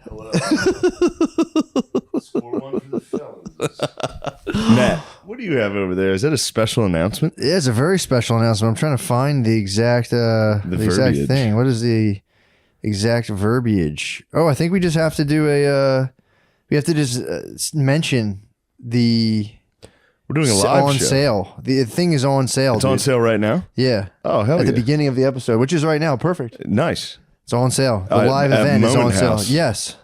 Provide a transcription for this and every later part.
Hello. Score one for the fellas. Matt, what do you have over there? Is that a special announcement? Yeah, it's a very special announcement. I'm trying to find the exact exact thing. What is the exact verbiage? Oh, I think we just have to do we have to just mention the. We're doing a live on show. Sale. The thing is on sale. It's on sale right now? Yeah. Oh, hell At yeah. the beginning of the episode, which is right now. Perfect. Nice. It's on sale. The live event is on sale. Yes.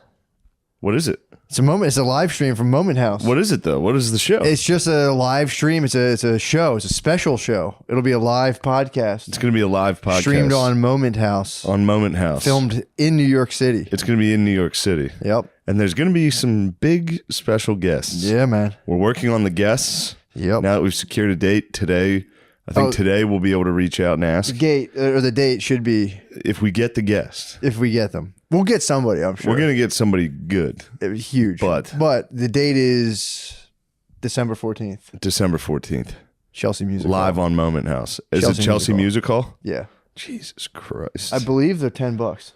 What is it? It's a live stream from Moment House. What is it though? What is the show? It's just a live stream. It's a show. It's a special show. It'll be a live podcast. It's going to be a live podcast. Streamed on Moment House. On Moment House. Filmed in New York City. It's going to be in New York City. Yep. And there's going to be some big special guests. Yeah, man. We're working on the guests. Yep. Now that we've secured a date today, I think today we'll be able to reach out and ask. The date should be if we get the guests. If we get them. We'll get somebody, I'm sure. We're going to get somebody good. It was huge. But the date is December 14th. December 14th. Chelsea Music Live Hall. on Moment House. Is it Chelsea Music Hall? Yeah. Jesus Christ. I believe they're $10.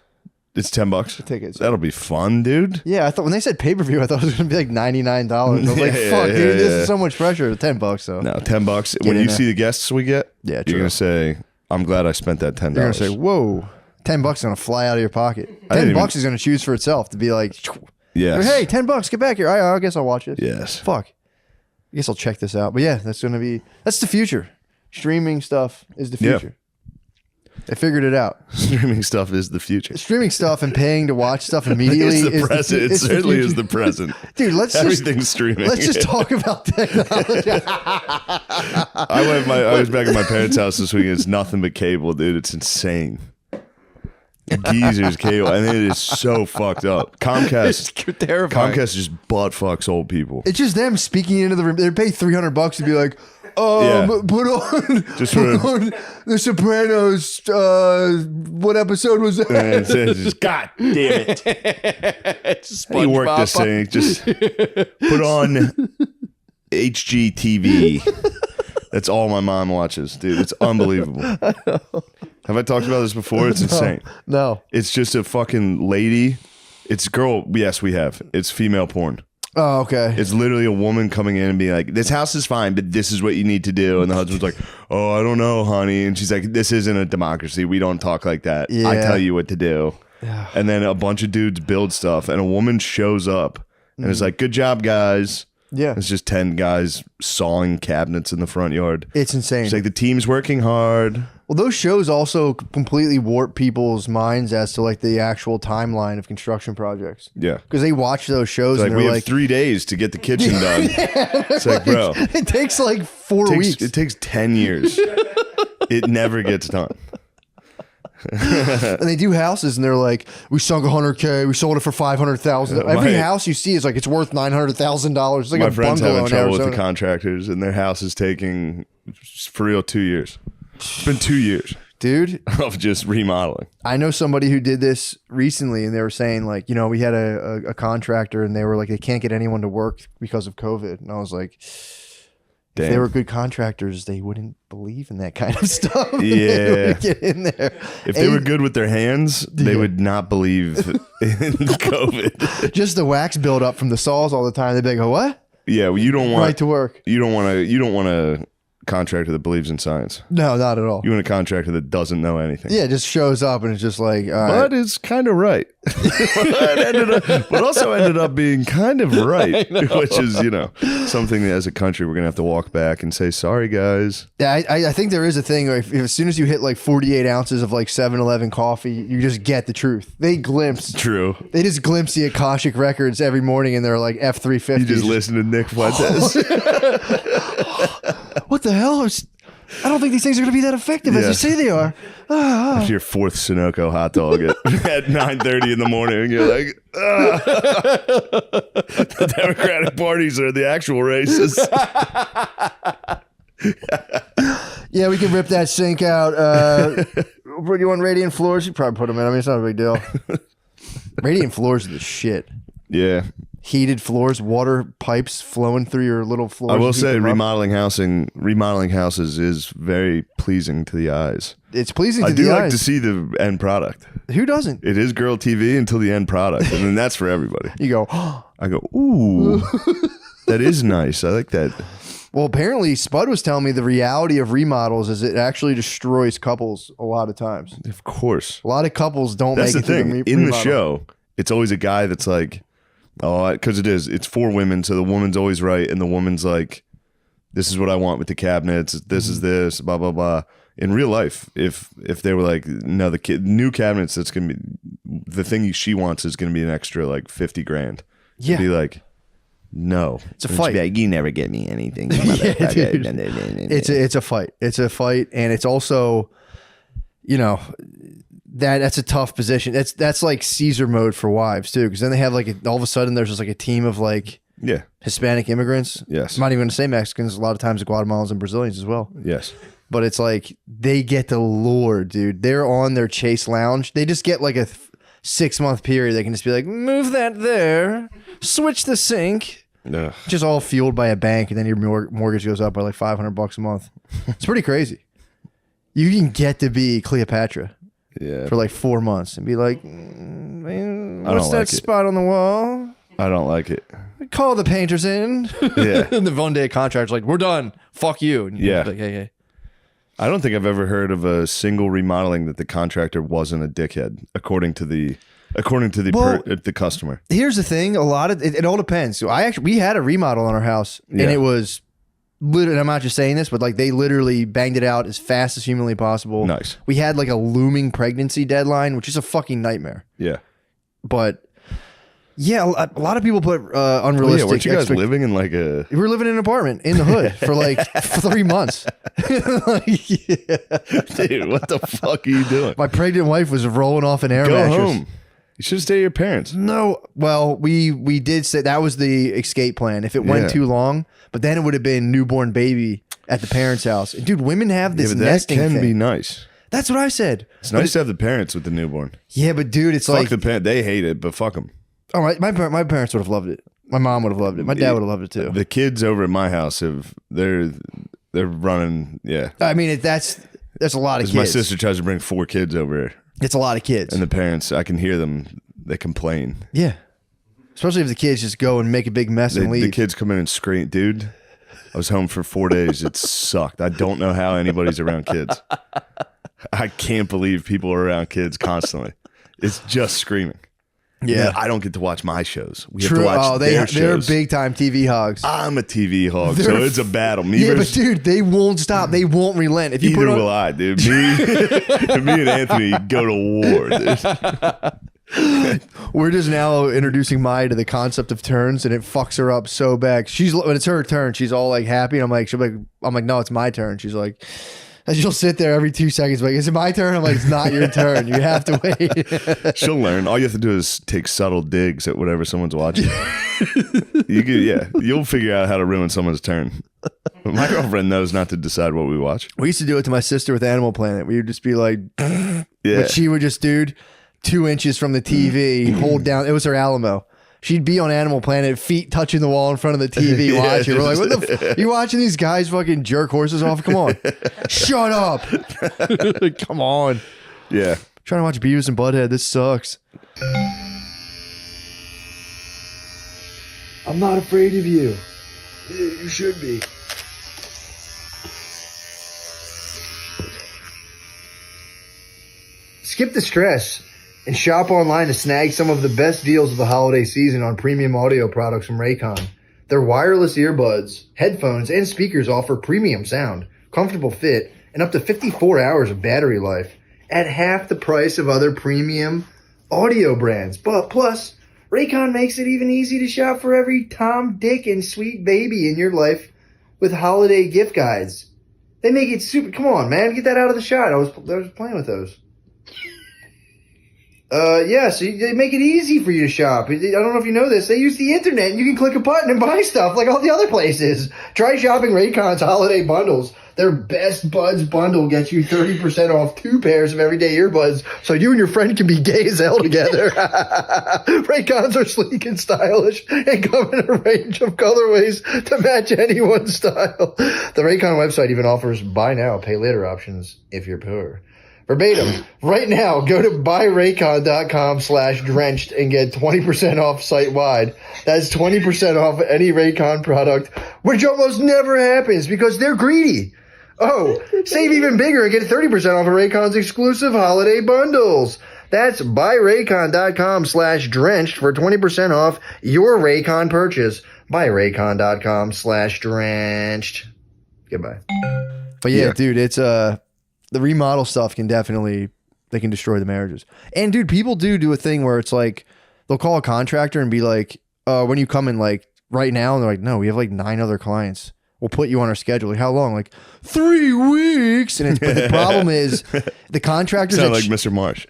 It's $10? The tickets. That'll be fun, dude. Yeah, I thought when they said pay-per-view, I thought it was going to be like $99. I was like, fuck, dude, this is so much pressure. $10, so. No, $10. When you see the guests we get, you're going to say, I'm glad I spent that $10. You're going to say, whoa, $10 is going to fly out of your pocket. $10 is going to choose for itself to be like, yes. Hey, $10, get back here. I guess I'll watch it. Yes. Fuck. I guess I'll check this out. But yeah, that's the future. Streaming stuff is the future. Yeah. I figured it out. Streaming stuff is the future. Streaming stuff and paying to watch stuff immediately is the present. It certainly is the present. Dude, everything's streaming. Let's just talk about technology. I was back at my parents' house this week. It's nothing but cable, dude. It's insane. Geezer's cable, and it is so fucked up. Comcast, terrifying. Comcast just butt fucks old people. It's just them speaking into the room. They pay $300 to be like, put on The Sopranos. What episode was that? God damn it! How do you work this thing? Just put on HGTV. That's all my mom watches, dude. It's unbelievable. Have I talked about this before? It's insane. No. It's just a fucking lady. It's girl. Yes, we have. It's female porn. Oh, okay. It's literally a woman coming in and being like, this house is fine, but this is what you need to do. And the husband's like, oh, I don't know, honey. And she's like, this isn't a democracy. We don't talk like that. Yeah. I tell you what to do. Yeah. And then a bunch of dudes build stuff and a woman shows up and is like, good job, guys. Yeah. It's just 10 guys sawing cabinets in the front yard. It's insane. It's like the team's working hard. Well, those shows also completely warp people's minds as to like the actual timeline of construction projects. Yeah. Because they watch those shows it's and like, they're we have 3 days to get the kitchen done. It's like, bro. It takes like 4 weeks. It takes 10 years. It never gets done. And they do houses and they're like, we sunk $100K, we sold it for $500,000. Every house you see is like, it's worth $900,000. It's like my a friends bungalow having in trouble Arizona. with the contractors and their house is taking, for real, 2 years. It's been 2 years. Dude, of just remodeling. I know somebody who did this recently and they were saying like, you know, we had a contractor and they were like, they can't get anyone to work because of COVID. And I was like, damn. If they were good contractors, they wouldn't believe in that kind of stuff. Yeah. Get in there. If they were good with their hands, they would not believe in COVID. Just the wax buildup from the saws all the time. They'd be like, oh, what? Yeah, well, you don't want right to work. You don't want a contractor that believes in science. No, not at all. You want a contractor that doesn't know anything. Yeah, just shows up and it's just like, all right. But it's kind of right. But also ended up being kind of right, which is, you know, something that as a country we're going to have to walk back and say, sorry, guys. Yeah, I think there is a thing where if as soon as you hit like 48 ounces of like 7-Eleven coffee, you just get the truth. They glimpse. True. They just glimpse the Akashic records every morning and they're like F-350s. You just listen to Nick Fuentes. What the hell? I don't think these things are going to be that effective as you say they are. After your fourth Sunoco hot dog at 9:30 in the morning, you're like, the Democratic parties are the actual races. Yeah, we can rip that sink out. You want radiant floors? You probably put them in. I mean, it's not a big deal. Radiant floors are the shit. Yeah. heated floors, water pipes flowing through your little floors. I will say remodeling houses is very pleasing to the eyes. It's pleasing to the eyes. I do like to see the end product. Who doesn't? It is girl TV until the end product, and then that's for everybody. You go, I go, ooh, that is nice. I like that. Well, apparently Spud was telling me the reality of remodels is it actually destroys couples a lot of times. Of course. A lot of couples don't That's make it the thing. through the In the show, it's always a guy that's like, oh, because it's for women, so the woman's always right, and the woman's like, this is what I want with the cabinets, this is this, blah, blah, blah. In real life, if they were like, no, the new cabinets, that's going to be, the thing she wants is going to be an extra like 50 grand. Yeah. Be like, no, it's a fight. Like, you never get me anything. Yeah, dude. It's a fight. It's a fight, and it's also, you know, that's a tough position. That's like Caesar mode for wives too, because then they have like all of a sudden there's just like a team of like Hispanic immigrants. Yes, I'm not even going to say Mexicans. A lot of times the Guatemalans and Brazilians as well. Yes, but it's like they get the lure, dude. They're on their Chase Lounge. They just get like a 6-month period. They can just be like, move that there, switch the sink. Ugh. Just all fueled by a bank, and then your mortgage goes up by like $500 a month. It's pretty crazy. You can get to be Cleopatra for like 4 months and be like, what's that spot on the wall? I don't like it. Call the painters in. Yeah. And the one day contract's like, we're done. Fuck you. And yeah. Like, hey. I don't think I've ever heard of a single remodeling that the contractor wasn't a dickhead, according to the customer. Here's the thing: a lot of it all depends. So we had a remodel on our house, and it was literally. I'm not just saying this, but like they literally banged it out as fast as humanly possible. Nice. We had like a looming pregnancy deadline, which is a fucking nightmare. Yeah, but yeah, a lot of people put unrealistic. Weren't you guys living in like a? We were living in an apartment in the hood for like 3 months. Dude, what the fuck are you doing? My pregnant wife was rolling off an air mattress. Go home. You should stay at your parents. No. Well, we did say that was the escape plan. If it went too long, but then it would have been newborn baby at the parents' house. Dude, women have this nesting thing. That can be nice. That's what I said. It's nice to have the parents with the newborn. Yeah, but dude, it's fuck the parent. They hate it, but fuck them. Oh, my parents would have loved it. My mom would have loved it. My dad would have loved it too. The kids over at my house they're running. Yeah. I mean, that's a lot of kids. My sister tries to bring 4 kids over here. It's a lot of kids. And the parents, I can hear them. They complain. Yeah. Especially if the kids just go and make a big mess and leave. The kids come in and scream. Dude, I was home for 4 days. It sucked. I don't know how anybody's around kids. I can't believe people are around kids constantly. It's just screaming. Yeah. I don't get to watch my shows. We True. have to watch their shows. They're big time TV hogs. I'm a TV hog, so it's a battle. But dude, they won't stop. They won't relent. If you Either will I, dude. Me and Anthony go to war, dude. We're just now introducing Maya to the concept of turns, and it fucks her up so bad. When it's her turn, she's all like happy. And I'm like, no, it's my turn. She's like, and she'll sit there every 2 seconds, like, is it my turn? I'm like, it's not your turn. You have to wait. She'll learn. All you have to do is take subtle digs at whatever someone's watching. You'll figure out how to ruin someone's turn. My girlfriend knows not to decide what we watch. We used to do it to my sister with Animal Planet. We would just be like, but she would just, dude, 2 inches from the TV, hold down. It was her Alamo. She'd be on Animal Planet, feet touching the wall in front of the TV watching. We're like, what the you watching these guys fucking jerk horses off? Come on. Shut up. Come on. Yeah. Trying to watch Beavis and Butthead. This sucks. I'm not afraid of you. You should be. Skip the stress and shop online to snag some of the best deals of the holiday season on premium audio products from Raycon. Their wireless earbuds, headphones, and speakers offer premium sound, comfortable fit, and up to 54 hours of battery life at half the price of other premium audio brands. But plus, Raycon makes it even easy to shop for every Tom, Dick, and sweet baby in your life with holiday gift guides. They make it super... Come on, man. Get that out of the shot. I was playing with those. So they make it easy for you to shop. I don't know if you know this. They use the internet and you can click a button and buy stuff like all the other places. Try shopping Raycon's holiday bundles Their Best Buds bundle gets you 30% off 2 pairs of everyday earbuds so you and your friend can be gay as hell together. Raycons are sleek and stylish and come in a range of colorways to match anyone's style. The Raycon website even offers buy now, pay later options if you're poor. Verbatim, right now, go to buyraycon.com/drenched and get 20% off site-wide. That's 20% off any Raycon product, which almost never happens because they're greedy. Oh, save even bigger and get 30% off of Raycon's exclusive holiday bundles. That's buyraycon.com/drenched for 20% off your Raycon purchase. Buyraycon.com/drenched. Goodbye. But yeah, dude, it's the remodel stuff can definitely, they can destroy the marriages. And dude, people do a thing where it's like, they'll call a contractor and be like, when you come in like right now, and they're like, no, we have like 9 other clients. We'll put you on our schedule. Like, how long? Like 3 weeks. And but the problem is the contractors sound like Mr. Marsh.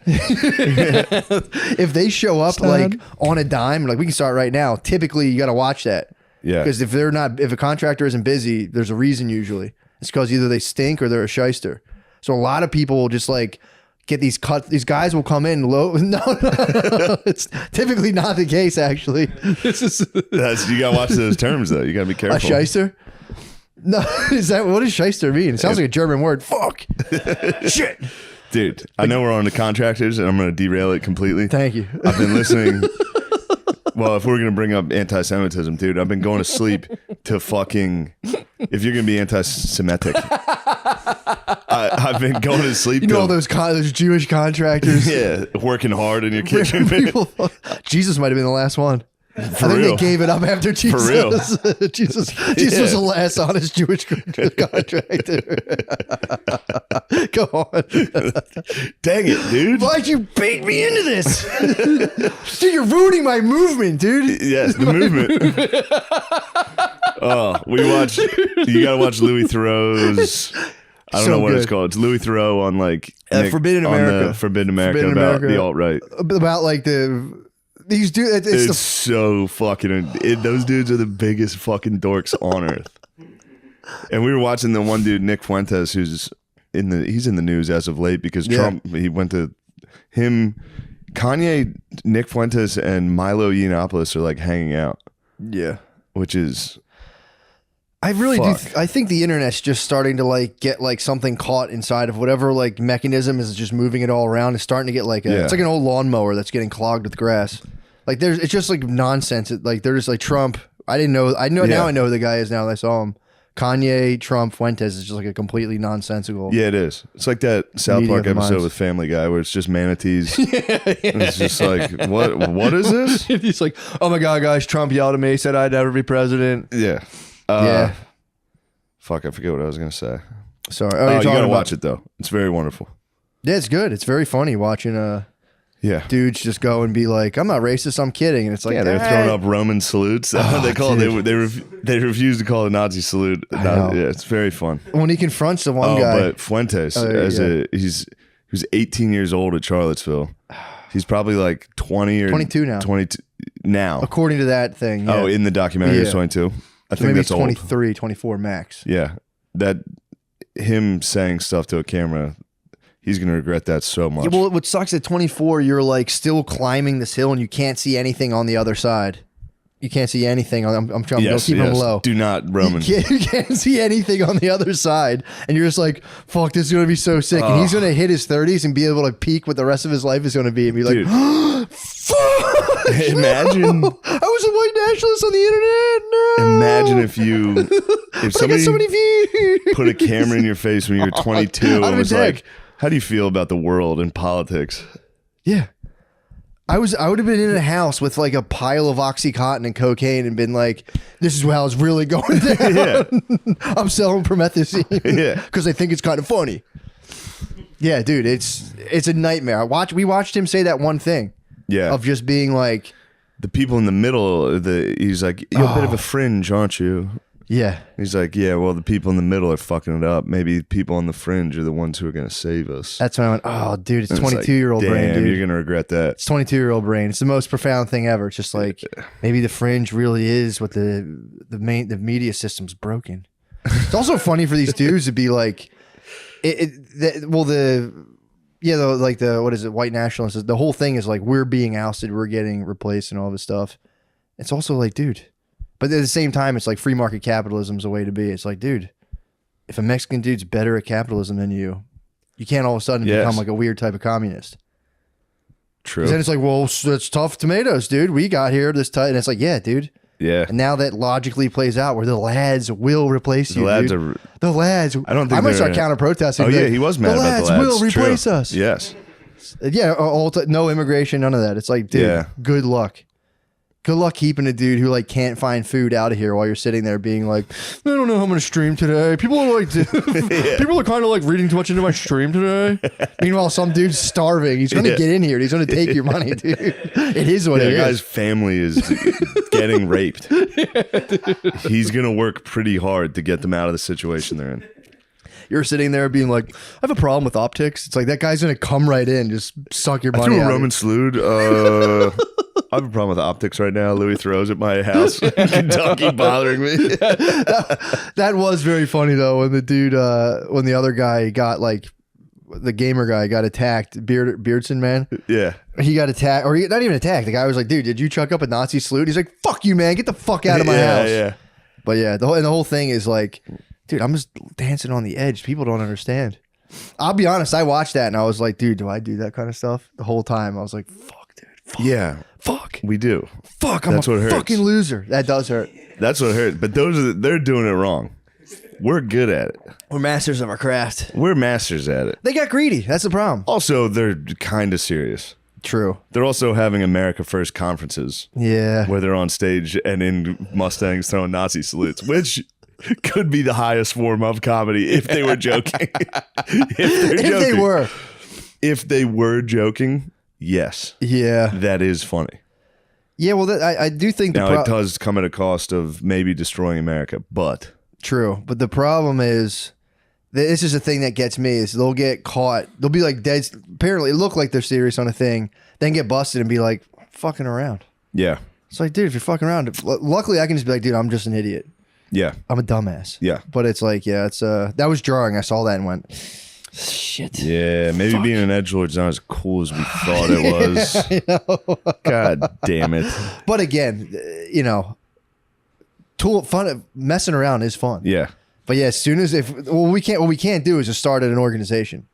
If they show up like on a dime, like we can start right now. Typically you got to watch that. Yeah. Because if a contractor isn't busy, there's a reason usually. It's because either they stink or they're a shyster. So a lot of people will just like get these cuts. These guys will come in low. No, it's typically not the case. Actually, you gotta watch those terms though. You gotta be careful. A shyster? No, what does shyster mean? It sounds like a German word. Fuck. Shit. Dude, I know we're on the contractors and I'm gonna derail it completely. Thank you. I've been listening. Well, if we're going to bring up anti-Semitism, dude, I've been going to sleep to fucking, if you're going to be anti-Semitic, I've been going to sleep. You know, all those Jewish contractors. Yeah, working hard in your kitchen. Jesus might have been the last one. I think they gave it up after Jesus. For real. Jesus was the last honest Jewish contractor. Go on. Dang it, dude. Why'd you bait me into this? Dude, you're ruining my movement, dude. Yes, the movement. You got to watch Louis Theroux's, I don't know what it's called. It's Louis Theroux on like Forbidden America. Forbidden America about the alt-right. About like these dudes, it's so fucking. Those dudes are the biggest fucking dorks on earth. And we were watching the one dude, Nick Fuentes, he's in the news as of late because Trump. He went to him, Kanye, Nick Fuentes, and Milo Yiannopoulos are like hanging out. Yeah, which is. I really do. I think the internet's just starting to like get like something caught inside of whatever like mechanism is just moving it all around. It's starting to get like it's like an old lawnmower that's getting clogged with grass. Like it's just like nonsense. Like they're just like Trump. I didn't know. Now I know who the guy is now that I saw him. Kanye, Trump, Fuentes is just like a completely nonsensical. Yeah, it is. It's like that South Park episode with Family Guy where it's just manatees. And it's just like, what is this? He's like, oh my God, guys, Trump yelled at me, said I'd never be president. Yeah. Fuck, I forget what I was gonna say. Sorry. Oh, you gotta watch it though. It's very wonderful. Yeah, it's good. It's very funny watching dudes just go and be like, I'm not racist, I'm kidding. And it's like, they're throwing up Roman salutes. They call it. They refuse to call it a Nazi salute. It's very fun. When he confronts the one guy, but Fuentes, he was 18 years old at Charlottesville. He's probably like 20 or 22 now. 22 now, according to that thing. Yeah. Oh, in the documentary, he's 22. I think maybe that's 23, old. 24 max. Yeah, that him saying stuff to a camera, he's gonna regret that so much. Yeah, well, what sucks at 24, you're like still climbing this hill and you can't see anything on the other side. You can't see anything. I'm trying to keep him low. Do not, Roman. You can't see anything on the other side, and you're just like, "Fuck, this is gonna be so sick." And he's gonna hit his 30s and be able to peak what the rest of his life is gonna be, and be like, "Fuck!" Imagine I was a white nationalist on the internet. No. Imagine if somebody so many views. put a camera in your face when you were 22 and was like, "How do you feel about the world and politics?" Yeah. I would have been in a house with like a pile of Oxycontin and cocaine and been like, this is how it's really going down. Yeah. I'm selling promethazine because I think it's kind of funny. Yeah, dude, it's a nightmare. We watched him say that one thing. Yeah. Of just being like, the people in the middle, he's like, you're a bit of a fringe, aren't you? Yeah. He's like, yeah, well, the people in the middle are fucking it up. Maybe people on the fringe are the ones who are going to save us. That's when I went, oh, dude, it's 22-year-old brain, dude. You're going to regret that. It's 22-year-old brain. It's the most profound thing ever. It's just like, maybe the fringe really is what the media system's broken. It's also funny for these dudes to be like, what is it? White nationalists. The whole thing is like, we're being ousted, we're getting replaced, and all this stuff. It's also like, dude, but at the same time, it's like free market capitalism is a way to be. It's like, dude, if a Mexican dude's better at capitalism than you can't all of a sudden become like a weird type of communist. True. Then it's like, well, it's tough tomatoes, dude. We got here this tight, and it's like, yeah, dude. Yeah. And now that logically plays out where the lads will replace you. The lads. I don't think I might start counter protesting. Oh yeah, he was mad about the lads. The lads will replace us. Yes. Yeah. No immigration, none of that. It's like, dude, good luck. Good luck keeping a dude who like can't find food out of here while you're sitting there being like, I don't know how I'm gonna stream today. People are like, people are kind of like reading too much into my stream today. Meanwhile, some dude's starving. He's gonna get in here. He's gonna take your money, dude. It is what it is. The guy's family is getting raped. He's gonna work pretty hard to get them out of the situation they're in. You're sitting there being like, I have a problem with optics. It's like that guy's gonna come right in, just suck your money I threw a out. Roman salute. I have a problem with optics right now. Louis throws at my house in Kentucky, bothering me. That was very funny though when the dude, when the other guy got like, the gamer guy got attacked. Beardson man. Yeah, he got attacked, or not even attacked. The guy was like, "Dude, did you chuck up a Nazi salute?" He's like, "Fuck you, man! Get the fuck out of my house." Yeah. But yeah, the whole thing is like, dude, I'm just dancing on the edge. People don't understand. I'll be honest. I watched that and I was like, dude, do I do that kind of stuff? The whole time I was like, fuck, dude. Fuck. Yeah. Fuck. We do. Fuck. I'm a fucking loser. That does hurt. That's what hurts. But they're doing it wrong. We're good at it. We're masters of our craft. We're masters at it. They got greedy. That's the problem. Also, they're kind of serious. True. They're also having America First conferences. Yeah. Where they're on stage and in Mustangs throwing Nazi salutes, which could be the highest form of comedy if they were joking. If they were joking, yes. Yeah. That is funny. Yeah, well, I do think it does come at a cost of maybe destroying America, but... True. But the problem is, this is the thing that gets me, is they'll get caught. They'll be like dead. Apparently, look like they're serious on a thing, then get busted and be like, fucking around. Yeah. It's like, dude, if you're fucking around, luckily I can just be like, dude, I'm just an idiot. Yeah. I'm a dumbass. Yeah. But it's like, yeah, it's that was jarring. I saw that and went, shit. Yeah, maybe being an edgelord's not as cool as we thought it was. I know. God damn it. But again, you know, messing around is fun. Yeah. But yeah, as soon as what we can't do is just start at an organization.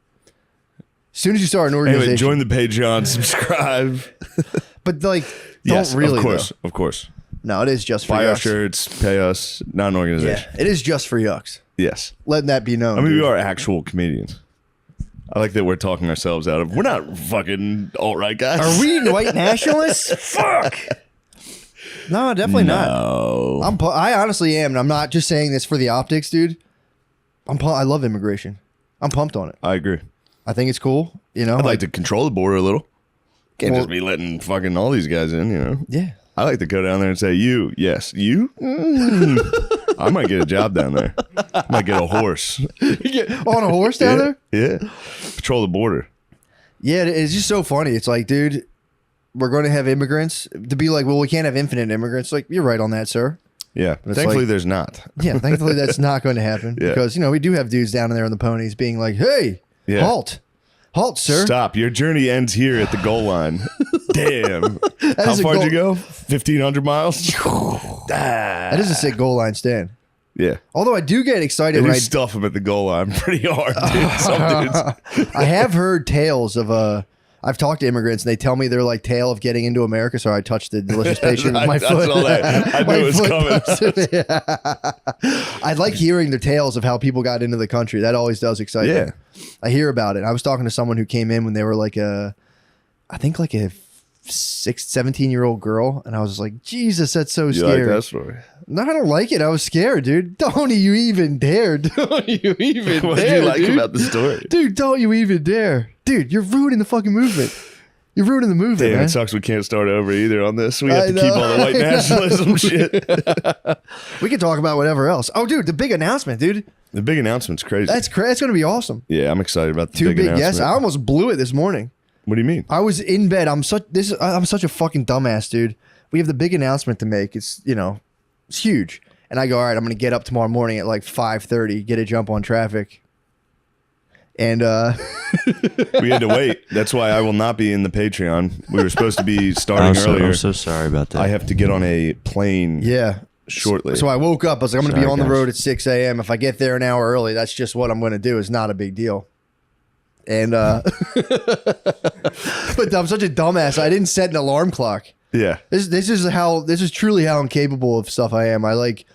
As soon as you start an organization, anyway, join the Patreon, subscribe. But like, yes, don't really. Of course. No, it is just for buy yucks. Our shirts, pay us, not an organization. Yeah, it is just for yucks. Yes, letting that be known. I mean, we are actual comedians. I like that we're talking ourselves out of. We're not fucking alt-right guys. Are we white nationalists? Fuck. No, definitely not. I honestly am, and I'm not just saying this for the optics, dude. I love immigration. I'm pumped on it. I agree. I think it's cool. You know, I'd like to control the border a little. Can't just be letting fucking all these guys in. You know. Yeah. I like to go down there and say, you, yes, you. I might get a job down there. I might get a horse. On a horse down there? Yeah. Patrol the border. Yeah, it's just so funny. It's like, dude, we're going to have immigrants. To be like, well, we can't have infinite immigrants. Like, you're right on that, sir. Yeah. Thankfully, there's not. Yeah, thankfully that's not going to happen. Yeah. Because, you know, we do have dudes down there on the ponies being like, hey, halt. Halt, sir. Stop. Your journey ends here at the goal line. Damn. How far did you go? 1,500 miles? That is a sick goal line stand. Yeah. Although I do get excited when I stuff them at the goal line pretty hard, dude. Some dudes. I have heard tales of I've talked to immigrants and they tell me they're like tale of getting into America. So I touched the delicious pastry with my foot. I knew it was coming. I like hearing the tales of how people got into the country. That always does excite me. I hear about it. I was talking to someone who came in when they were like I think like a 17-year-old girl, and I was like, Jesus, that's so scary. You like that story? No, I don't like it. I was scared, dude. Don't you even dare. Don't you even dare. What did you like about the story? Dude, don't you even dare. Dude, you're ruining the fucking movement. You're ruining the movement, Damn, man. it sucks we can't start over either on this. We have to keep all the white nationalism shit. We can talk about whatever else. Oh, dude, the big announcement, dude. The big announcement's crazy. That's going to be awesome. Yeah, I'm excited about the big announcement. Yes, I almost blew it this morning. What do you mean? I was in bed. I'm such a fucking dumbass, dude. We have the big announcement to make. It's, you know, it's huge. And I go, all right, I'm going to get up tomorrow morning at like 5:30, get a jump on traffic. And we had to wait. That's why I will not be in the Patreon. We were supposed to be starting earlier. I'm so sorry about that. I have to get on a plane shortly. So I woke up. I was like, I'm going to be on the guys. road at 6 a.m. If I get there an hour early, that's just what I'm going to do. It's not a big deal. And but I'm such a dumbass. I didn't set an alarm clock. Yeah. This is truly how incapable of stuff I am. I like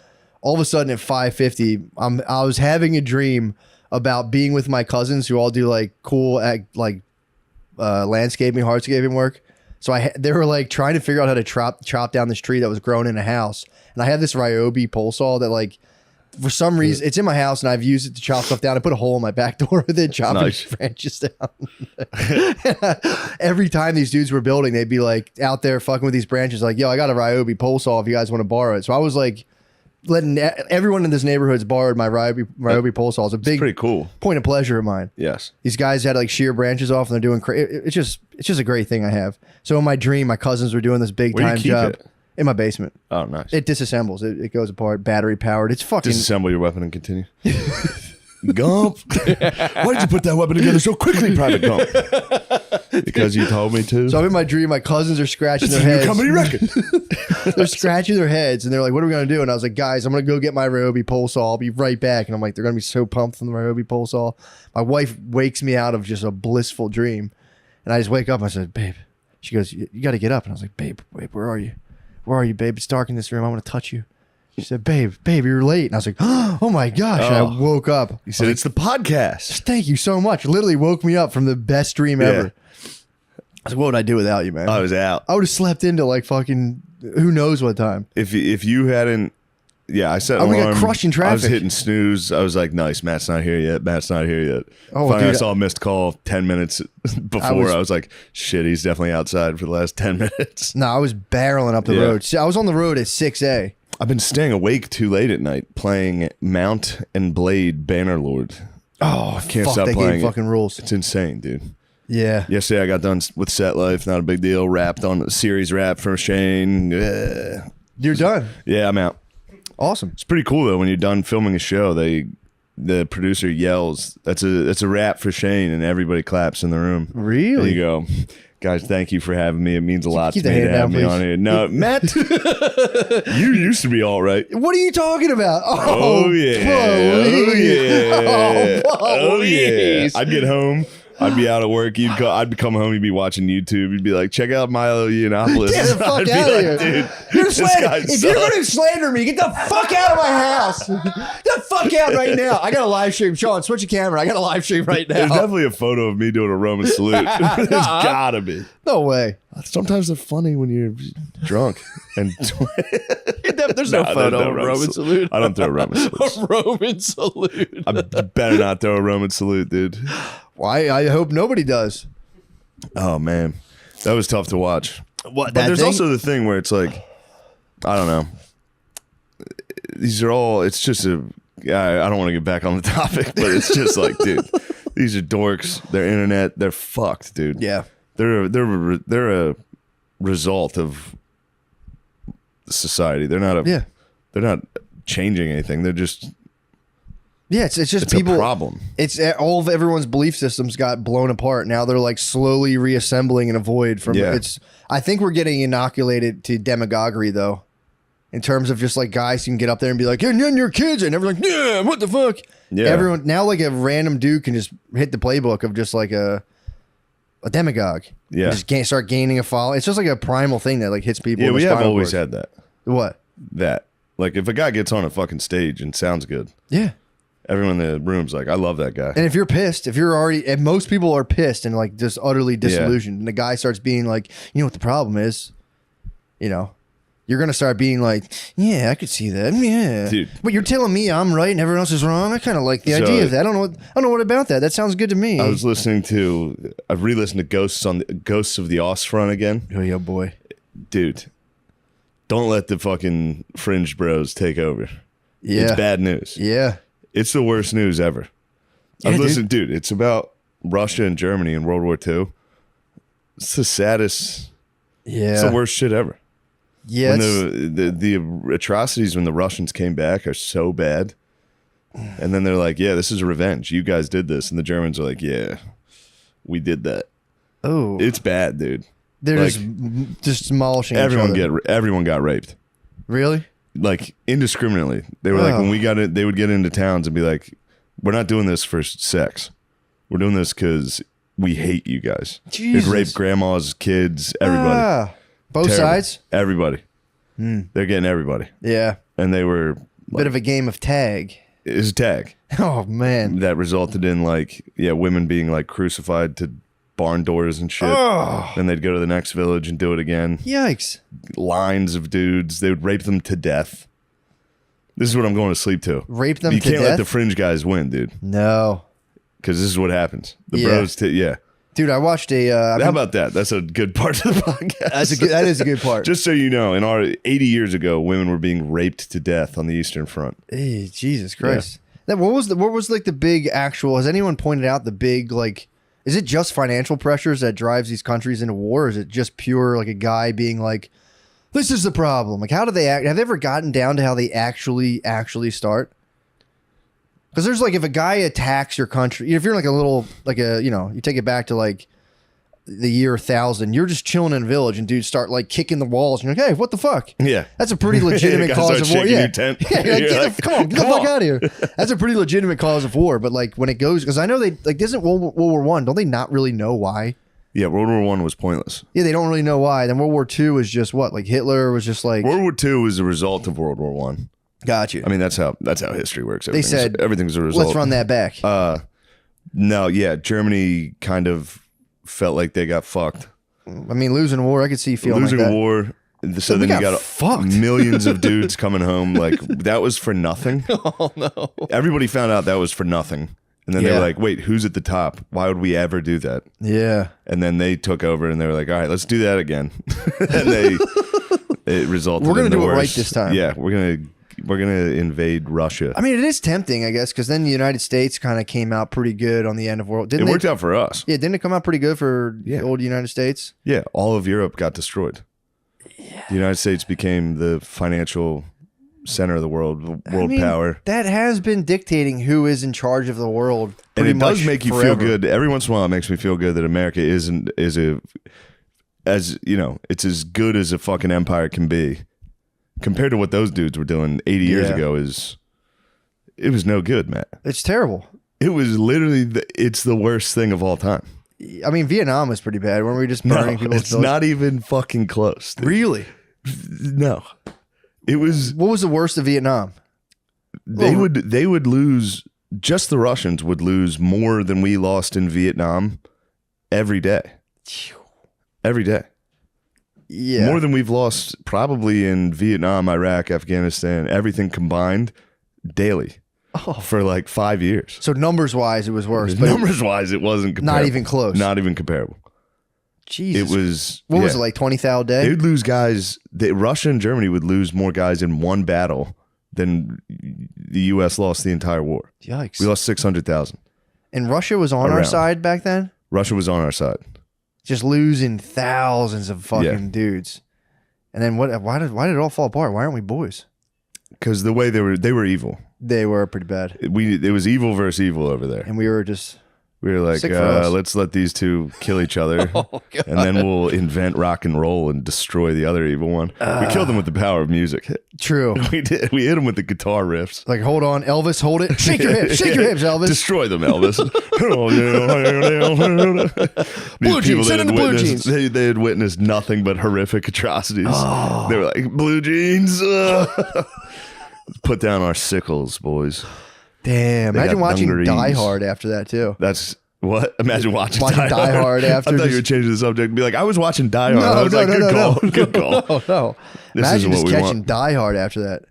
all of a sudden at 5:50, I was having a dream about being with my cousins who all do like cool landscaping, hardscaping work. So they were like trying to figure out how to chop down this tree that was grown in a house. And I have this Ryobi pole saw that like for some reason it's in my house and I've used it to chop stuff down. I put a hole in my back door with it, chopping branches down. Every time these dudes were building, they'd be like out there fucking with these branches like, yo, I got a Ryobi pole saw if you guys want to borrow it. So I was like letting everyone in this neighborhood's borrowed my Ryobi pole saw. It's a big pretty cool point of pleasure of mine. Yes. These guys had like shear branches off and they're doing it's just a great thing I have. So in my dream, my cousins were doing this big time job in my basement. Oh, nice. It disassembles. It goes apart, battery powered. It's fucking Disassemble your weapon and continue. Gump. Why did you put that weapon together so quickly, Private Gump? Because you told me to. So I'm in my dream, my cousins are scratching their heads. Company record. They're scratching their heads and they're like, what are we going to do? And I was like, guys, I'm going to go get my Ryobi pole saw. I'll be right back. And I'm like, they're going to be so pumped from the Ryobi pole saw. My wife wakes me out of just a blissful dream. And I just wake up and I said, babe. She goes, you got to get up. And I was like, babe, where are you? Where are you, babe? It's dark in this room. I want to touch you. She said, babe, you're late. And I was like, oh my gosh. And I woke up. You said, it's the podcast. Thank you so much. Literally woke me up from the best dream ever. I was like, what would I do without you, man? I was out. I would have slept into like fucking who knows what time. If you hadn't, I set an I would alarm. get crushed in traffic. I was hitting snooze. I was like, nice, Matt's not here yet. Oh, Finally, dude, I saw a missed call 10 minutes before. I was like, shit, he's definitely outside for the last 10 minutes. No, I was barreling up the road. See, I was on the road at 6A. I've been staying awake too late at night playing Mount and Blade Bannerlord. Oh, I can't fuck, stop that playing game fucking rules. It's insane, dude. Yeah. Yesterday I got done with Set Life, not a big deal. Wrapped on the series wrap for Shane. You're done. Yeah, I'm out. Awesome. It's pretty cool though when you're done filming a show. The producer yells, "That's a wrap for Shane," and everybody claps in the room. Really? There you go. Guys, thank you for having me. It means a lot Keep to the me to hand have down, me please. on here. No, Matt, you used to be all right. What are you talking about? Oh yeah. Please. Oh yeah. I'd get home. I'd be out at work. I'd come home. You'd be watching YouTube. You'd be like, check out Milo Yiannopoulos. Get the fuck I'd be out of like, here. dude, If you're going to slander me, get the fuck out of my house. Get the fuck out right now. I got a live stream. Sean, switch your camera. I got a live stream right now. There's definitely a photo of me doing a Roman salute. There's gotta be. No way. Sometimes they're funny when you're drunk. And There's no photo of a Roman salute. I don't throw Roman salutes. A Roman salute. I better not throw a Roman salute, dude. Why? I hope nobody does. Oh man, that was tough to watch. What? But there's also the thing where it's like, I don't know. These are all. It's just a. I don't want to get back on the topic, but it's just like, dude, these are dorks. They're internet. They're fucked, dude. Yeah. They're a result of society. They're not a. Yeah. They're not changing anything. They're just. Yeah, it's just It's people. a problem. It's all of everyone's belief systems got blown apart. Now they're like slowly reassembling in a void from it's. I think we're getting inoculated to demagoguery though, in terms of just like guys who can get up there and be like, and your kids, and everyone's like, yeah, what the fuck? Yeah. Everyone now like a random dude can just hit the playbook of just like a demagogue. Yeah. And just start gaining a follow. It's just like a primal thing that like hits people. Yeah, in the we have spinal always cord. had that. What? That like if a guy gets on a fucking stage and sounds good, Yeah. everyone in the room's like, I love that guy. And if you're pissed, and most people are pissed and like just utterly disillusioned, and the guy starts being like, you know what the problem is, you're gonna start being like, yeah, I could see that, yeah, Dude. But you're telling me I'm right and everyone else is wrong. I kind of like the idea of that. I don't know what about that. That sounds good to me. I've re-listened to Ghosts of the Ostfront again. Oh yeah, boy. Dude, don't let the fucking fringe bros take over. Yeah, It's bad news. Yeah, It's the worst news ever. I've listened, dude. It's about Russia and Germany in World War II. It's the saddest. yeah. It's the worst shit ever. Yeah, when the atrocities when the Russians came back are so bad, and then they're like, "Yeah, this is revenge. You guys did this," and the Germans are like, "Yeah, we did that." Oh, It's bad, dude. they're like, just demolishing. Everyone got raped, really, like indiscriminately. They were like, when we got it, they would get into towns and be like, "We're not doing this for sex. We're doing this because we hate you guys." Jesus. They'd rape grandmas, kids, everybody. Both Terrible. sides. Everybody. They're getting everybody. Yeah, And they were bit of a game of tag. it was a tag Oh man, that resulted in women being like crucified to barn doors and shit. Oh. Then they'd go to the next village and do it again. Yikes! Lines of dudes. They would rape them to death. This is what I'm going to sleep to. Rape them You to can't let death? the fringe guys win, dude. No, Because this is what happens. The Yeah. bros, dude, I watched a. How about that? That's a good part of the podcast. that is a good part. Just so you know, in our 80 years ago, women were being raped to death on the Eastern Front. Hey, Jesus Christ! Then what was like the big actual? Has anyone pointed out the big like? Is it just financial pressures that drives these countries into war? Or is it just pure like a guy being like, "This is the problem"? Like, how do they act? Have they ever gotten down to how they actually start? Because there's like if a guy attacks your country, if you're like a little like a you take it back to like the year 1000, you're just chilling in a village and dudes start like kicking the walls and you're like, hey, what the fuck? Yeah. That's a pretty legitimate Guys cause start of war. shaking Yeah. your tent. Yeah, you're like, You're like, come on, get the fuck out of here. That's a pretty legitimate cause of war. But like when it goes, because I know they like isn't World War One, don't they not really know why? Yeah, World War One was pointless. Yeah, they don't really know why. Then World War Two was just what? Like Hitler was just like World War Two was a result of World War One. got you. I mean, that's how history works. They said everything's a result. Let's run that back. No, yeah, Germany kind of felt like they got fucked. I mean, losing a war, I could see feeling Losing like that. a war. So we then you got got fucked. millions of dudes coming home. Like that was for nothing. Oh no. Everybody found out that was for nothing. And then they Yeah. were like, wait, who's at the top? Why would we ever do that? Yeah. And then they took over and they were like, all right, let's do that again. And it resulted We're gonna in the do it right worst. this time. Yeah, we're gonna invade Russia. I mean, it is tempting, I guess, because then the United States kind of came out pretty good on the end of world. It worked out for us. Yeah, didn't it come out pretty good for Yeah. the old United States? Yeah, all of Europe got destroyed. Yeah. The United States became the financial center of the world power. That has been dictating who is in charge of the world. And pretty it does much make you forever. feel good. Every once in a while, it makes me feel good that America is it's as good as a fucking empire can be. Compared to what those dudes were doing 80 years Yeah. ago, it was no good, Matt. It's terrible. It was literally it's the worst thing of all time. I mean, Vietnam was pretty bad. Weren't we just burning people's it's villages? not even fucking close. Dude. Really? No, it was. What was the worst of Vietnam? They would lose. Just the Russians would lose more than we lost in Vietnam every day. Every day. Yeah. More than we've lost probably in Vietnam, Iraq, Afghanistan, everything combined daily for like 5 years. So numbers wise, it was worse. But Numbers wise, it wasn't comparable. not even close. Not even comparable. Jesus. It was. What was it, like 20,000 a day? They would lose guys. Russia and Germany would lose more guys in one battle than the U.S. lost the entire war. Yikes. We lost 600,000. And Russia was on our Around. side back then? Russia was on our side. Just losing thousands of fucking dudes. And then why did it all fall apart? Why aren't we boys? Because the way they were evil. They were pretty bad. It was evil versus evil over there. And we were just We were like, Sick for us. let's let these two kill each other, and then we'll invent rock and roll and destroy the other evil one. We killed them with the power of music. true. We did. We hit them with the guitar riffs. Like, hold on, Elvis, hold it. Shake your hips, Elvis. Destroy them, Elvis. Blue jeans, send in the blue jeans. They had witnessed nothing but horrific atrocities. They were like, blue jeans. Put down our sickles, boys. Damn, They imagine got watching dungarees. Die Hard after that too. That's what. Imagine watching Die Hard after I thought you just- were changing the subject and be like, I was watching Die Hard. No, I was no, like, no, good no, call. Good call. Oh no! This Imagine is just what we catching want. Die Hard after that.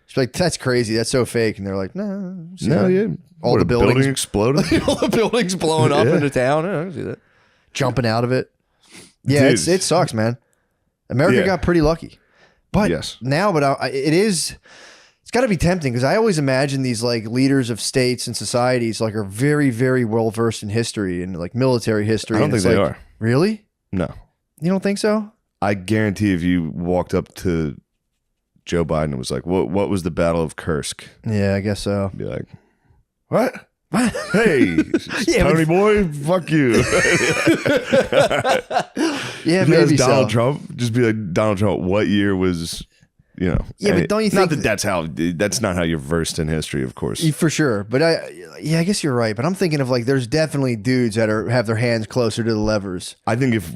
It's like that's crazy. That's so fake. And they're like, no, No, yeah. All What, the a building buildings exploded. all the buildings blowing up Yeah. into town. I can see that. Jumping out of it. Yeah, Dude. it sucks, man. America Yeah. got pretty lucky, but Yes. now, it is. It's got to be tempting because I always imagine these like leaders of states and societies like are very, very well versed in history and like military history. I don't and think it's they like, are. Really? No. You don't think so? I guarantee if you walked up to Joe Biden and was like, what was the Battle of Kursk? Yeah, I guess so. Be like, what? Hey, Tony boy, fuck you. Yeah, maybe Donald so. Trump, just be like, Donald Trump, what year was, Yeah, but don't you think that's not how you're versed in history, of course. For sure. But I guess you're right. But I'm thinking of like, there's definitely dudes that have their hands closer to the levers. I think if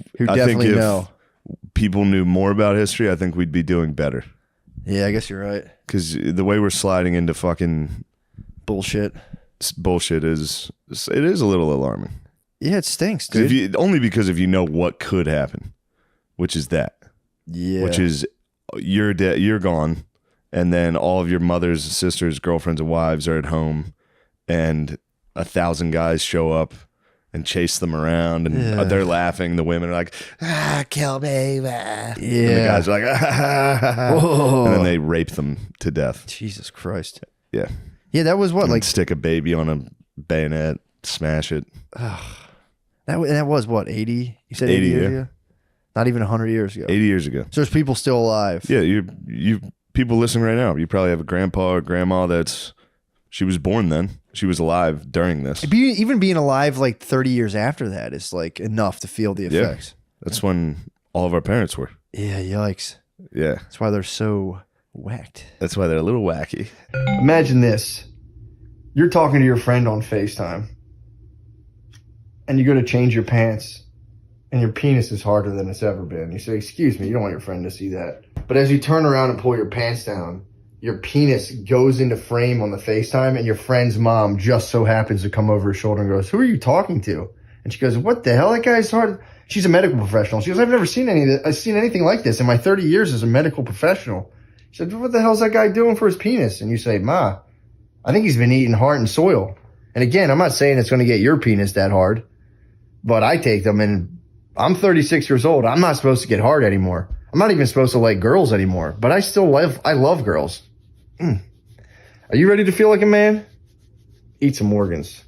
people knew more about history, I think we'd be doing better. Yeah, I guess you're right. Because the way we're sliding into fucking bullshit is a little alarming. Yeah, it stinks, dude. Only because if you know what could happen, which is that. Yeah. Which is you're dead, you're gone, and then all of your mother's sisters, girlfriends, and wives are at home, and 1,000 guys show up and chase them around, and they're laughing. The women are like, kill me. Yeah. And the guys are like, and then they rape them to death. Jesus Christ. Yeah. Yeah, that was what? Like stick a baby on a bayonet, smash it. That was what, 80? You said 80 years ago? Not even 100 years ago. 80 years ago. So there's people still alive. Yeah, you people listening right now, you probably have a grandpa or grandma she was born then. She was alive during this. Even being alive like 30 years after that is like enough to feel the effects. Yeah, that's when all of our parents were. Yeah, yikes. Yeah. That's why they're so whacked. That's why they're a little wacky. Imagine this. You're talking to your friend on FaceTime, and you go to change your pants, and your penis is harder than it's ever been. You say, excuse me, you don't want your friend to see that. But as you turn around and pull your pants down, your penis goes into frame on the FaceTime, and your friend's mom just so happens to come over her shoulder and goes, who are you talking to? And she goes, what the hell? That guy's hard. She's a medical professional. She goes, I've never seen anything like this in my 30 years as a medical professional. She said, what the hell's that guy doing for his penis? And you say, Ma, I think he's been eating heart and soil. And again, I'm not saying it's going to get your penis that hard, but I take them, and I'm 36 years old. I'm not supposed to get hard anymore. I'm not even supposed to like girls anymore, but I love girls. Are you ready to feel like a man? Eat some organs.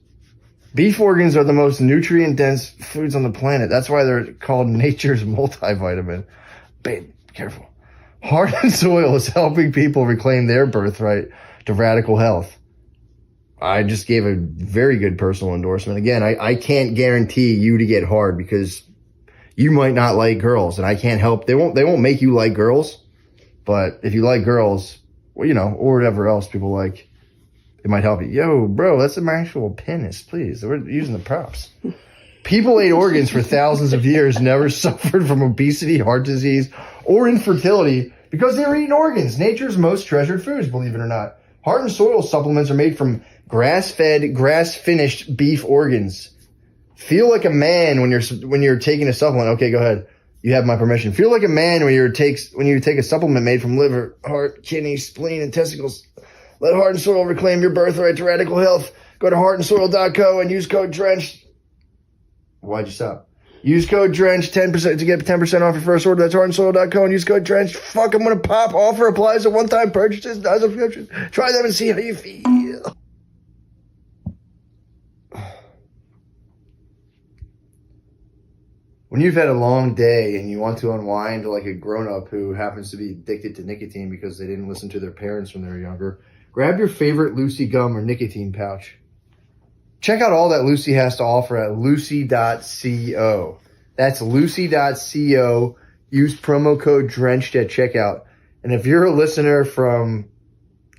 Beef organs are the most nutrient-dense foods on the planet. That's why they're called nature's multivitamin. Babe, careful. Heart and Soil is helping people reclaim their birthright to radical health. I just gave a very good personal endorsement. Again, I can't guarantee you to get hard because you might not like girls, and I can't help. They won't make you like girls, but if you like girls, well, or whatever else people like, it might help you. Yo, bro, that's an actual penis, please. We're using the props. People ate organs for thousands of years, never suffered from obesity, heart disease, or infertility because they were eating organs. Nature's most treasured foods, believe it or not. Heart and Soil supplements are made from grass-fed, grass-finished beef organs. Feel like a man when you're taking a supplement. Okay, go ahead. You have my permission. Feel like a man when you take a supplement made from liver, heart, kidney, spleen, and testicles. Let Heart and Soil reclaim your birthright to radical health. Go to heartandsoil.co and use code DRENCH. Why'd you stop? Use code DRENCH 10% to get 10% off your first order. That's heartandsoil.co and use code DRENCH. Fuck, I'm gonna pop. Offer applies to one-time purchases. Not subscription. Try them and see how you feel. When you've had a long day and you want to unwind like a grown-up who happens to be addicted to nicotine because they didn't listen to their parents when they were younger, grab your favorite Lucy gum or nicotine pouch. Check out all that Lucy has to offer at lucy.co. That's lucy.co. Use promo code DRENCHED at checkout. And if you're a listener from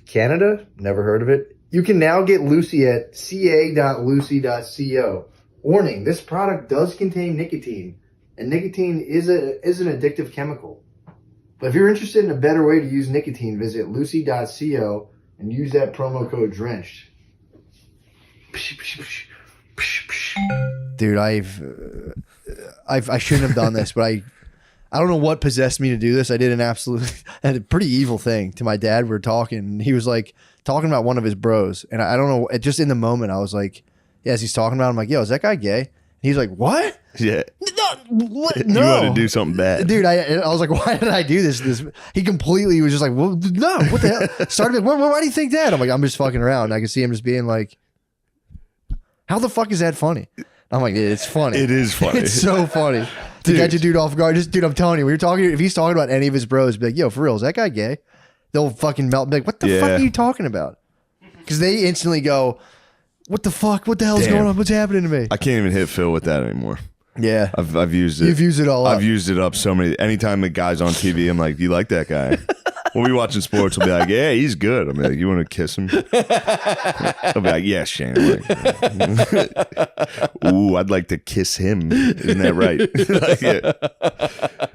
Canada, never heard of it, you can now get Lucy at ca.lucy.co. Warning, this product does contain nicotine, and nicotine is an addictive chemical. But if you're interested in a better way to use nicotine, visit lucy.co and use that promo code DRENCHED. Dude, I shouldn't have done this, but I don't know what possessed me to do this. I did a pretty evil thing to my dad. We were talking, and he was like talking about one of his bros, and I don't know, just in the moment I was like, yeah, as he's talking about it, I'm like, yo, is that guy gay? And he's like, what? Yeah. What? You No. want to do something bad. Dude, I was like, why did I do this? He completely was just like, well, no, what the hell? Started, why do you think that? I'm like, I'm just fucking around. And I can see him just being like, how the fuck is that funny? I'm like, it's funny. It is funny. It's so funny. to catch a dude off guard. Just, dude, I'm telling you, if he's talking about any of his bros, be like, yo, for real, is that guy gay? They'll fucking melt. Be like, what the fuck are you talking about? Because they instantly go, what the fuck? What the hell's going on? What's happening to me? I can't even hit Phil with that anymore. Yeah. I've used it. You've used it all up. I've used it up so many. Anytime a guy's on TV, I'm like, you like that guy? We'll be watching sports. We'll be like, yeah, he's good. I'm like, you want to kiss him? I'll be like, yeah, Shane. Like, ooh, I'd like to kiss him. Isn't that right?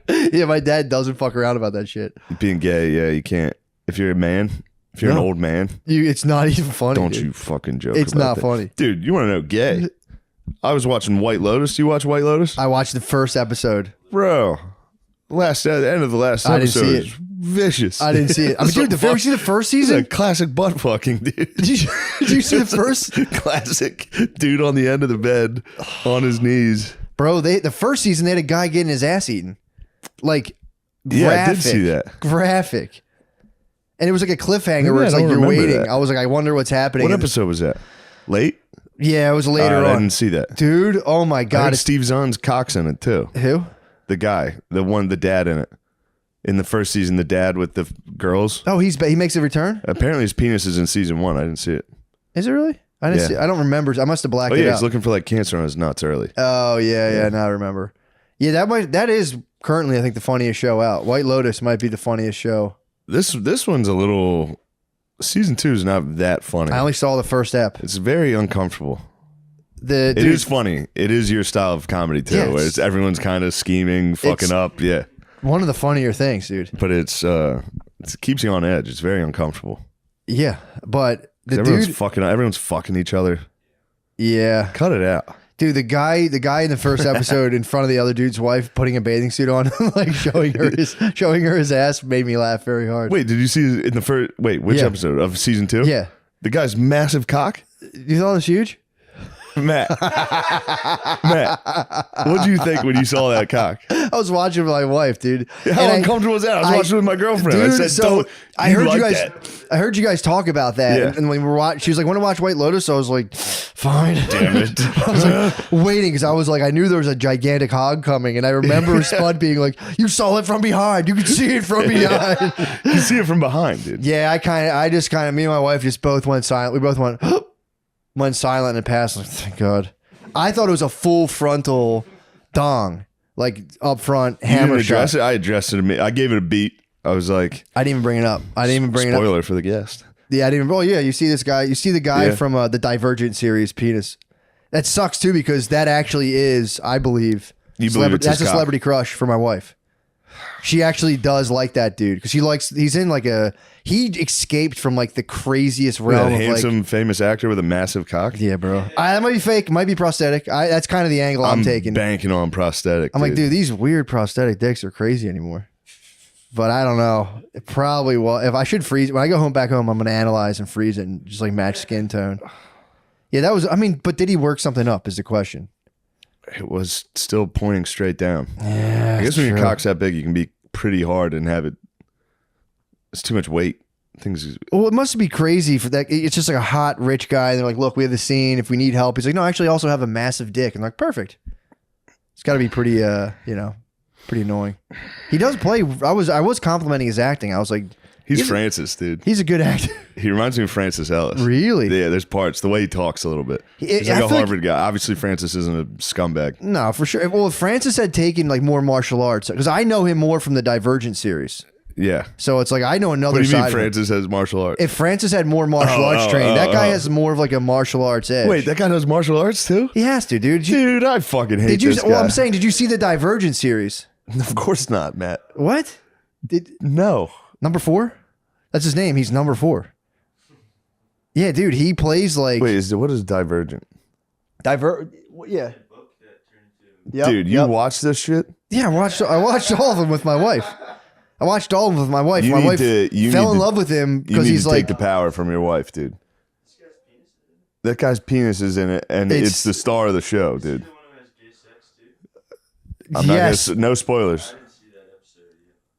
Like, yeah, my dad doesn't fuck around about that shit. Being gay, yeah, you can't. If you're a man, if you're an old man, it's not even funny. Don't dude. you fucking joke. It's about not that. funny, dude. You want to know gay? I was watching White Lotus. You watch White Lotus? I watched the first episode, bro. End of the last episode is vicious. I didn't see it. I mean, dude, did you see the first season? It's a classic butt fucking, dude. Did you see the first? Classic dude on the end of the bed on his knees. Bro, the first season, they had a guy getting his ass eaten. Like, graphic. Yeah, I did see that. Graphic. And it was like a cliffhanger where it's like you're waiting. That. I was like, I wonder what's happening. What episode was that? Late? Yeah, it was later on. I didn't see that. Dude, oh my God. Steve Zahn's cock's in it too. Who? The guy. The dad in it. In the first season, the dad with the girls. Oh, he makes a return? Apparently his penis is in season 1. I didn't see it. Is it really? I didn't see it. I don't remember. I must have blacked it out. He's looking for like cancer on his nuts early. Oh, yeah. Now I remember. Yeah, that is currently, I think, the funniest show out. White Lotus might be the funniest show. This one's a little... Season 2 is not that funny. I only saw the first ep. It's very uncomfortable. It is funny. It is your style of comedy too, where it's everyone's kind of scheming, fucking up. Yeah, one of the funnier things, dude. But it keeps you on edge. It's very uncomfortable. Yeah, but everyone's fucking each other. Yeah, cut it out. Dude, the guy in the first episode in front of the other dude's wife putting a bathing suit on, like showing her his ass, made me laugh very hard. Wait, did you see in the first? Wait, which episode of season 2? Yeah, the guy's massive cock. You thought it was huge? Matt, what do you think when you saw that cock? I was watching with my wife, dude. How uncomfortable was that? I was watching with my girlfriend. Dude, I said, I heard you guys talk about that, and when we were watching, she was like, "Want to watch White Lotus?" So I was like, "Fine." Damn it! I was like waiting because I was like, I knew there was a gigantic hog coming, and I remember Spud being like, "You saw it from behind. You could see it from behind. You see it from behind, dude." Yeah, I just kind of, me and my wife just both went silent. We both went silent and passed. Like, thank God. I thought it was a full frontal dong, like up front hammer shot. I addressed it. I gave it a beat. I was like, I didn't even bring it up. Spoiler for the guest. Yeah, I didn't. Oh yeah, you see this guy. You see the guy from the Divergent series, penis. That sucks too because that actually is, I believe, that's a celebrity crush for my wife. She actually does like that dude because he's in like he escaped from like the craziest realm of handsome, famous actor with a massive cock. Yeah, bro. That might be fake, might be prosthetic. That's kind of the angle I'm taking. Banking on prosthetic. I'm like, dude, these weird prosthetic dicks are crazy anymore. But I don't know. It probably will. If I should freeze when I go back home, I'm gonna analyze and freeze it and just like match skin tone. Yeah, that was. I mean, but did he work something up? Is the question. It was still pointing straight down. Yeah, I guess when your cock's that big, you can be pretty hard and have it. It's too much weight. Well, it must be crazy for that. It's just like a hot rich guy. And they're like, "Look, we have the scene. If we need help," he's like, "No, actually, I also have a massive dick." And like, perfect. It's got to be pretty, pretty annoying. He does play. I was complimenting his acting. I was like, he's Francis, dude. He's a good actor. He reminds me of Francis Ellis. Really? Yeah, there's parts. The way he talks a little bit. He's like a Harvard guy. Obviously, Francis isn't a scumbag. No, for sure. Well, if Francis had taken like more martial arts, because I know him more from the Divergent series. Yeah. So it's like I know another what do you side. Mean Francis has martial arts? If Francis had more martial arts training, that guy has more of like a martial arts edge. Wait, that guy does martial arts too? He has to, dude. Dude, I fucking hate this guy. Well, I'm saying, did you see the Divergent series? Of course not, Matt. What? No. Number 4? That's his name. He's number 4. Yeah, dude. He plays like. Wait, what is Divergent? Yeah. Yep, dude, you watched this shit? Yeah, I watched all of them with my wife. My wife fell in love with him because he's like. Take the power from your wife, dude. That guy's penis is in it, and it's the star of the show, dude. I'm not gonna, no spoilers.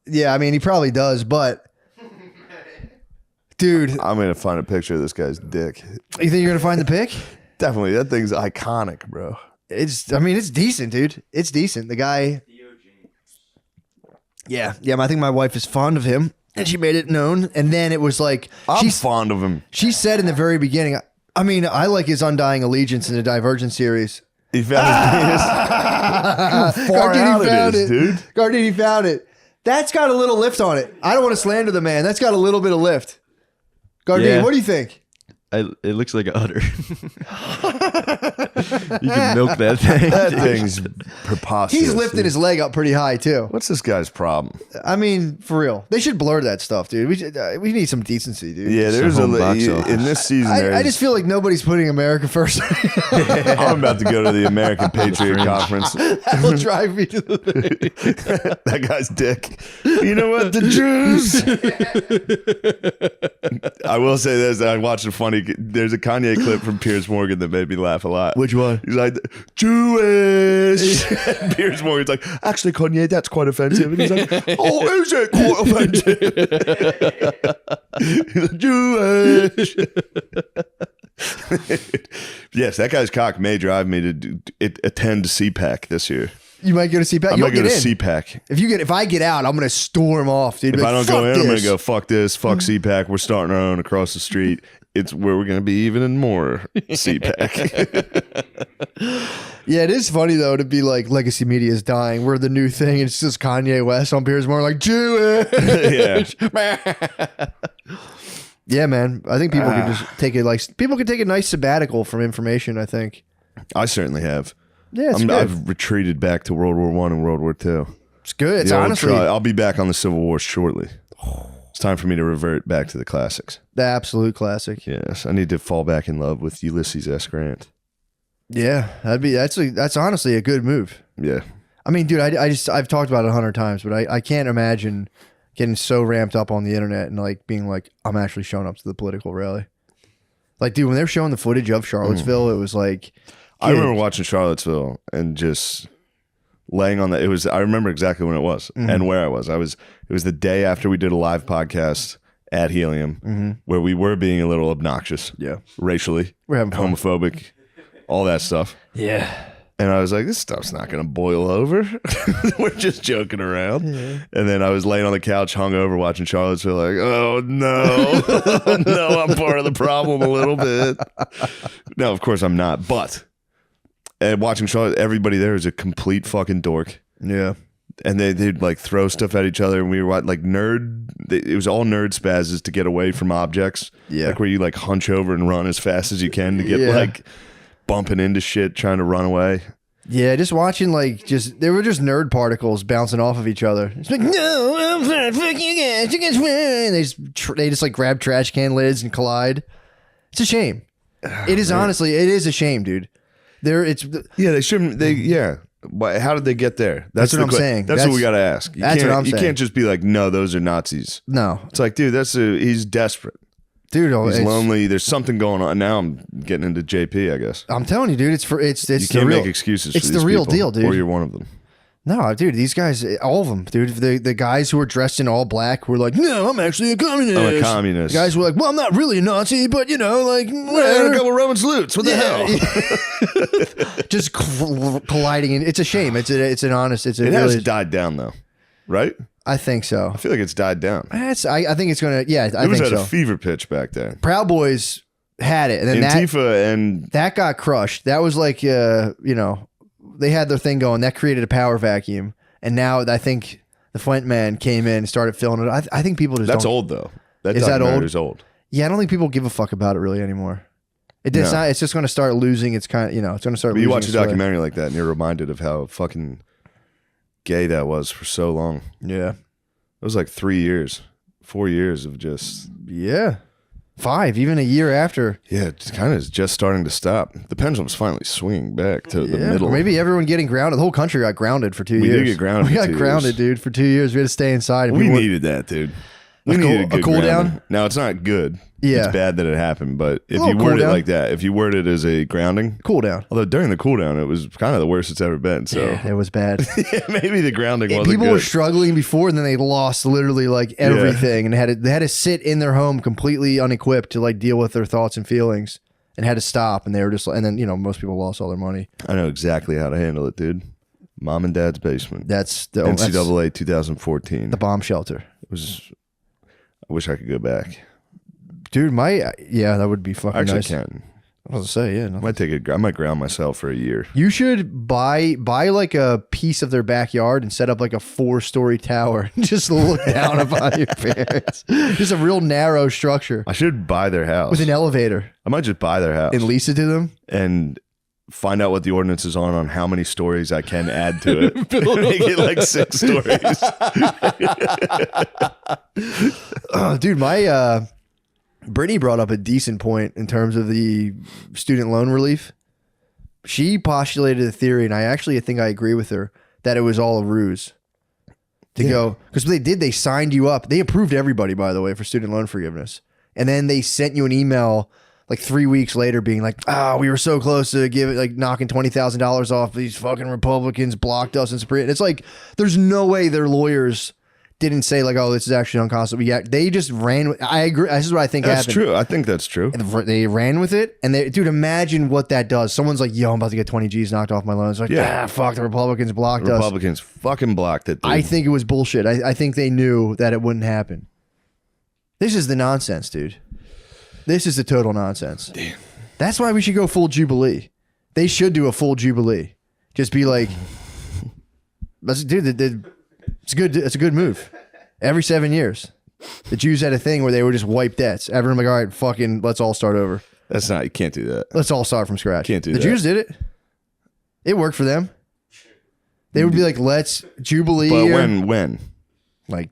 Yeah, I mean, he probably does, but dude, I'm gonna find a picture of this guy's dick. You think you're gonna find the pic? Definitely, that thing's iconic, bro. It's decent, dude. It's decent. The guy. Yeah. I think my wife is fond of him, and she made it known. And then it was like I'm fond of him. She said in the very beginning, I mean, I like his undying allegiance in the Divergent series. He found his penis. Far out it is, dude. Gardini found it. That's got a little lift on it. I don't want to slander the man. That's got a little bit of lift. Gardini, what do you think? It looks like a udder. You can milk that thing. That thing's preposterous. He's lifting his leg up pretty high too. What's this guy's problem? I mean, for real, they should blur that stuff, dude. We need some decency, dude. Yeah, there's in this season. I just feel like nobody's putting America first. I'm about to go to the American Patriot Conference. That'll drive me to the thing. That guy's dick. You know what? The Jews. I will say this. I watched a funny. There's a Kanye clip from Piers Morgan that made me laugh a lot. Which one? He's like, Jewish. Piers Morgan's like, actually, Kanye, that's quite offensive. And he's like, oh, is it quite offensive? He's like, Jewish. Yes, that guy's cock may drive me to attend CPAC this year. You might go to CPAC. I might go to CPAC. If I get out, I'm gonna storm off, dude. If I don't go in, I'm gonna go, fuck this, fuck Mm-hmm. CPAC. We're starting our own across the street. It's where we're gonna be even more CPAC. Yeah, it is funny though to be like legacy media is dying. We're the new thing. It's just Kanye West on Piers Morgan like Jewish. Yeah. Yeah, man. I think people could just take it people could take a nice sabbatical from information. I think. I certainly have. Yeah, it's good. I've retreated back to World War I and World War II. It's good. It's honestly. I'll be back on the Civil War shortly. It's time for me to revert back to the classics. The absolute classic. Yes, I need to fall back in love with Ulysses S. Grant. Yeah, that's honestly a good move. Yeah. I mean, dude, I've talked about it 100 times, but I can't imagine getting so ramped up on the internet and like being like, I'm actually showing up to the political rally. Like, dude, when they were showing the footage of Charlottesville, it was like, I remember watching Charlottesville and just laying on that. I remember exactly when it was and where I was. It was the day after we did a live podcast at Helium where we were being a little obnoxious. Yeah. Racially. We're having fun. Homophobic. All that stuff. Yeah. And I was like, this stuff's not going to boil over. We're just joking around. Yeah. And then I was laying on the couch, hungover, watching Charlottesville, like, oh, no. No, I'm part of the problem a little bit. No, of course I'm not. But watching Charlotte, everybody there is a complete fucking dork. Yeah. And they'd like throw stuff at each other. And we were like it was all nerd spazzes to get away from objects. Yeah. Like where you like hunch over and run as fast as you can to get like bumping into shit, trying to run away. Yeah, just watching they were just nerd particles bouncing off of each other. It's like, no, I'm fine, fuck you guys, you guys win. They just like grab trash can lids and collide. It's a shame. It is honestly, it is a shame, dude. They shouldn't. But how did they get there? That's what I'm saying. That's what we got to ask. That's what I'm saying. You can't just be like, no, those are Nazis. No, it's like, dude, he's desperate. Dude, he's lonely. There's something going on. Now I'm getting into JP, I guess. I'm telling you, dude. It's you can't make excuses. It's for the these real people, deal, dude. Or you're one of them. No, dude. These guys, all of them, dude. The guys who were dressed in all black were like, no, I'm actually a communist. I'm a communist. The guys were like, well, I'm not really a Nazi, but like, well, a couple Roman salutes. What the hell? Just colliding. It's a shame. It has died down though, right? I think so. I feel like it's died down. I think it's gonna. Yeah, I think so. It was at a fever pitch back then. Proud Boys had it, and then Antifa that got crushed. That was like, they had their thing going. That created a power vacuum, and now I think the Flint Man came in and started filling it. I think people just that's old though. Is that old? Is old. Yeah, I don't think people give a fuck about it really anymore. It's just going to start losing. It's kind of it's going to start. But you watch a documentary like that, and you're reminded of how fucking gay that was for so long. Yeah. It was like 4 years of just 5, even a year after. Yeah, it's kind of just starting to stop. The pendulum's finally swinging back to the middle. Or maybe everyone getting grounded. The whole country got grounded for 2 years. We did get grounded. We got grounded, dude, for 2 years. We had to stay inside. We needed that, dude. We needed a good cool grounding. down. Now it's not good. Yeah, it's bad that it happened. But if you word it like that, if you word it as a grounding, cool down. Although during the cool down, it was kind of the worst it's ever been. So yeah, it was bad. Maybe the grounding wasn't people good. were struggling before, and then they lost literally like everything, and they had to sit in their home completely unequipped to like deal with their thoughts and feelings, and had to stop. And they were just, and then most people lost all their money. I know exactly how to handle it, dude. Mom and Dad's basement. That's the NCAA 2014. The bomb shelter. It was. I wish I could go back. Dude, that would be fucking Actually, nice. I can. I was gonna say, yeah. No. I might ground myself for a year. You should buy like a piece of their backyard and set up like a 4-story tower. Just look down upon your parents. Just a real narrow structure I should buy their house with an elevator I might just buy their house and lease it to them. and find out what the ordinance is on how many stories I can add to it. Make it like 6 stories. Dude, my Brittany brought up a decent point in terms of the student loan relief. She postulated a theory, and I think I agree with her, that it was all a ruse to go. Because they signed you up. They approved everybody, by the way, for student loan forgiveness. And then they sent you an email like 3 weeks later being like, we were so close to knocking $20,000 off. These fucking Republicans blocked us in Supreme. And it's like, there's no way their lawyers didn't say like, oh, this is actually unconstitutional. Yeah, they just ran. I agree. This is what I think That's happened. true. I think that's true. And they ran with it. And dude, imagine what that does. Someone's like, yo, I'm about to get 20 G's knocked off my loans. Like, fuck, the Republicans blocked us. Republicans fucking blocked it, dude. I think it was bullshit. I think they knew that it wouldn't happen. This is the nonsense, dude. This is the total nonsense. Damn. That's why we should go full Jubilee. They should do a full Jubilee. Just be like, dude, it's a good move. Every 7 years, the Jews had a thing where they would just wipe debts. Everyone like, all right, fucking, let's all start over. That's not. You can't do that. Let's all start from scratch. Can't do that. The Jews did it. It worked for them. They would be like, let's Jubilee. But year. when? Like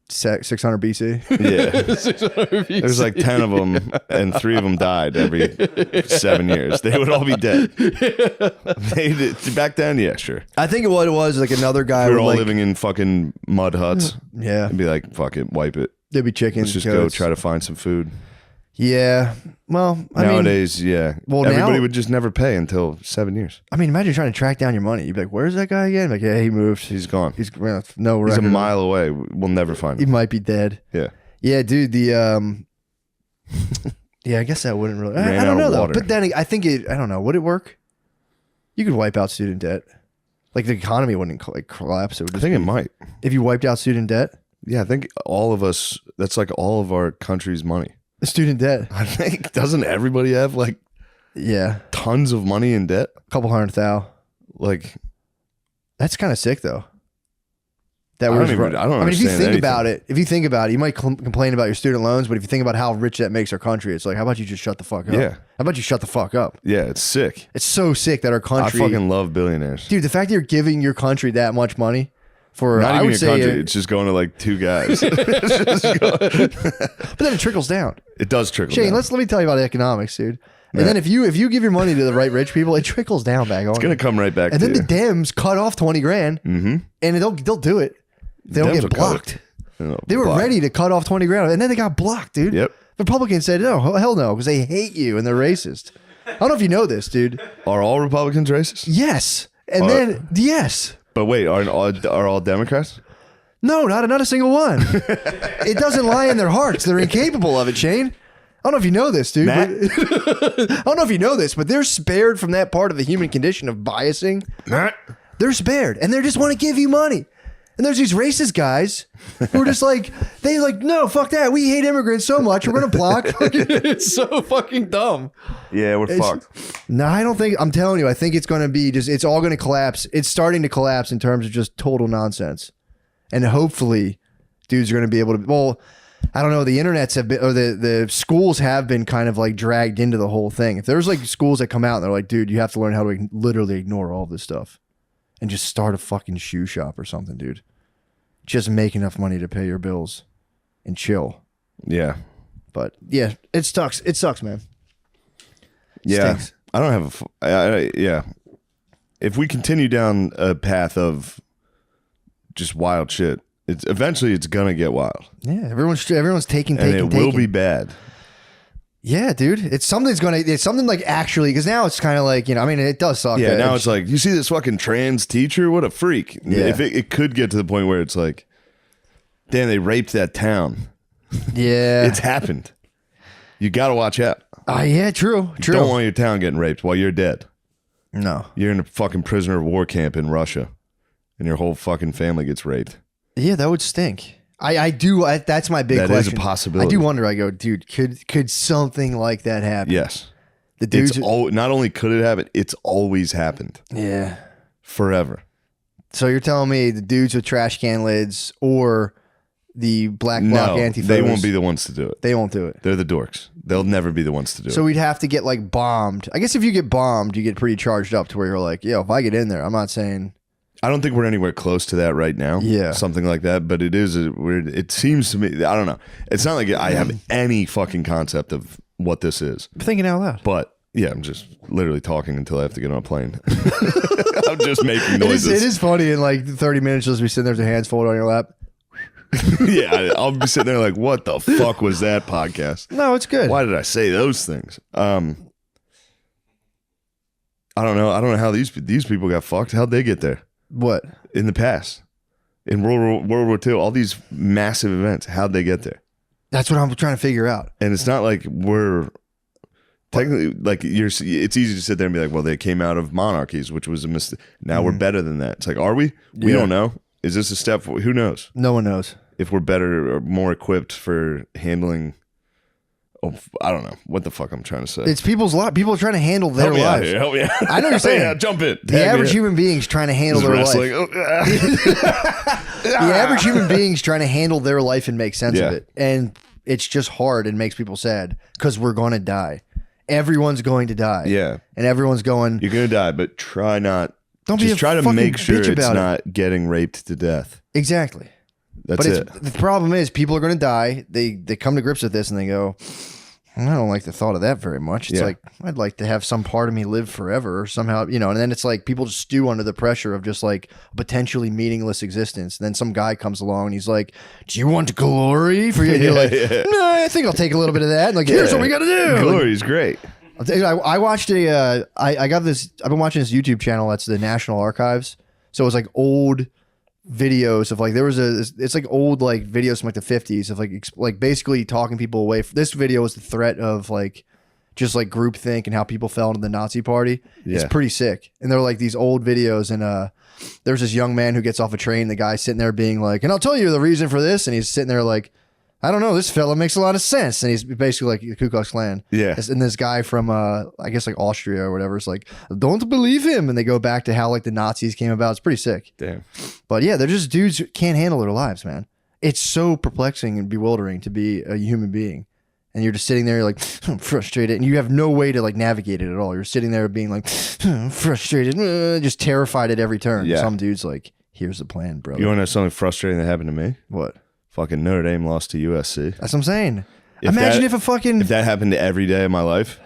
600 BC. Yeah. 600 BC. There's like 10 of them, and 3 of them died every 7 years. They would all be dead. They did, back then, yeah, sure. I think what it was like another guy. We were all like, living in fucking mud huts. Yeah. And be like, fuck it, wipe it. There'd be chickens. Let's just goats. go try to find some food. Yeah. Well, nowadays, yeah. Well, everybody now, would just never pay until 7 years. I mean, imagine trying to track down your money. You'd be like, "Where's that guy again?" Like, yeah, he moved. He's gone. He's no He's record. a mile away. We'll never find He him. might be dead. Yeah. Yeah, dude. The yeah, I guess that wouldn't really. I Ran don't out know of though. water. But then I think it. I don't know. Would it work? You could wipe out student debt. Like the economy wouldn't like collapse. It would I just think it might. if you wiped out student debt. Yeah, I think all of us. That's like all of our country's money. Student debt. I think doesn't everybody have like Yeah, tons of money in debt? a couple $100,000. Like That's kind of sick though. That I don't was even- right. I don't mean, if you understand think anything. about it, you might complain about your student loans, but if you think about how rich that makes our country, it's like, how about you just shut the fuck up? Yeah. How about you shut the fuck up? yeah, it's sick. It's so sick that our I country, fucking love billionaires. dude, the fact that you're giving your country that much money for, Not I even would your say, country. It's just going to like 2 guys. but then it trickles down. It does trickle Shane, down. let me tell you about economics, dude. And Yeah. then if you give your money to the right rich people, it trickles down back on. It's going to come right back And to then you. the Dems cut off 20 grand, and they'll do it. They don't Dems get will cut blocked. it. They were ready to cut off 20 grand, and then they got blocked, dude. Yep. Republicans said, no, hell no, because they hate you and they're racist. I don't know if you know this, dude. Are all Republicans racist? Yes. And then, yes. But wait, are all Democrats? No, not a single one. It doesn't lie in their hearts. They're incapable of it, Shane. I don't know if you know this, dude. Matt? I don't know if you know this, but they're spared from that part of the human condition of biasing. Matt? They're spared, and they just want to give you money. And there's these racist guys who are just like, no, fuck that. We hate immigrants so much. We're going to block. It's so fucking dumb. Yeah, we're fucked. No, I don't think, I'm telling you, I think it's going to be just, it's all going to collapse. It's starting to collapse in terms of just total nonsense. And hopefully dudes are going to be able to, well, I don't know, the internets have been, or the schools have been kind of like dragged into the whole thing. If there's like schools that come out and they're like, dude, you have to learn how to literally ignore all this stuff and just start a fucking shoe shop or something, dude. Just make enough money to pay your bills and chill. Yeah. But yeah, it sucks. It sucks, man. Yeah. Stinks. I don't have yeah. If we continue down a path of just wild shit, it's eventually gonna get wild. Yeah, everyone's taking. And it will be bad. Yeah, dude. It's something like actually, because now it's kind of like, I mean, it does suck. Yeah, now it's like, you see this fucking trans teacher? What a freak. Yeah. If it could get to the point where it's like, damn, they raped that town. Yeah. It's happened. You got to watch out. Yeah, true. You don't want your town getting raped while you're dead. No. You're in a fucking prisoner of war camp in Russia. and your whole fucking family gets raped. Yeah, that would stink. I do. That's my big question. That is a possibility. I do wonder. I go, dude, could something like that happen? Yes. The dudes. Not only could it happen, it's always happened. Yeah. Forever. So you're telling me the dudes with trash can lids or the black bloc anti-photos, they won't be the ones to do it. They won't do it. They're the dorks. They'll never be the ones to do it. So we'd have to get like bombed. I guess if you get bombed, you get pretty charged up to where you're like, yo, if I get in there, I'm not saying. I don't think we're anywhere close to that right now. Yeah. Something like that. But it is a weird. It seems to me, I don't know. It's not like I have any fucking concept of what this is. I'm thinking out loud. But yeah, I'm just literally talking until I have to get on a plane. I'm just making noises. It is funny in like 30 minutes you'll just be sitting there with your hands folded on your lap. Yeah, I'll be sitting there like, what the fuck was that podcast? No, it's good. Why did I say those things? I don't know. I don't know how these people got fucked. How'd they get there? What? In the past. In World War II, all these massive events, how'd they get there? That's what I'm trying to figure out. And it's not like we're technically like it's easy to sit there and be like, well, they came out of monarchies, which was a mistake. Now we're better than that. It's like, are we? We don't know. Is this a step? Who knows? No one knows. If we're better or more equipped for handling. Oh, I don't know what the fuck I'm trying to say. It's people's lives. People are trying to handle their lives. Help me out. I know you're saying. Yeah, jump in. The average human being's trying to handle their life. The average human being's trying to handle their life and make sense of it. And it's just hard and makes people sad because we're going to die. Everyone's going to die. Yeah. And everyone's going. You're going to die, but try not. Don't just be try to make sure it's about not getting raped to death. Exactly. That's it. The problem is people are going to die. They come to grips with this and they go, I don't like the thought of that very much. It's like, I'd like to have some part of me live forever or somehow, and then it's like people just stew under the pressure of just like potentially meaningless existence. And then some guy comes along and he's like, do you want glory for you? And you're like, nah, I think I'll take a little bit of that. And like, here's what we got to do. Glory's great. I'll tell you, I watched I've been watching this YouTube channel that's the National Archives. So it's like old videos of like it's like old like videos from like the 50s of like basically talking people away. This video was the threat of like just like groupthink and how people fell into the Nazi party. It's pretty sick. And they're like these old videos and there's this young man who gets off a train. The guy's sitting there being like, and I'll tell you the reason for this. And he's sitting there like, I don't know, this fella makes a lot of sense. And he's basically like the Ku Klux Klan. Yeah. And this guy from, I guess like Austria or whatever is like, don't believe him. And they go back to how like the Nazis came about. It's pretty sick. Damn. But yeah, they're just dudes who can't handle their lives, man. It's so perplexing and bewildering to be a human being. And you're just sitting there, you're like, I'm frustrated. And you have no way to like navigate it at all. You're sitting there being like, frustrated, just terrified at every turn. Yeah. Some dude's like, here's the plan, bro. You want to know something frustrating that happened to me? What? Fucking Notre Dame lost to USC. That's what I'm saying. Imagine if that happened every day of my life.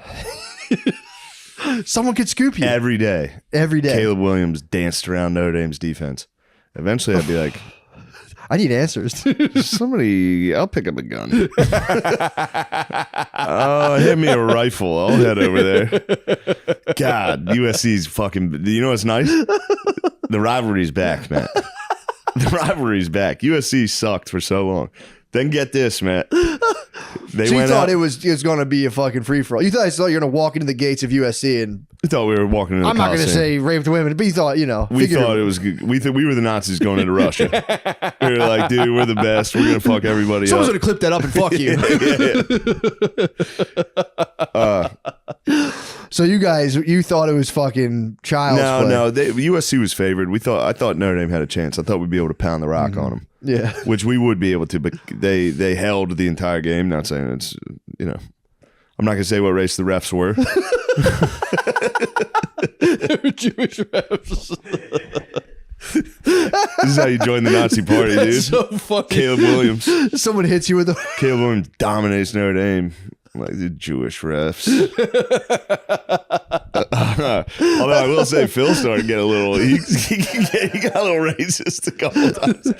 Someone could scoop you. Every day. Caleb Williams danced around Notre Dame's defense. Eventually I'd be like, I need answers. somebody, I'll pick up a gun. Hit me a rifle. I'll head over there. God, USC's fucking, you know what's nice? The rivalry's back, man. The rivalry's back. USC sucked for so long. Then get this, man. They so you went thought out, it was going to be a fucking free for all. You thought you're going to walk into the gates of USC and I thought we were walking into the I'm not going to Coliseum. say raped women, but you thought, We thought it was good. We were the Nazis going into Russia. We were like, dude, we're the best. We're going to fuck everybody Someone's up. going to clip that up and fuck you. So you thought it was fucking child's play. No. USC was favored. I thought Notre Dame had a chance. I thought we'd be able to pound the rock on them. Yeah. Which we would be able to, but they held the entire game. Not saying it's, I'm not going to say what race the refs were. Jewish refs. This is how you join the Nazi party, dude. That's so fucking. Caleb Williams. Someone hits you with a. Caleb Williams dominates Notre Dame. Like the Jewish refs. Although I will say Phil started to get a little, he got a little racist a couple times.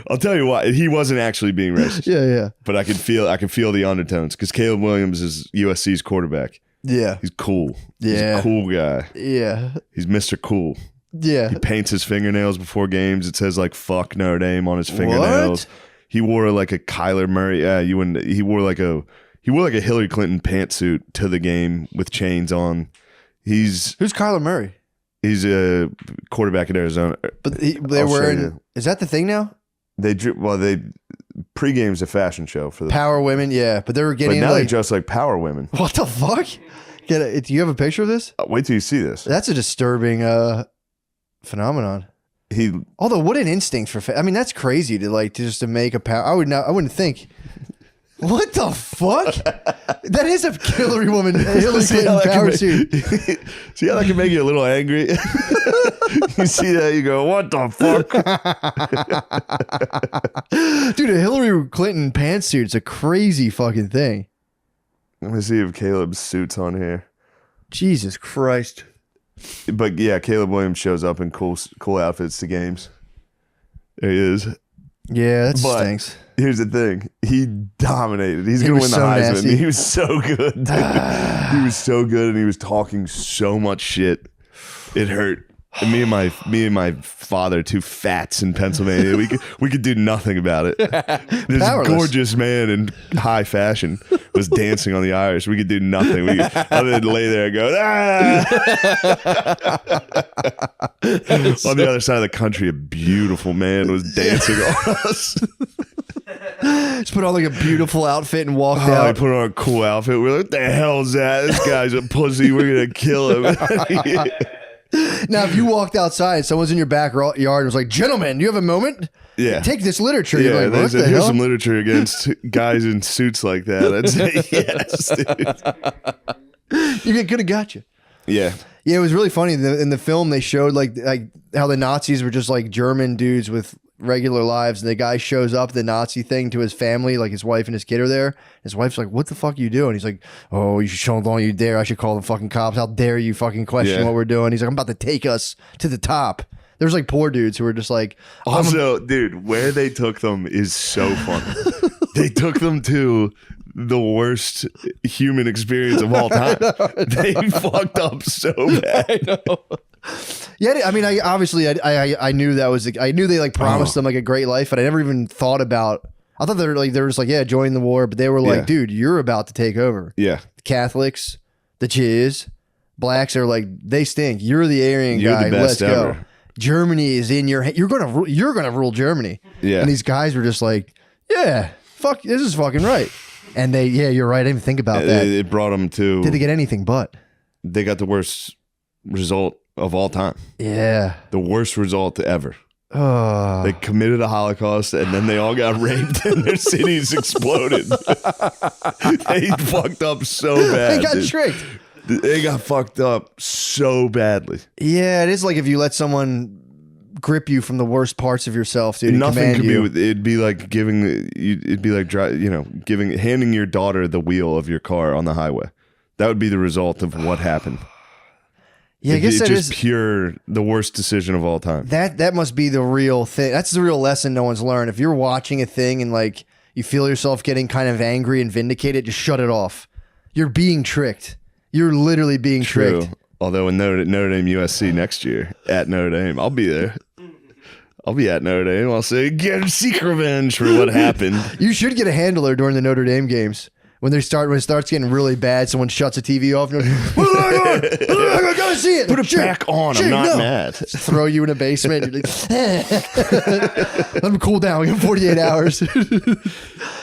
I'll tell you why. He wasn't actually being racist. Yeah. But I can feel the undertones because Caleb Williams is USC's quarterback. Yeah. He's cool. Yeah. He's a cool guy. Yeah. He's Mr. Cool. Yeah. He paints his fingernails before games. It says like fuck Notre Dame on his fingernails. What? He wore like a Kyler Murray. Yeah, you wouldn't. He wore like a Hillary Clinton pantsuit to the game with chains on. Who's Kyler Murray? He's a quarterback in Arizona. But they're I'll show wearing. you. Is that the thing now? They pre-game's a fashion show for the Power women, yeah. But they were But getting now they like, dress like power women. what the fuck? Do you have a picture of this? Wait till you see this. That's a disturbing phenomenon. Although, what an instinct for. I mean, that's crazy to make a power. I wouldn't think. What the fuck? That is a Hillary woman. Hillary Clinton power suit. See how that can make you a little angry? You see that, you go, what the fuck? Dude, a Hillary Clinton pantsuit's a crazy fucking thing. Let me see if Caleb's suit's on here. Jesus Christ. But yeah, Caleb Williams shows up in cool outfits to games. There he is. Yeah, that stinks. Here's the thing. He dominated. He's going to win the Heisman. Nasty. He was so good, dude. He was so good, and he was talking so much shit. It hurt. And me and my father, two fats in Pennsylvania, we could do nothing about it. This gorgeous man in high fashion was dancing on the Irish. We could do nothing. Other than lay there and go, ah! On the other side of the country, a beautiful man was dancing on us. Just put on like a beautiful outfit and walked out. I put on a cool outfit. We're like, what the hell's that? This guy's a pussy. We're going to kill him. Now, if you walked outside and someone's in your backyard and was like, gentlemen, do you have a moment? Yeah. Take this literature. Yeah, You're like, here's some literature against guys in suits like that. I'd say yes, dude. You could have got you. Yeah. Yeah, it was really funny. In the film, they showed like how the Nazis were just like German dudes with regular lives, and the guy shows up the Nazi thing to his family, like his wife and his kid are there. His wife's like, what the fuck are you doing? He's like, oh, you should, don't you dare. I should call the fucking cops. How dare you fucking question what we're doing? He's like, I'm about to take us to the top. There's like poor dudes who were just like, also, dude, where they took them is so funny. They took them to the worst human experience of all time. They fucked up so bad. I know. Yeah, I mean, I knew that was. I knew they like promised them like a great life, but I never even thought about. I thought they were just like, yeah, join the war, but they were like, dude, you're about to take over. Yeah, the Catholics, the Jews, blacks are like, they stink. You're the Aryan guy. The best Let's ever. go. Germany is in your. You're gonna rule Germany. Yeah, and these guys were just like, yeah, fuck, this is fucking right. And you're right. I didn't even think about that. It brought them to. Did they get anything but? They got the worst result of all time. Yeah. The worst result ever. They committed a Holocaust and then they all got raped and their cities exploded. They fucked up so bad. They got tricked. They got fucked up so badly. Yeah, it is like if you let someone grip you from the worst parts of yourself, dude. Nothing could be. It'd be like handing your daughter the wheel of your car on the highway. That would be the result of what happened. Yeah, I guess that just is pure the worst decision of all time. That must be the real thing. That's the real lesson no one's learned. If you're watching a thing and like you feel yourself getting kind of angry and vindicated, just shut it off. You're being tricked. You're literally being tricked. Although in Notre Dame USC next year at Notre Dame, I'll be there. I'll be at Notre Dame. I'll say, seek revenge for what happened. You should get a handler during the Notre Dame games. When it starts getting really bad, someone shuts the TV off. And I gotta see it. Put it back on. I'm not mad. Throw you in a basement. Let him cool down. Give him 48 hours.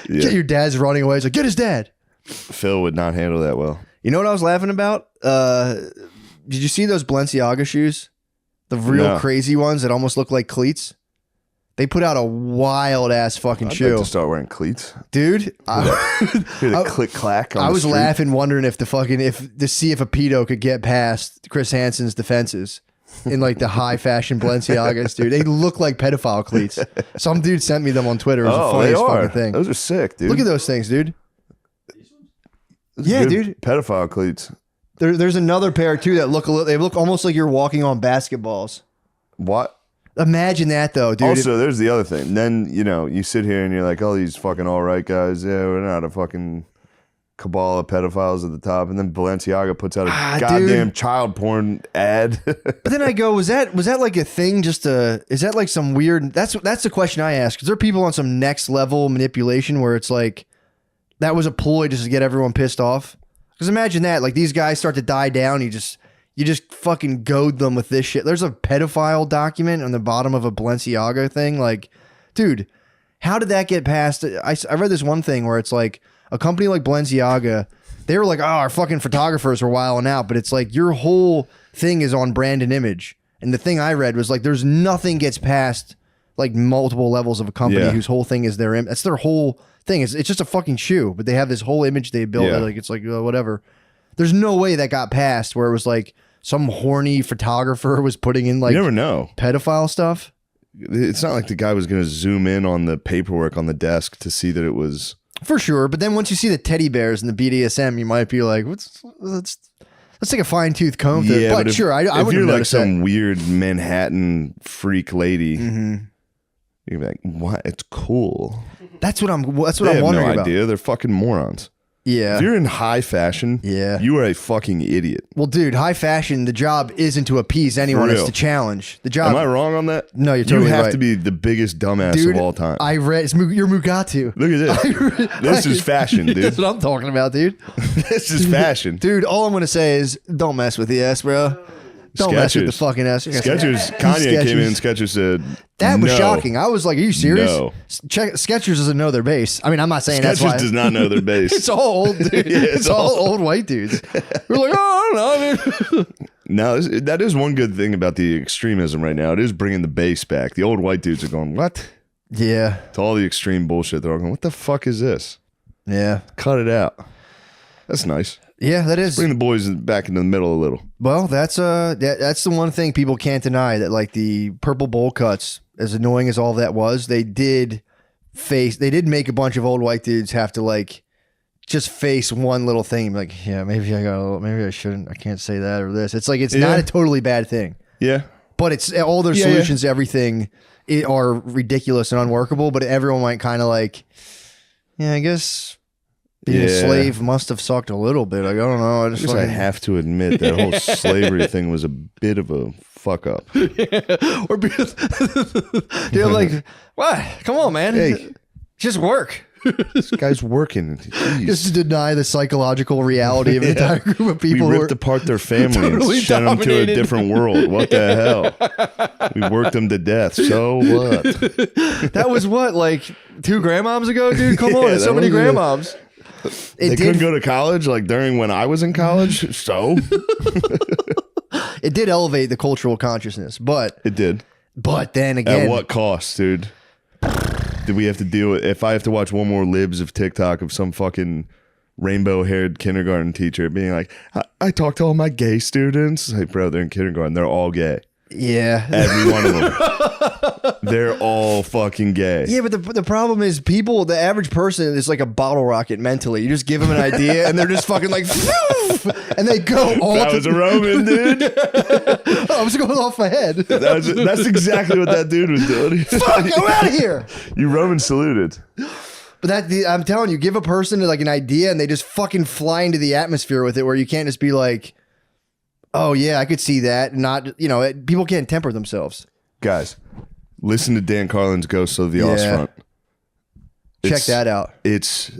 Get your dad's running away. He's like, get his dad. Phil would not handle that well. You know what I was laughing about? Did you see those Balenciaga shoes? The real crazy ones that almost look like cleats? They put out a wild ass fucking shoe. I'd like to start wearing cleats, dude. Hear the click clack. I was laughing, wondering if to see if a pedo could get past Chris Hansen's defenses in like the high fashion Balenciagas, dude. They look like pedophile cleats. Some dude sent me them on Twitter. It was the funniest fucking thing. Those are sick, dude. Look at those things, dude. Yeah, dude. Pedophile cleats. There's another pair too that look they look almost like you're walking on basketballs. What? Imagine that though, dude. Also, there's the other thing. Then, you sit here and you're like, oh, these fucking all right guys. Yeah, we're not a fucking cabal of pedophiles at the top. And then Balenciaga puts out a goddamn child porn ad. But then I go, was that like a thing? Is that like some weird? That's the question I ask. Is there people on some next level manipulation where it's like that was a ploy just to get everyone pissed off? Because imagine that, like these guys start to die down, you you just fucking goad them with this shit. There's a pedophile document on the bottom of a Balenciaga thing. Like, dude, how did that get past? I read this one thing where it's like a company like Balenciaga, they were like, oh, our fucking photographers are wilding out. But it's like your whole thing is on brand and image. And the thing I read was like, there's nothing gets past like multiple levels of a company whose whole thing is their that's their whole thing. It's just a fucking shoe, but they have this whole image they built. Like it's like whatever. There's no way that got past where it was like some horny photographer was putting in like you never know pedophile stuff. It's not like the guy was going to zoom in on the paperwork on the desk to see that it was for sure. But then once you see the teddy bears and the BDSM, you might be like, let's take a fine tooth comb. Yeah, but sure, I if would you're like some weird Manhattan freak lady, you're like, what? It's cool. That's what I'm They wondering have no about. idea. They're fucking morons. Yeah. If you're in high fashion, you are a fucking idiot. Well, dude, high fashion, the job isn't to appease anyone, it's to challenge. The job. Am I wrong on that? No, you're totally right. You have to be the biggest dumbass dude, of all time. I read, you're Mugatu. Look at this. This is fashion, dude. That's what I'm talking about, dude. This is fashion. Dude, all I'm going to say is don't mess with the S, bro. Don't mess with the fucking S. Skechers. Kanye came in and Skechers said, that was no. shocking. I was like, are you serious? No. Skechers doesn't know their base. I mean, I'm not saying that's why. Skechers does not know their base. It's all old dude. It's all old white dudes. We're like, oh, I don't know. No, that is one good thing about the extremism right now. It is bringing the base back. The old white dudes are going, what? Yeah. To all the extreme bullshit. They're all going, what the fuck is this? Yeah. Cut it out. That's nice. Yeah, that is. Bring the boys back into the middle a little. Well, that's the one thing people can't deny, that like the purple bowl cuts, as annoying as all that was, they did make a bunch of old white dudes have to like just face one little thing, like, yeah, maybe I shouldn't, I can't say that or this. It's like it's not a totally bad thing. Yeah. But it's all their solutions to everything are ridiculous and unworkable, but everyone might kind of like, yeah, I guess being a slave must have sucked a little bit. Like, I don't know. I guess I have to admit that whole slavery thing was a bit of a fuck up. Or because you're like, what? Come on, man. Hey, just work. This guy's working. Jeez. Just to deny the psychological reality of an entire group of people. We ripped apart their family totally and sent them to a different world. What the hell? We worked them to death. So what? That was what, like 2 grandmoms ago, dude? Come on, there's so many grandmoms. They couldn't go to college like during when I was in college. So it did elevate the cultural consciousness, but it did. But then again, at what cost, dude? Did we have to deal with? If I have to watch one more libs of TikTok of some fucking rainbow-haired kindergarten teacher being like, I talk to all my gay students. Like, bro, they're in kindergarten. They're all gay. Yeah. Every one of them. They're all fucking gay. Yeah, but the problem is the average person is like a bottle rocket mentally. You just give them an idea and they're just fucking like, and they go all. That was a Roman, dude. I was going off my head. That's exactly what that dude was doing. Fuck, I'm out of here. You Roman saluted. But I'm telling you, give a person like an idea and they just fucking fly into the atmosphere with it, where you can't just be like, oh yeah, I could see that. Not, people can't temper themselves. Guys, listen to Dan Carlin's Ghosts of the Ostfront. Check that out. It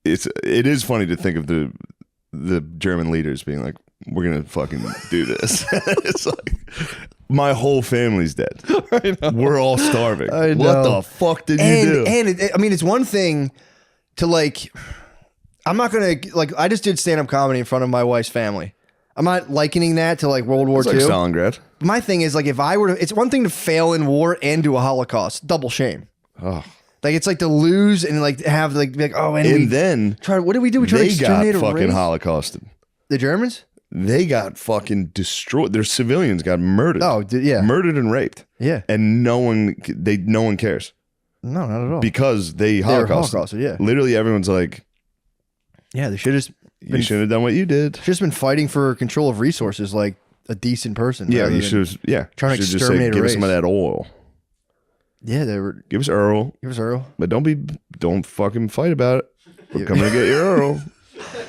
is funny to think of the German leaders being like, we're gonna fucking do this. It's like, my whole family's dead. We're all starving. I know. What the fuck did you do? And it's one thing to like, I'm not gonna like, I just did stand-up comedy in front of my wife's family. I'm not likening that to like World War II. Like Stalingrad. My thing is like, if I were to, it's one thing to fail in war and do a Holocaust, double shame. Oh. Like, it's like to lose and like have like, be like, oh, and then what did we do? We tried to exterminate got a fucking race? Holocausted. The Germans? They got fucking destroyed. Their civilians got murdered. Oh, yeah. Murdered and raped. Yeah. And no one cares. No, not at all. Because they Holocausted. Yeah. Literally everyone's like, yeah, they should have. You should have done what you did. Should have been fighting for control of resources like a decent person. Yeah, you should have. Yeah, trying to exterminate a give race. us some of that oil. Yeah, they were. Give us Earl. But don't fucking fight about it. We're coming to get your Earl.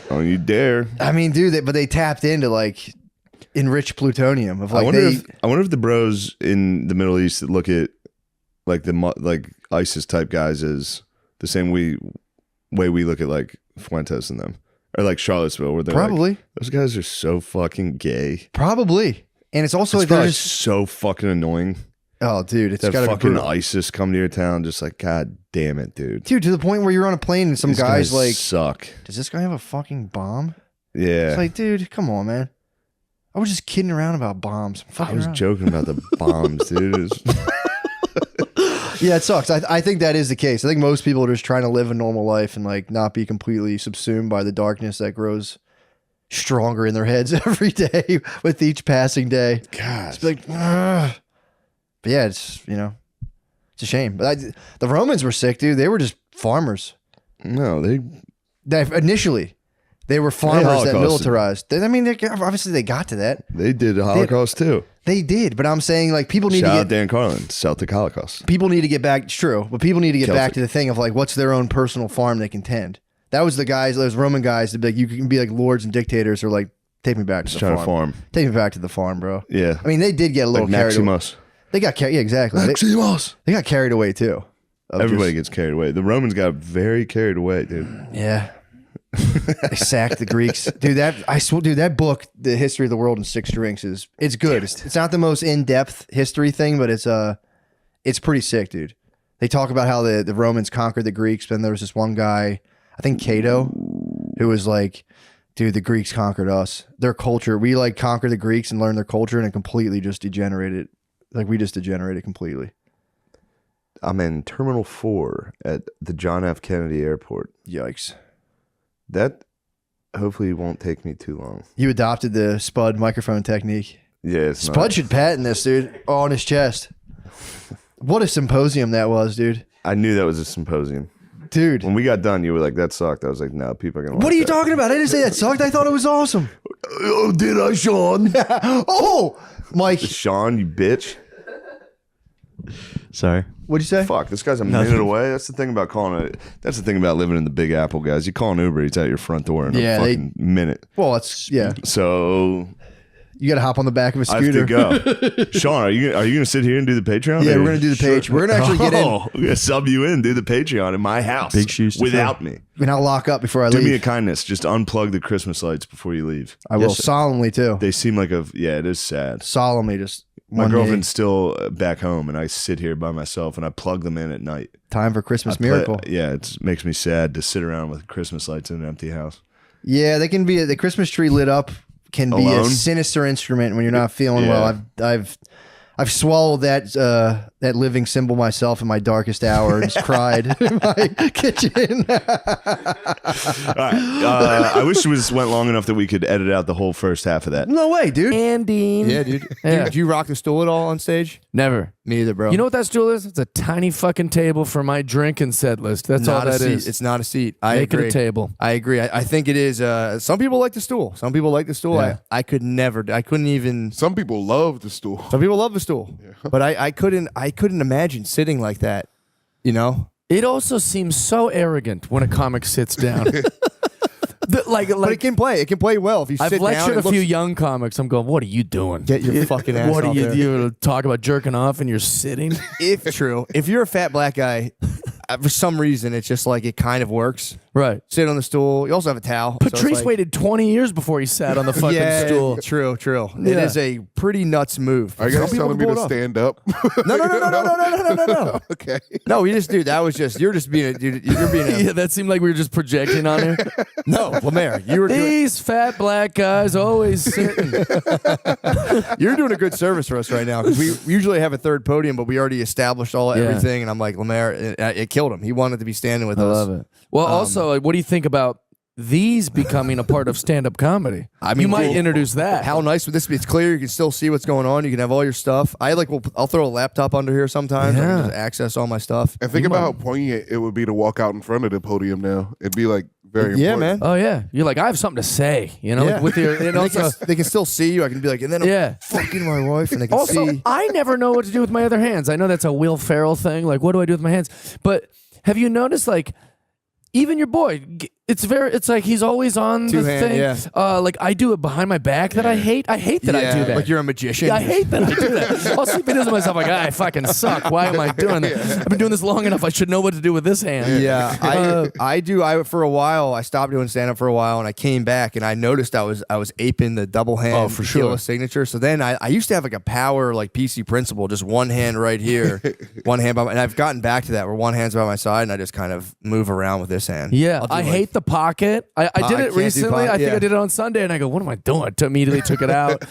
Don't you dare. I mean, dude, but they tapped into like enriched plutonium. Of like, I wonder if the bros in the Middle East that look at like like ISIS type guys as the same way we look at like Fuentes and them. or like Charlottesville, where they're Probably. like, those guys are so fucking gay. Probably. And it's also It's like they're probably just so fucking annoying. oh, dude, it's That got to be fucking brutal. ISIS come to your town, just like, God damn it, dude. Dude, to the point where you're on a plane and some These guy's guys like, suck. does this guy have a fucking bomb? Yeah. It's like, dude, come on, man. I was just kidding around about bombs. I was joking about the bombs, dude. It was- Yeah, it sucks. I think that is the case. I think most people are just trying to live a normal life and like not be completely subsumed by the darkness that grows stronger in their heads every day with each passing day. God. It's like, ugh. But yeah, it's it's a shame. But the Romans were sick, dude. They were just farmers. No, Initially, they were farmers that Holocausted. militarized. I mean, obviously they got to that. they did the Holocaust too. They did, but I'm saying like people need Shout to out get Dan Carlin, Celtic Holocaust. people need to get back. It's true, but people need to get back Celtic. to the thing of like what's their own personal farm they can tend. That was the guys, those Roman guys, to be like you can be like lords and dictators, or like take me back to Just the trying farm. to farm. Take me back to the farm, bro. Yeah. I mean, they did get a little Like carried away. Maximus. They got carried. Yeah, exactly. Maximus. They got carried away too. Of Everybody just- gets carried away. The Romans got very carried away, dude. yeah. They sacked the Greeks, dude. That book, The History of the World in Six Drinks, it's good. It's not the most in depth history thing, but it's pretty sick, dude. They talk about how the Romans conquered the Greeks. Then there was this one guy, I think Cato, who was like, dude, the Greeks conquered us. Their culture, we like conquered the Greeks and learned their culture, and it completely just degenerated. Like we just degenerated completely. I'm in Terminal 4 at the John F. Kennedy Airport. Yikes. That hopefully won't take me too long. You adopted the Spud microphone technique. Yeah, it's Spud not. should patent this, dude, on his chest. What a symposium that was, dude. I knew that was a symposium. Dude. When we got done, you were like, that sucked. I was like, no, people are going to What are you talking about? I didn't say that sucked. I thought it was awesome. Oh, did I, Sean? Oh, Mike. Sean, you bitch. Sorry. What'd you say? Fuck, this guy's a minute away. That's the thing about calling it. That's the thing about living in the Big Apple, guys. You call an Uber, he's at your front door in Yeah, a fucking minute. Well, it's, yeah. So You got to hop on the back of a I have scooter. to go. Sean, are you going to sit here and do the Patreon? Yeah, Or- we're going to do the Sure. Paytch. We're going to actually get in. Oh, we're going to sub you in, do the Patreon in my house. Big shoes to without fill. me. And I'll lock up before I Do leave. me a kindness. Just unplug the Christmas lights before you leave. I will solemnly, too. They seem like it is sad. Solemnly just My one day. girlfriend's still back home, and I sit here by myself, and I plug them in at night. Time for Christmas I play- miracle. Yeah, it makes me sad to sit around with Christmas lights in an empty house. Yeah, they can be the Christmas tree lit up can be a Alone? sinister instrument when you're not feeling well. I've swallowed that living symbol myself in my darkest hour and just cried in my kitchen. All right. I wish it went long enough that we could edit out the whole first half of that. No way, dude. And Dean. Yeah, dude. Yeah. Did you rock the stool at all on stage? Never. Me either, bro. You know what that stool is? It's a tiny fucking table for my drink and set list. That's all not a that seat. is. It's not a seat. I Make agree. it a table. I agree. I think it is. Some people like the stool. Some people like the stool. Yeah. I could never. I couldn't even. Some people love the stool. Some people love the stool, but I couldn't. I couldn't imagine sitting like that. You know. It also seems so arrogant when a comic sits down. But it can play. It can play well if you I've sit down. lectured it a few looks- young comics. I'm going, what are you doing? Get your fucking ass What are off you there. you talk about jerking off and you're sitting? If true, if you're a fat black guy, for some reason it's just like it kind of works. Right. Sit on the stool. You also have a towel. so it's Patrice like- waited 20 years before he sat on the fucking yeah, stool. True. It Yeah. is a pretty nuts move. Are you Some guys people telling me can to pull it off. stand up? No. Okay. No, you just, dude. That was just. You're just being. You're being. Yeah, that seemed like we were just projecting on her. No, Lemaire, you were doing. These fat black guys always sitting. You're doing a good service for us right now because we usually have a third podium, but we already established everything. And I'm like, Lemaire, it killed him. He wanted to be standing with I us. love it. Well, also, what do you think about these becoming a part of stand-up comedy? I mean, you might well, introduce that. How nice would this be? It's clear. You can still see what's going on. You can have all your stuff. I'll throw a laptop under here sometimes. I Yeah. can just access all my stuff. And think about how poignant it would be to walk out in front of the podium now. It'd be like very Yeah, important. man. Oh yeah, you're like I have something to say, you know, like with your. And also, they can still see you. I can be like, and then I'm yeah. fucking my wife, and they can Also, see. I never know what to do with my other hands. I know that's a Will Ferrell thing. Like, what do I do with my hands? But have you noticed, like, even your boy, It's like he's always on the Two-hand, thing. yeah. Like I do it behind my back that I hate. I hate that I do that. Like you're a magician. Yeah, I hate that I do that. I'll see videos of myself like, I fucking suck. Why am I doing that? I've been doing this long enough. I should know what to do with this hand. Yeah, I do. For a while, I stopped doing stand up for a while, and I came back, and I noticed I was aping the double hand for sure. Gillis signature. So then I used to have like a power like PC principle, just one hand right here, one hand by my, and I've gotten back to that where one hand's by my side, and I just kind of move around with this hand. Yeah, I hate the pocket. I did it recently. I think I did it on Sunday, and I go, what am I doing? Immediately took it out.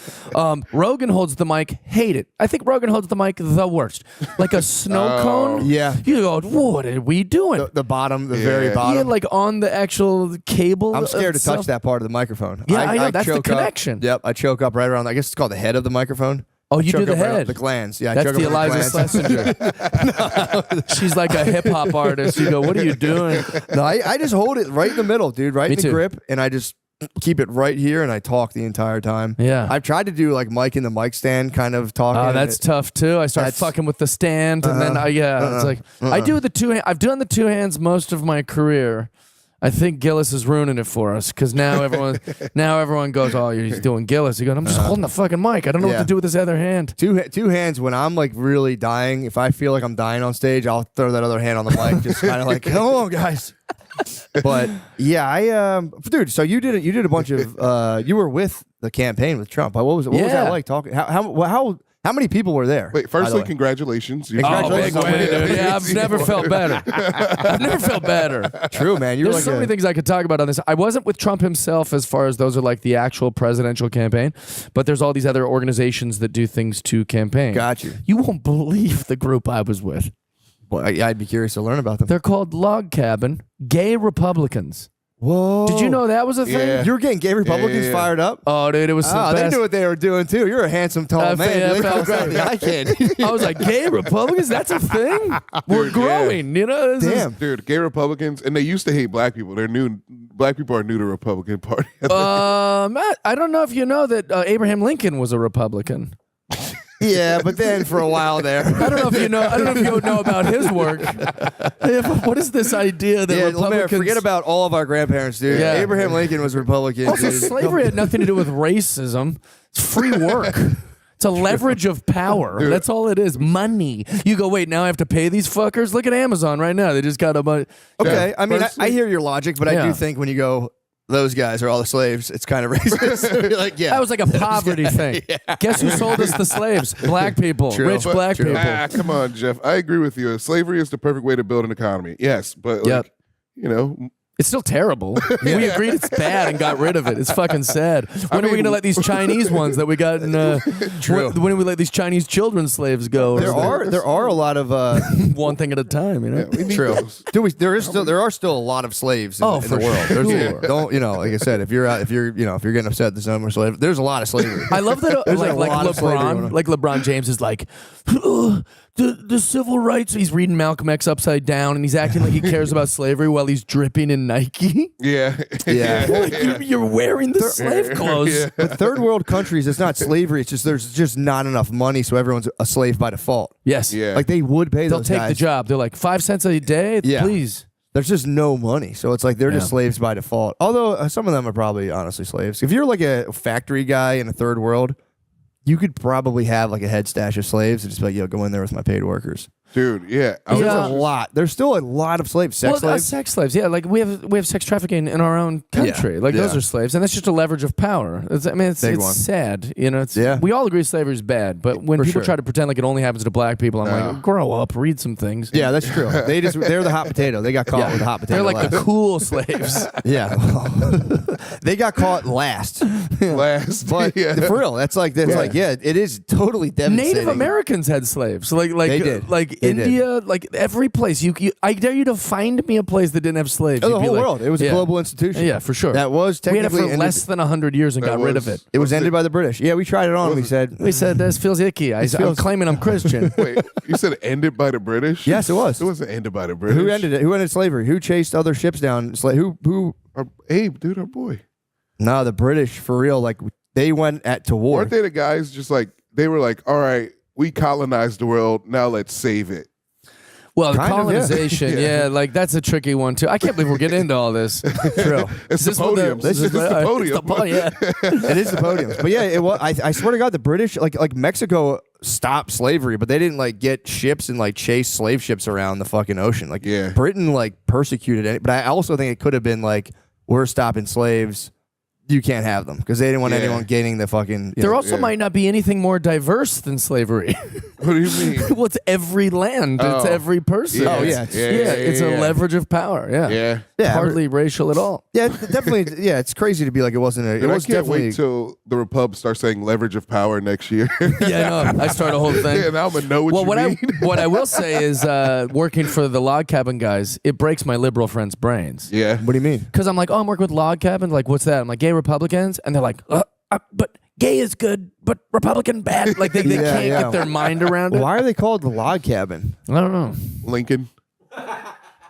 Rogan holds the mic. Hate it. I think Rogan holds the mic the worst. Like a snow cone. Yeah. You go, what are we doing? The bottom, the very bottom. Yeah, like on the actual cable. I'm scared to touch that part of the microphone. Yeah, I know. That's the choke connection. Up. Yep, I choke up right around. I guess it's called the head of the microphone. Oh, you do the Right head. the glands. Yeah, I That's choke the up Eliza Schlesinger. She's like a hip hop artist. You go, what are you doing? No, I just hold it right in the middle, dude. Right Me in the too. grip, and I just keep it right here, and I talk the entire time. Yeah. I've tried to do like mic in the mic stand kind of talking. Oh, that's tough too. I start fucking with the stand, and then it's like I do the two. I've done the two hands most of my career. I think Gillis is ruining it for us because now everyone goes, oh, he's doing Gillis. You go, I'm just holding the fucking mic. I don't know what to do with this other hand. Two hands when I'm like really dying. If I feel like I'm dying on stage, I'll throw that other hand on the mic, just kind of like, come on, guys. But yeah, dude. So you did a bunch of you were with the campaign with Trump. What was that like talking? How many people were there? Wait, firstly, congratulations. Congratulations. Oh, big win, dude. Yeah, I've never felt better. I've never felt better. True, man. You're There's like so many things I could talk about on this. I wasn't with Trump himself as far as those are like the actual presidential campaign, but there's all these other organizations that do things to campaign. Got you. You won't believe the group I was with. Well, I'd be curious to learn about them. They're called Log Cabin Gay Republicans. Whoa. Did you know that was a thing? Yeah. You were getting gay Republicans fired up? Oh, dude, it was the Oh, best. they knew what they were doing too. You're a handsome, tall man. It felt great. I can't. I was like, gay Republicans? That's a thing? We're growing, you know? This is- Damn. Dude, gay Republicans, and they used to hate black people. They're new. Black people are new to Republican Party. Matt, I don't know if you know that Abraham Lincoln was a Republican. Yeah, but then for a while there. I don't know if you know. I don't know if you know about his work. What is this idea that Republicans? Forget about all of our grandparents, dude. Yeah. Abraham Lincoln was Republican. Also, dude. slavery had nothing to do with racism. It's free work. It's a leverage of power. That's all it is. Money. You go, wait, now I have to pay these fuckers? Look at Amazon right now. They just got a bunch. Okay, I mean, I hear your logic, but I Yeah. do think when you go, those guys are all the slaves, it's kind of racist. You're like, yeah. That was like a poverty thing. Guess who sold us the slaves? Black people. True. Rich black people. Come on, Jeff. I agree with you. Slavery is the perfect way to build an economy. Yes, but like, you know, It's still terrible. We agreed it's bad and got rid of it. It's fucking sad. When are we going to let these Chinese ones that we got in True. when do we let these Chinese children slaves go? there are a lot of one thing at a time, you know? we need true. those. There are still a lot of slaves in, Oh, in for the world. sure. There's don't like I said, if you're getting upset at the summer slave, there's a lot of slavery. I love that There's a lot of slavery going LeBron, on. like LeBron James is like, the civil rights. He's reading Malcolm X upside down, and he's acting like he cares about slavery while he's dripping in Nike. Yeah. Yeah. Like, you're wearing the slave clothes. Yeah. But third world countries, it's not slavery. It's just there's just not enough money, so everyone's a slave by default. Yes. Yeah. Like they would pay They'll those take guys. the job. They're like 5 cents a day. Yeah. Please. There's just no money, so it's like they're just Yeah. slaves by default. Although some of them are probably honestly slaves. If you're like a factory guy in a third world, you could probably have like a head stash of slaves and just be like, yo, go in there with my paid workers. Dude, yeah. There's Yeah. a lot. There's still a lot of slaves. Sex slaves. Sex slaves. Yeah, like we have sex trafficking in our own country. Like those Yeah. are slaves, and that's just a leverage of power. It's Big one. sad. You know, Yeah. we all agree slavery is bad, but when For people sure. try to pretend like it only happens to black people, I'm like, grow up, read some things. Yeah, that's true. They're the hot potato. They got caught with the hot potato. They're like last. the cool slaves. Yeah. They got caught last. Last. But yeah. for real, that's like it is totally devastating. Native Americans had slaves. Like They did. like They India, like every place. I dare you to find me a place that didn't have slaves. Oh, You'd the be whole like, world. It was a yeah. global institution. Yeah, for sure. That was we had it technically for ended- less than 100 years and That got rid was- of it. It was ended by the British. Yeah, we tried it on. We said We said this feels icky. I'm feels- claiming I'm Christian. Wait, you said ended by the British? Yes, it was. It wasn't ended by the British. who ended it? Who ended slavery? Who chased other ships down? Who? Abe, dude, our boy. No, the British for real. Like they went to war. Weren't they the guys just like, they were like, all right, we colonized the world, now let's save it. Well, the Kind of, yeah. colonization, yeah, like that's a tricky one too. I can't believe we're getting into all this. True. It's the podium. This is the podium. yeah. It is the podiums, but yeah, it was. I swear to God, the British, like Mexico, stopped slavery, but they didn't like get ships and like chase slave ships around the fucking ocean. Like Yeah. Britain like persecuted it, but I also think it could have been like we're stopping slaves. You can't have them because they didn't want Yeah. anyone gaining the fucking. There also might not be anything more diverse than slavery. What do you mean? Well, it's every land. It's Oh. every person. Oh, yeah. It's a leverage of power. Yeah. Yeah. Yeah, Hardly racial at all. Yeah, definitely. Yeah, it's crazy to be like it wasn't. It And I was can't definitely. wait till the Repub starts saying leverage of power next year. Yeah, I know. I start a whole thing. Yeah, now I'm gonna know what Well, you mean. what I will say is, working for the log cabin guys, it breaks my liberal friends' brains. Yeah. What do you mean? Because I'm like, oh, I'm working with log cabin. Like, what's that? I'm like, gay Republicans, and they're like, but gay is good, but Republican bad. Like they Yeah, can't yeah. get their mind around it. Why are they called the log cabin? I don't know. Lincoln.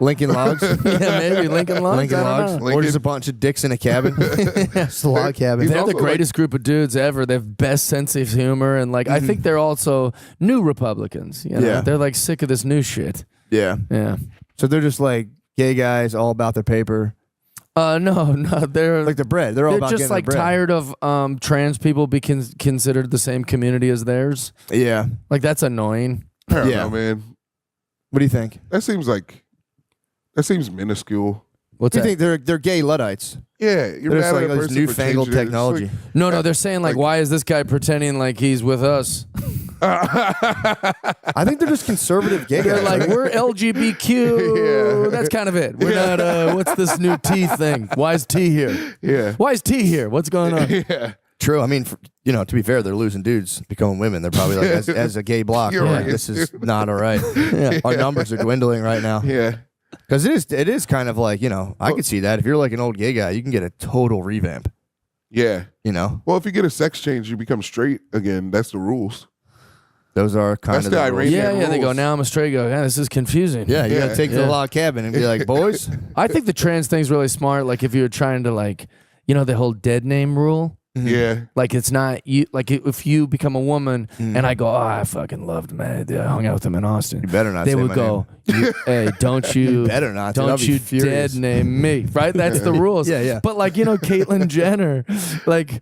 Lincoln logs. Yeah, maybe Lincoln Logs. Lincoln I don't logs. know. Or just a bunch of dicks in a cabin. It's the log cabin. He's They're the also, greatest group of dudes ever. They have best sense of humor, and like I think they're also new Republicans. You know? Yeah. They're like sick of this new shit. Yeah. Yeah. So they're just like gay guys, all about their paper, No, they're like the bread. They're all they're about just getting like their bread. tired of trans people being considered the same community as theirs. Yeah. Like that's annoying. I don't Yeah. know, man. What do you think? That seems minuscule. What's Do you that? think they're gay Luddites? Yeah, you're They're just mad like at a this person for newfangled changing it. It's technology. No, they're saying like, why is this guy pretending like he's with us? I think they're just conservative gay They're guys. like, we're LGBTQ. Yeah. That's kind of it. We're not. What's this new T thing? Why is T here? Yeah. Why is T here? What's going on? Yeah. True. I mean, to be fair, they're losing dudes becoming women. They're probably like, as a gay block, You're they're like, right. this is not all right. Our numbers are dwindling right now. Yeah. Because it is kind of like, I could see that. If you're like an old gay guy, you can get a total revamp, Yeah. Well, if you get a sex change, you become straight again. That's the rules. Those are kind That's of the the Iranian rules. Yeah. They go, rules. now I'm a straight guy. Yeah, this is confusing. Yeah, you got to Yeah. take to the log cabin and be like, boys. I think the trans thing's really smart. Like if you're trying to like, the whole dead name rule. Yeah. Like it's not you. Like if you become a woman and I go, oh, I fucking loved him. I hung out with him in Austin. You better not They say would my go, hey, don't you? better not, dude. I'll Don't be you furious. dead name me? Right? That's the rules. Yeah. But like Caitlyn Jenner, like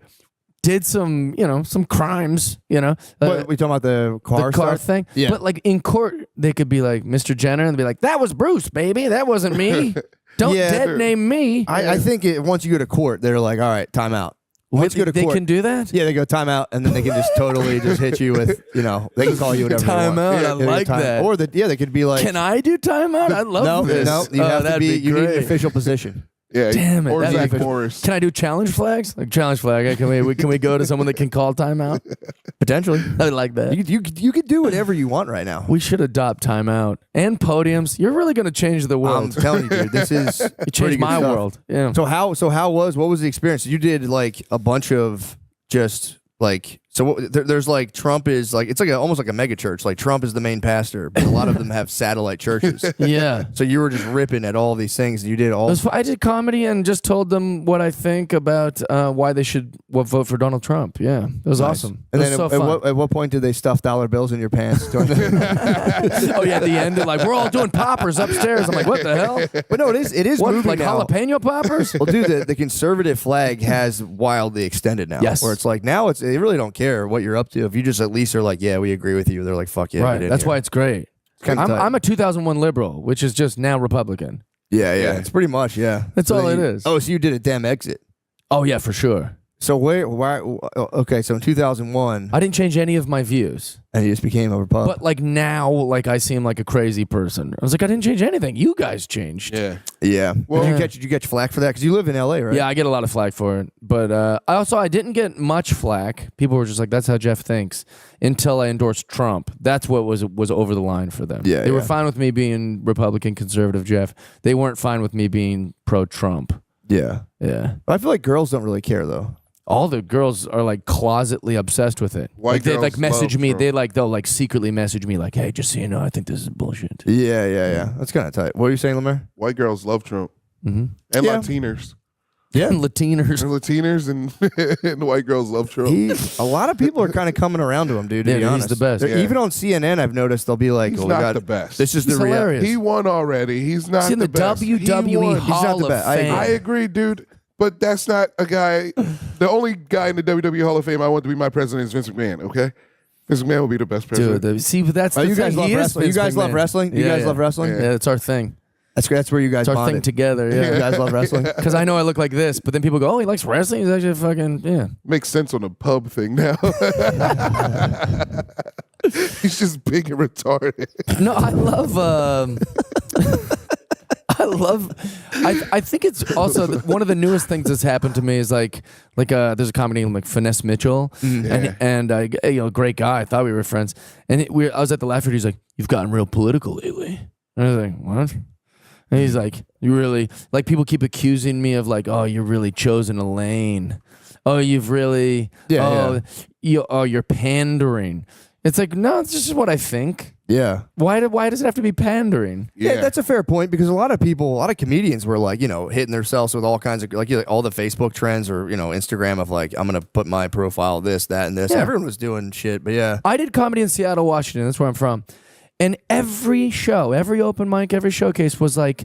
did some some crimes. What, we talking about the car stuff? thing. Yeah. But like in court, they could be like Mr. Jenner and they'd be like, that was Bruce, baby. That wasn't me. Don't Yeah. dead name me. I think once you go to court, they're like, all right, time out. Once you go to They court, can do that. yeah, they go time out, and then they can just totally just hit you with, they can call you whatever Time they want. out, I like that. Or they could be like, Can I do timeout? I love no, this. no, you have to that'd be, you need an great. official position. Yeah. Damn it, Or that'd be Zach official. Morris. Can I do challenge flags? Like challenge flag. Can we go to someone that can call timeout? Potentially. I like that. You could do whatever you want right now. We should adopt timeout and podiums. You're really going to change the I'm world. telling you, dude, this is You pretty changed good my stuff. world. Yeah. What was the experience? You did like a bunch of just like, there's like Trump is like, it's like almost like a mega church. Like Trump is the main pastor, but a lot of them have satellite churches. Yeah. So you were just ripping at all these things. You did all. I did comedy and just told them what I think about why they should vote for Donald Trump. Yeah. It was awesome. And It then was so fun. at what point did they stuff dollar bills in your pants? Oh yeah, at the end, they're like, we're all doing poppers upstairs. I'm like, what the hell? But no, it is What, moving like now. jalapeno poppers? Well, dude, the conservative flag has wildly extended now. Yes. Where it's like now they really don't care what you're up to. If you just at least are like, yeah, we agree with you. They're like, fuck yeah. Right. get in That's here. why it's great. kinda tight. I'm a 2001 liberal, which is just now Republican. Yeah. Yeah. It's pretty much, yeah. That's all then it you- is. Oh, so you did a damn exit. Oh yeah, for sure. So okay, so in 2001, I didn't change any of my views. and he just became a Republican. But like now, like I seem like a crazy person. I was like, I didn't change anything. You guys changed. Yeah. Yeah. Well- did you catch flack for that? Because you live in LA, right? Yeah, I get a lot of flack for it. But I didn't get much flack. People were just like, that's how Jeff thinks, until I endorsed Trump. That's what was over the line for them. Yeah, They were yeah. fine with me being Republican conservative Jeff. They weren't fine with me being pro-Trump. Yeah. Yeah. But I feel like girls don't really care though. All the girls are like closetly obsessed with it. White Like they girls like message love me. Trump. They'll like secretly message me like, hey, just so you know, I think this is bullshit. Yeah. That's kind of tight. What are you saying, Lemire? White girls love Trump Mm-hmm. and Yeah. Latinas. Yeah, and Latiners. Latiners and and white girls love Trump. A lot of people are kind of coming around to him, dude. To be honest, he's the best. Even on CNN, I've noticed they'll be like, He's "Oh, not the best. This is He's the reality." hilarious. He won already. He's not He's in the best. He WWE won. Hall of Fame. I agree, dude. But that's not a guy. The only guy in the WWE Hall of Fame I want to be my president is Vince McMahon. Okay, Vince McMahon will be the best president. Dude, see, but that's the you thing. guys love He is wrestling. You Vince guys love McMahon. wrestling. You guys love wrestling. Yeah, it's our thing. That's where you guys It's our thing bonded. together. Yeah. You guys love wrestling. Because I know I look like this, but then people go, "Oh, he likes wrestling." He's actually fucking Makes sense on the pub thing now. He's just big and retarded. No, I love. I think it's also one of the newest things that's happened to me is like there's a comedy named like Finesse Mitchell, and great guy. I thought we were friends, and I was at the Laugh Factory. He's like, "You've gotten real political lately," and I was like, "What?" And he's like, "You really like people keep accusing me of like, oh, you're really chosen a lane. Oh, you've really, you're pandering." It's like, no, it's just what I think. Yeah. Why does it have to be pandering? Yeah, that's a fair point because a lot of comedians were like, hitting themselves with all kinds of like all the Facebook trends or Instagram of like, I'm gonna put my profile this, that, and this. Yeah. Everyone was doing shit, but yeah. I did comedy in Seattle, Washington. That's where I'm from. And every show, every open mic, every showcase was like,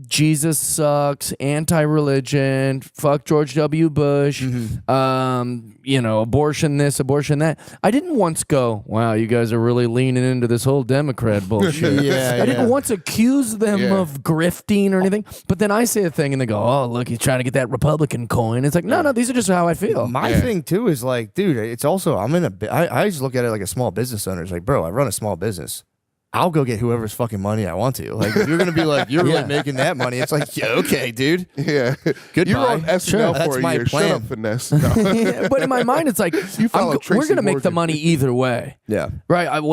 Jesus sucks, anti-religion, fuck George W. Bush, abortion this, abortion that. I didn't once go, wow, you guys are really leaning into this whole Democrat bullshit. I didn't once accuse them of grifting or anything. But then I say a thing and they go, oh, look, he's trying to get that Republican coin. It's like, no, these are just how I feel. My thing too is like, dude, it's also, I just look at it like a small business owner. It's like, bro, I run a small business. I'll go get whoever's fucking money I want to. Like, if you're gonna be like, you're really making that money. It's like, yeah, okay, dude. Yeah, goodbye. You were on SNL That's for a my year. plan. Shut up, Finesse. No. Yeah, but in my mind, it's like we're gonna make the money either way. Yeah, right.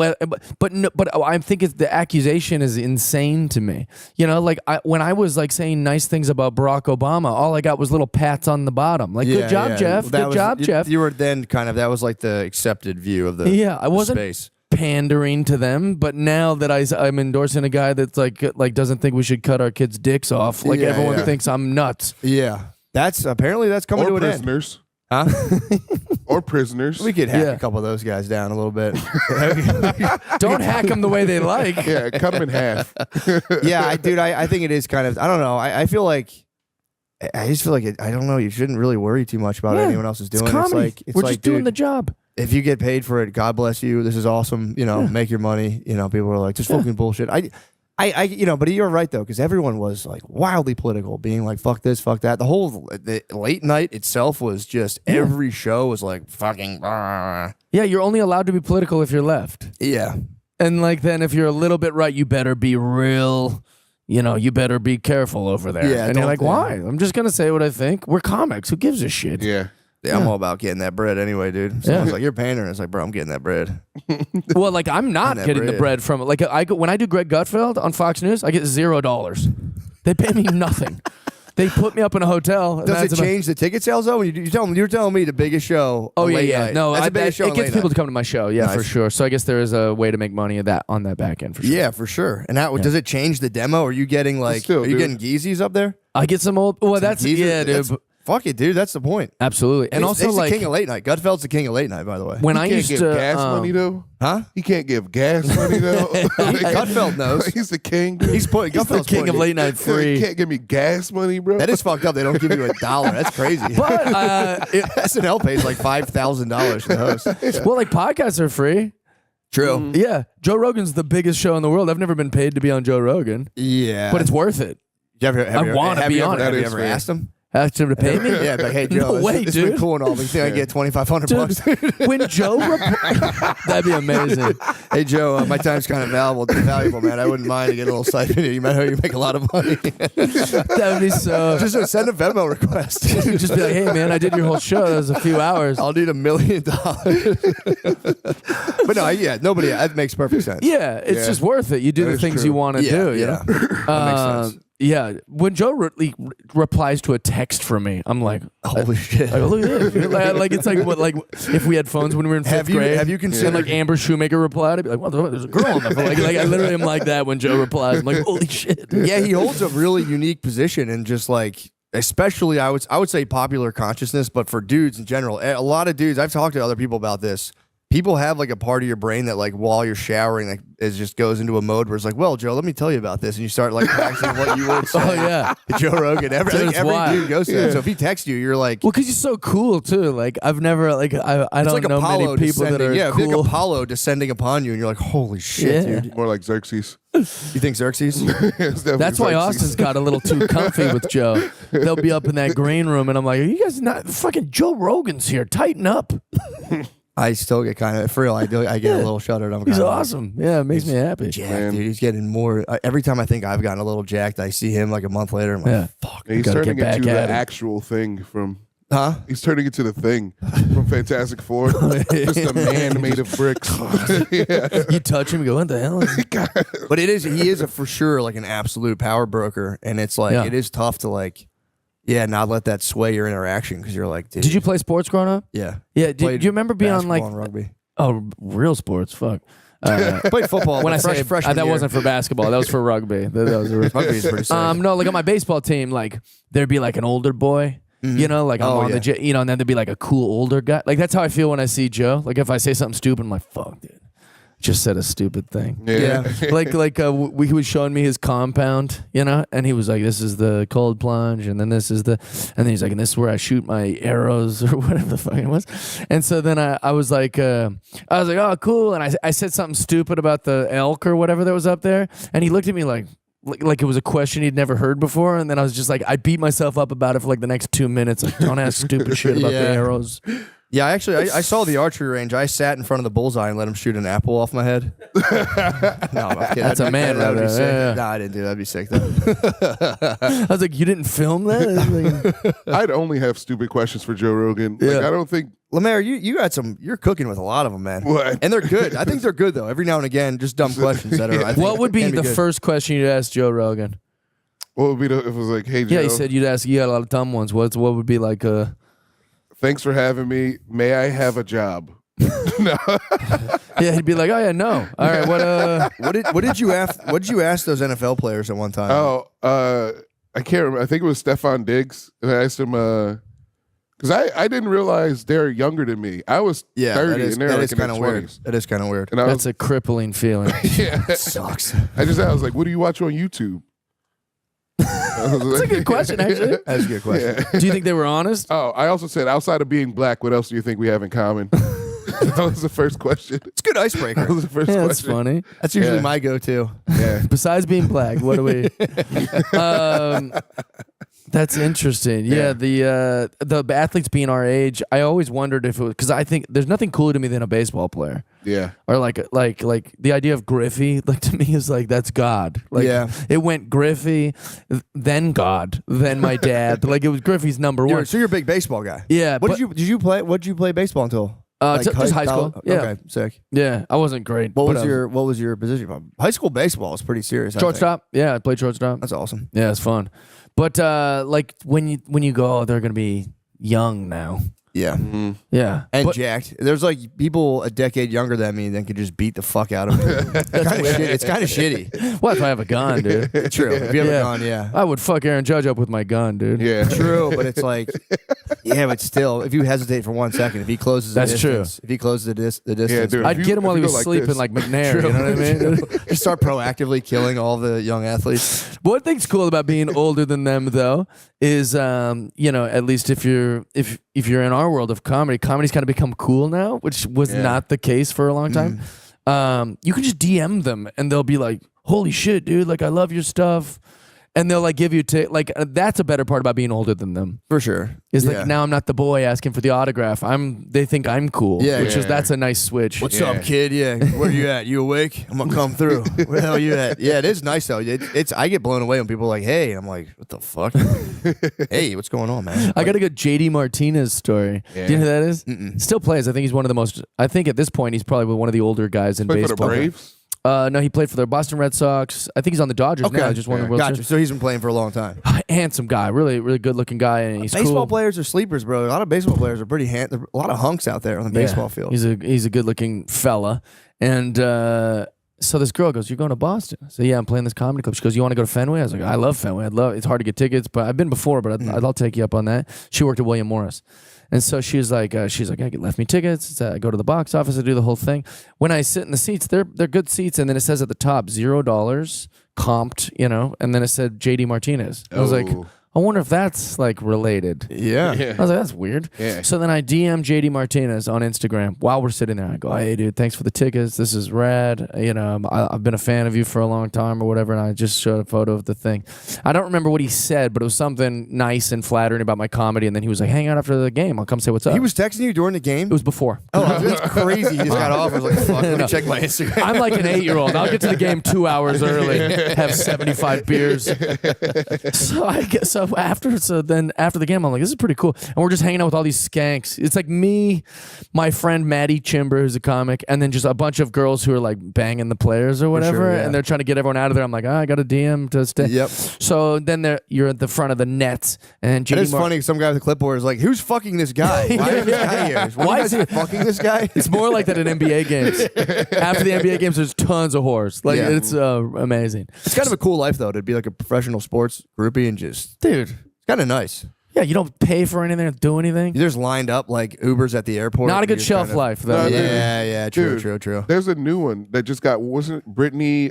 But I think the accusation is insane to me. Like when I was like saying nice things about Barack Obama, all I got was little pats on the bottom. Like, good job, Jeff. Good job, Jeff. You were then kind of that was like the accepted view of the I wasn't space. Pandering to them, but now that I'm endorsing a guy that's like doesn't think we should cut our kids' dicks off, like everyone thinks I'm nuts. Yeah, that's coming to an prisoners. End. Huh? Or prisoners. We could hack a couple of those guys down a little bit. Don't hack them the way they like. Yeah, cut them in half. I think it is kind of. I don't know. I feel like. I just feel like I don't know. You shouldn't really worry too much about what anyone else is doing. It's comedy. We're like, just doing dude, the job. If you get paid for it, God bless you. This is awesome. Make your money. People are like, just fucking bullshit. But you're right though, because everyone was like wildly political, being like, fuck this, fuck that. The late night itself was just every show was like fucking. Yeah, you're only allowed to be political if you're left. Yeah, and like then if you're a little bit right, you better be real. You better be careful over there. Yeah, and you're like, why? I'm just gonna say what I think. We're comics. Who gives a shit? Yeah. I'm all about getting that bread anyway, dude. Someone's like, you're paying her. And it's like, bro, I'm getting that bread. Well, like I'm not getting the bread from it. Like when I do Greg Gutfeld on Fox News, I get $0. They pay me nothing. They put me up in a hotel. Does it change the ticket sales though? When you're telling me the biggest show. Oh yeah. Night. No, that's the biggest show. It gets people to come to my show. Yeah, for sure. So I guess there is a way to make money on that back end for sure. Yeah, for sure. And does it change the demo? Are you getting getting Geezies up there? I get some old. Well, that's dude. Fuck it, dude. That's the point. Absolutely. And also, he's like, the king of late night. Gutfeld's the king of late night, by the way. When I used to gas money though, huh? He can't give gas money though. Gutfeld knows. He's the king. Gutfeld's the king of late night free. He can't give me gas money, bro. That is fucked up. They don't give you $1. That's crazy. But SNL pays like $5,000 for the host. Well, like podcasts are free. True. Yeah, Joe Rogan's the biggest show in the world. I've never been paid to be on Joe Rogan. Yeah, but it's worth it. I want to be on it. Have you ever asked him? Asked him to pay me? Yeah, but hey, Joe, no way, it's dude. been cool and all, but you think I get $2,500? When Joe, that'd be amazing. Hey, Joe, my time's kind of valuable, man. I wouldn't mind to get a little stipend. You make a lot of money. That'd be so. Just send a Venmo request. Just be like, hey, man, I did your whole show. That was a few hours. I'll need $1 million. But no, nobody. That makes perfect sense. Yeah, it's just worth it. You do the things you want to do. Yeah, that makes sense. Yeah, when Joe replies to a text from me, I'm like, holy shit! Look at this. Like it's like what, like if we had phones when we were in fifth grade. Have you considered like Amber Shoemaker replied? I'd be like, well, there's a girl on the phone. Like I literally am like that when Joe replies. I'm like, holy shit. Yeah, he holds a really unique position and just like especially I would say popular consciousness, but for dudes in general, a lot of dudes, I've talked to other people about this. People have like a part of your brain that like while you're showering, like it just goes into a mode where it's like, well, Joe, let me tell you about this, and you start like practicing what you would say. Oh yeah, to Joe Rogan. I think every dude goes through that. So if he texts you, you're like, well, because you're so cool too. Like I've never like I don't like know Apollo many people that are it's cool. like Apollo descending upon you, and you're like, holy shit, Yeah. dude. More like Xerxes. You think Xerxes? It's definitely That's why Xerxes. Austin's got a little too comfy with Joe. They'll be up in that green room, and I'm like, are you guys not fucking Joe Rogan's here? Tighten up. I still get kind of, for real, I get a little shuddered. He's awesome. Yeah, it makes me happy. Jacked, dude. He's getting more. Every time I think I've gotten a little jacked, I see him like a month later. I'm like, Yeah. fuck. And he's Gotta turning get back into the at him. actual thing from. Huh? He's turning into the thing from Fantastic Four. Just a man made of bricks. Yeah. You touch him, you go, what the hell? But he is for sure like an absolute power broker. And it's like, Yeah. it is tough to like, not let that sway your interaction because you're like, dude. Did you play sports growing up? Yeah. Yeah. Do you remember being on like, basketball and rugby? oh, real sports? Fuck. Played football. When I like say freshman that year. wasn't for basketball, that was for rugby. That was Rugby is pretty sick. no, like on my baseball team, like there'd be like an older boy, you know, like I'm Oh, on yeah. the, and then there'd be like a cool older guy. Like that's how I feel when I see Joe. Like if I say something stupid, I'm like, fuck, dude, just said a stupid thing. Yeah. He was showing me his compound, you know, and he was like, this is the cold plunge, and then this is and then he's like, and this is where I shoot my arrows or whatever the fuck it was. And so then I was like, oh, cool. And I said something stupid about the elk or whatever that was up there. And he looked at me like it was a question he'd never heard before. And then I was just like, I beat myself up about it for like the next 2 minutes. Like, don't ask stupid shit about the Yeah. arrows. Yeah, actually, I saw the archery range. I sat in front of the bullseye and let him shoot an apple off my head. No, I'm kidding. That's a man That would right be there. sick. Yeah, yeah. Nah, I didn't do that. That'd be sick, though. I was like, you didn't film that? I'd only have stupid questions for Joe Rogan. Like, Yeah. I don't think. Lemaire, you got some. You're cooking with a lot of them, man. What? And they're good. I think they're good though. Every now and again, just dumb questions that are. I think, What would be can the good. first question you'd ask Joe Rogan? What would be if it was like, hey, Joe, Yeah, he said you'd ask. You got a lot of dumb ones. What would be like thanks for having me. May I have a job? No. Yeah, he'd be like, oh yeah, no. All right, What did you ask? What did you ask those NFL players at one time? Oh, I can't remember. I think it was Stephon Diggs. And I asked him, because I didn't realize they're younger than me. I was 30 and they're like in their 20s. weird. That is kind of weird. And I That's was, a crippling feeling. yeah. Sucks. I was like, what do you watch on YouTube? That's a good question, actually. That's a good question. Yeah. Do you think they were honest? Oh, I also said, outside of being black, what else do you think we have in common? That was the first question. It's a good icebreaker. That was the first Yeah, that's question. funny. That's usually Yeah. my go-to. Yeah. Besides being black, what do we? That's interesting. Yeah, the athletes being our age, I always wondered if it was because I think there's nothing cooler to me than a baseball player. Yeah. Or like the idea of Griffey, like to me is like that's God. Like Yeah. it went Griffey, then God, then my dad. Like it was Griffey's number one. So you're a big baseball guy. Yeah. What did you play? What did you play baseball until? Just high school. college? Yeah. Okay, sick. Yeah, I wasn't great. What but was your position? High school baseball is pretty serious. I think. shortstop? Yeah, I played shortstop. That's awesome. Yeah, it's fun. But like when you go, oh, they're gonna be young now. Yeah. Yeah, And but, jacked. There's like people a decade younger than me that could just beat the fuck out of me. It's kind of shitty. what if I have a gun, dude? True. If you haven't Yeah. gone, yeah. I would fuck Aaron Judge up with my gun, dude. Yeah. True, but it's like, yeah, but still, if you hesitate for 1 second, if he closes the That's true. distance, if he closes the distance, dude. I'd If you- get him while if he you was go like sleeping, this. like McNair. You know what I mean? just start proactively killing all the young athletes. One thing's cool about being older than them, though, is at least if you're in our world of comedy, comedy's kind of become cool now, which was not the case for a long time. You can just DM them and they'll be like, "Holy shit, dude! Like I love your stuff," and they'll like give you that's a better part about being older than them. For sure. Is Yeah. like now I'm not the boy asking for the autograph. They think I'm cool. Yeah, which is yeah. that's a nice switch. What's up, kid? Yeah, where you at? You awake? I'm gonna come through. Where the hell you at? Yeah, it is nice though. It's I get blown away when people are like, "Hey," and I'm like, "What the fuck? Hey, what's going on, man?" I got a good JD Martinez story. Do you know who that is? Still plays. I think he's one of the most. I think at this point he's probably one of the older guys in Play for the baseball. Braves? No, he played for the Boston Red Sox. I think he's on the Dodgers now. He just won the World Gotcha. Series. So he's been playing for a long time. Handsome guy, really, really good looking guy, and he's Baseball cool. players are sleepers, bro. A lot of baseball players are pretty there are a lot of hunks out there on the baseball field. He's a good looking fella, and so this girl goes, "You're going to Boston?" I said, "Yeah, I'm playing this comedy club." She goes, "You want to go to Fenway?" I was like, "I love Fenway. It's hard to get tickets, but I've been before, but I'll take you up on that." She worked at William Morris. And so she's like, "I left me tickets. I go to the box office. I do the whole thing. When I sit in the seats, they're good seats. And then it says at the top, $0 comped, and then it said JD Martinez. I was like, I wonder if that's like related. Yeah. I was like, that's weird. Yeah. So then I DM JD Martinez on Instagram while we're sitting there. I go, "Hey, dude, thanks for the tickets. This is rad. I've been a fan of you for a long time or whatever." And I just showed a photo of the thing. I don't remember what he said, but it was something nice and flattering about my comedy. And then he was like, "Hang out after the game. I'll come say what's up." He was texting you during the game? It was before. Oh, that's crazy. He just got off. I was like, fuck, let me check my Instagram. I'm like an 8-year-old. I'll get to the game 2 hours early, have 75 beers. So then after the game, I'm like, this is pretty cool. And we're just hanging out with all these skanks. It's like me, my friend Maddie Chimber, who's a comic, and then just a bunch of girls who are like banging the players or whatever. sure, yeah. And they're trying to get everyone out of there. I'm like, I got a DM to stay. Yep. So then you're at the front of the nets. And And it's funny, some guy with a clipboard is like, who's fucking this guy? Why is this guy here? Why is he fucking this guy? It's more like that at NBA games. After the NBA games, there's tons of whores. Like, Yeah. it's amazing. It's kind of a cool life, though, to be like a professional sports groupie and just, Dude. it's kind of nice. Yeah, you don't pay for anything or do anything. You're just lined up like Ubers at the airport. Not a good You're just shelf kind of- life, though. Yeah, true, Dude, true. There's a new one that just wasn't Brittany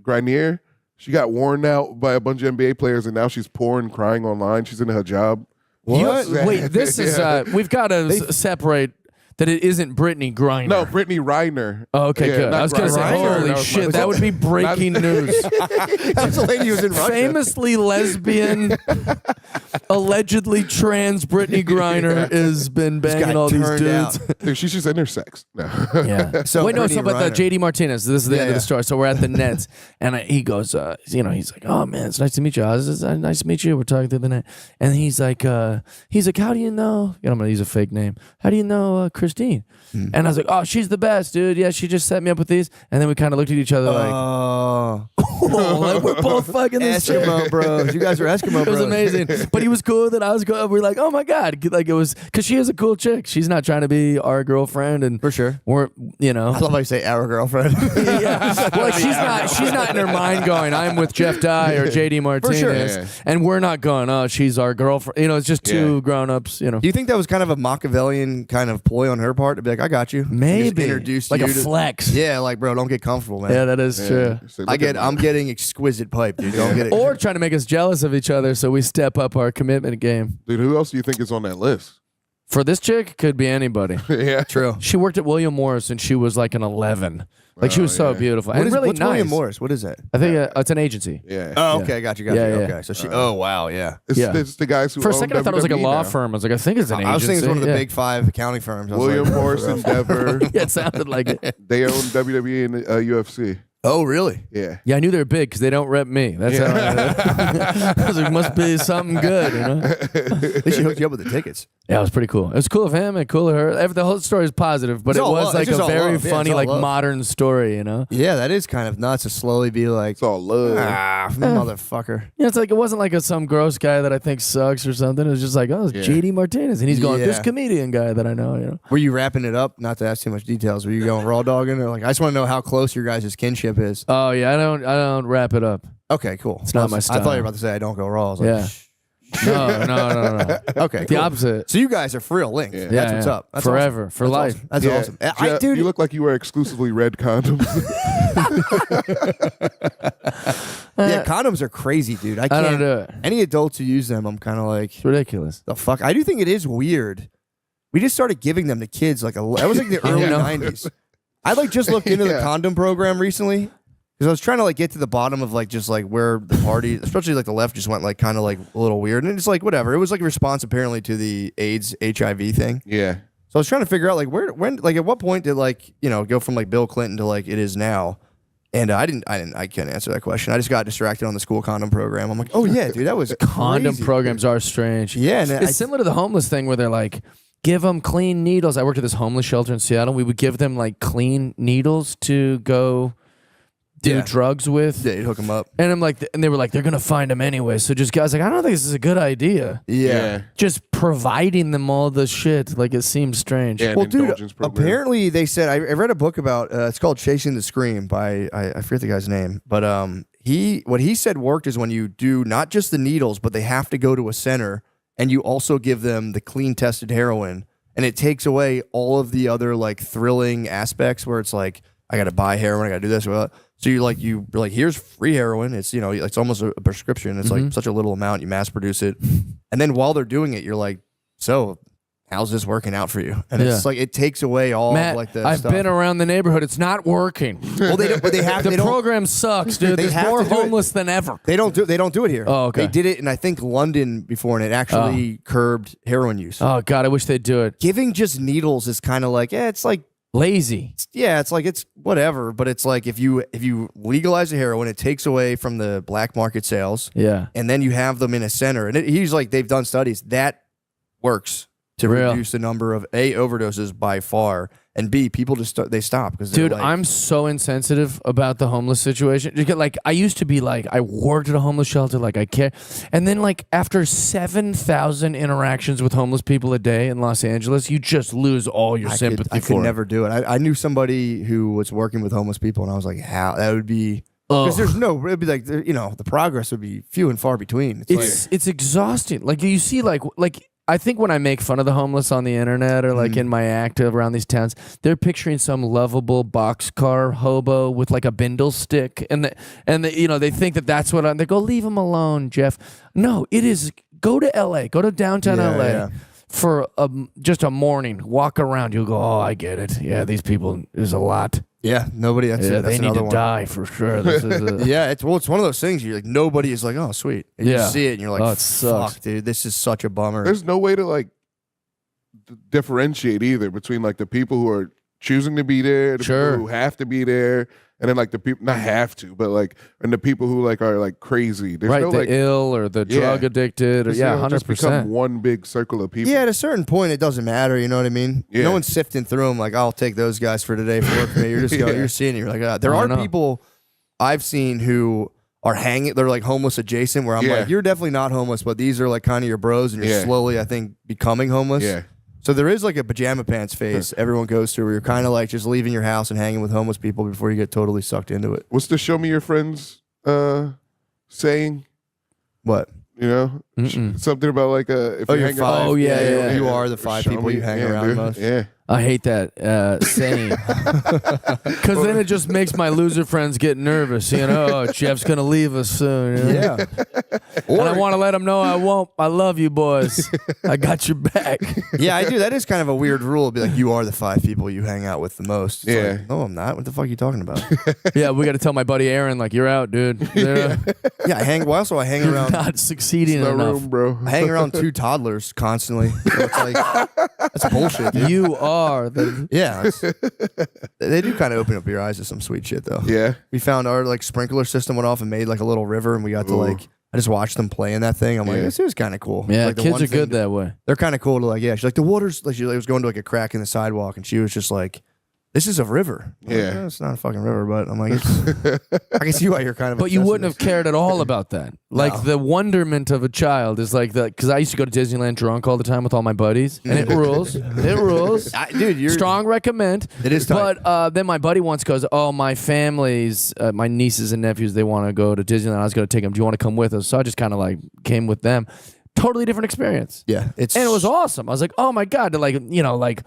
Grenier? She got worn out by a bunch of NBA players, and now she's poor and crying online. She's in her job. What? Wait, this is we've got to separate that it isn't Brittany Griner. No, Brittany Reiner. Oh, okay, Yeah, good. not I was gonna say, Griner. holy That was shit, my- that would be breaking news. That was the lady who was in Russia. Famously lesbian, allegedly trans Brittany Griner has been banging got all these turned dudes. out. Dude, she's just intersex. No. Yeah. So Wait, no, Brittany so about the Reiner. JD Martinez. This is the Yeah, end of yeah. the story. So we're at the Nets, and he goes, he's like, "Oh man, it's nice to meet you. It's nice to meet you." We're talking through the net, and he's like, "How do you know?" I'm gonna use a fake name. "How do you know Christine?" And I was like, "Oh, she's the best, dude. Yeah, she just set me up with these." And then we kind of looked at each other like, Oh, like we're both fucking this chick. Eskimo bros. You guys are Eskimo It bros. was amazing, but he was cool. That I was cool. We're like, "Oh my god!" Like it was because she is a cool chick. She's not trying to be our girlfriend, and For sure. we're I love how you say our girlfriend. yeah. Well, like she's not in her mind going, "I'm with Jeff Dye or JD Martinez," sure. Yeah. and we're not going, "Oh, she's our girlfriend." It's just two Yeah. grown-ups. Do you think that was kind of a Machiavellian kind of ploy on her part to be like, I got you? Maybe Just introduce like you a to- flex. Yeah, like bro, don't get comfortable, man. Yeah, that is true. So look at I'm getting exquisite pipe, dude. Don't get it. Or trying to make us jealous of each other, so we step up our commitment game. Dude, who else do you think is on that list? For this chick, could be anybody. Yeah. True. She worked at William Morris, and she was like an 11. Like she was so beautiful and really what's nice. William Morris? What is that? I think it's an agency. Yeah. Oh, okay, got you. Yeah, yeah. Okay, so she. Oh, wow, yeah. It's the guys who For a own second, I thought it was like a WWE law now. firm. I was like, I think it's an agency. I was thinking it's one of the Yeah. big 5 accounting firms. I was William like, Morris Endeavor. Yeah, it sounded like it. They own WWE and UFC. Oh, really? Yeah. Yeah, I knew they were big because they don't rep me. That's how I was like, must be something good, They should hook you up with the tickets. Yeah, it was pretty cool. It was cool of him and cool of her. The whole story is positive, but It's it all was love. like It's just a all very love. Yeah, funny, it's all like love. modern story, Yeah, that is kind of nuts to slowly be like, It's all love. motherfucker. Yeah, it's like it wasn't like some gross guy that I think sucks or something. It was just like, oh, it's JD Martinez, and he's going, this Yeah. comedian guy that I know. Were you wrapping it up? Not to ask too much details. Were you going raw dogging? Or like, I just want to know how close your guys' kinship is. Oh yeah, I don't wrap it up. Okay, cool. It's not my I style. thought you were about to say I don't go raw. I was like, Yeah. No. Okay, The cool. opposite. So you guys are for real linked. Yeah. That's what's up. That's Forever, awesome. for That's life. awesome. That's Yeah. awesome. Jeff, Dude, you look like you wear exclusively red condoms. yeah, condoms are crazy, dude. I can't don't do it. Any adults who use them, I'm kind of like, It's ridiculous. the fuck. I do think it is weird. We just started giving them to kids that was like the early know. 90s. I like just looked into the Yeah. condom program recently because I was trying to like get to the bottom of like just like where the party, especially like the left, just went like kind of like a little weird, and it's like whatever. It was like a response apparently to the AIDS HIV thing. yeah. So I was trying to figure out like when like at what point did like go from like Bill Clinton to like it is now. And I can't answer that question. I just got distracted on the school condom program. I'm like, oh yeah, dude, that was Condom crazy. programs are strange. Yeah, and It's similar to the homeless thing where they're like, give them clean needles. I worked at this homeless shelter in Seattle. We would give them like clean needles to go do drugs with. Yeah, you'd hook them up. And I'm like, and they were like, they're gonna find him anyway. So just guys like, I don't think this is a good idea. Yeah. Just providing them all the shit, like it seems strange. Yeah, Well, dude, apparently they said I read a book about it's called Chasing the Scream by I forget the guy's name, but what he said worked is when you do not just the needles, but they have to go to a center, and you also give them the clean tested heroin, and it takes away all of the other like thrilling aspects where it's like I got to buy heroin, I got to do this. So you're like here's free heroin. It's it's almost a prescription. It's like such a little amount. You mass produce it, and then while they're doing it, you're like, so how's this working out for you? And it's like it takes away all Matt, of like the I've stuff. been around the neighborhood. It's not working. Well, they have the program sucks, dude. They There's have more to do it. homeless than ever. They don't do it here. Oh, okay. They did it in I think London before, and it actually curbed heroin use. Oh God, I wish they'd do it. Giving just needles is kind of like it's like lazy. It's like it's whatever, but it's like if you legalize the heroin, it takes away from the black market sales. Yeah, and then you have them in a center, and he's like they've done studies that works to reduce the number of overdoses by far, and B, people just they stop because dude, I'm so insensitive about the homeless situation. Like I used to be like I worked at a homeless shelter, like I care, and then like after 7,000 interactions with homeless people a day in Los Angeles, you just lose all your sympathy. I could never do it. I knew somebody who was working with homeless people, and I was like, how that would be. Because it'd be like the progress would be few and far between. It's exhausting. Like you see, like I think when I make fun of the homeless on the internet or like in my act around these towns, they're picturing some lovable boxcar hobo with like a bindle stick, and they think that that's what they go. Leave him alone, Jeff. No, it is go to L.A., go to downtown L.A. for just a morning, walk around. You'll go, oh, I get it. Yeah, these people is a lot. Yeah, nobody. That's they need to one. die for sure. This is it's one of those things. You're like nobody is like, oh sweet. And you see it, and you're like, it sucks. Fuck, dude, this is such a bummer. There's no way to like differentiate either between like the people who are choosing to be there, the people who have to be there, and then like the people not have to, but like and the people who like are like crazy. There's right, no, the like, ill or the drug addicted or 100%. Just become one big circle of people. Yeah, at a certain point, it doesn't matter. You know what I mean? Yeah. No one's sifting through them. Like, I'll take those guys for today for work for me. You're just going, you're seeing it. You're like, there are people I've seen who are hanging. They're like homeless adjacent. Where I'm like, you're definitely not homeless, but these are like kind of your bros, and you're slowly, I think, becoming homeless. Yeah. So there is like a pajama pants phase everyone goes through where you're kind of like just leaving your house and hanging with homeless people before you get totally sucked into it. What's the show me your friends saying? What? You know? Something about like if you hang five. around. You are the 5 people you hang around most. Yeah. I hate that saying because then it just makes my loser friends get nervous. Oh, Jeff's gonna leave us soon. Yeah, and I want to let him know I won't. I love you, boys. I got your back. Yeah, I do. That is kind of a weird rule. It'd be like you are the 5 people you hang out with the most. It's like, no, I'm not. What the fuck are you talking about? Yeah, we got to tell my buddy Aaron like you're out, dude. Yeah, I hang around. Not succeeding no enough, room, bro. I hang around 2 toddlers constantly. So it's like that's bullshit. Dude. You are the they do kind of open up your eyes to some sweet shit though. Yeah, we found our like sprinkler system went off and made like a little river, and we got to like I just watched them play in that thing. I'm like, this is kind of cool. Yeah, like, kids are good that way. They're kind of cool to like. Yeah, she's like the water's like she was going to like a crack in the sidewalk, and she was just like, "This is a river." I'm like, it's not a fucking river, but I'm like, I can see why you're kind of. But you wouldn't have cared at all about that. Like the wonderment of a child is like because I used to go to Disneyland drunk all the time with all my buddies, and it rules. It rules, dude. You're strong recommend. It is tight. But then my buddy once goes, "Oh, my family's, my nieces and nephews, they want to go to Disneyland. I was going to take them. Do you want to come with us?" So I just kind of like came with them. Totally different experience. Yeah, and it was awesome. I was like, "Oh my god!" To like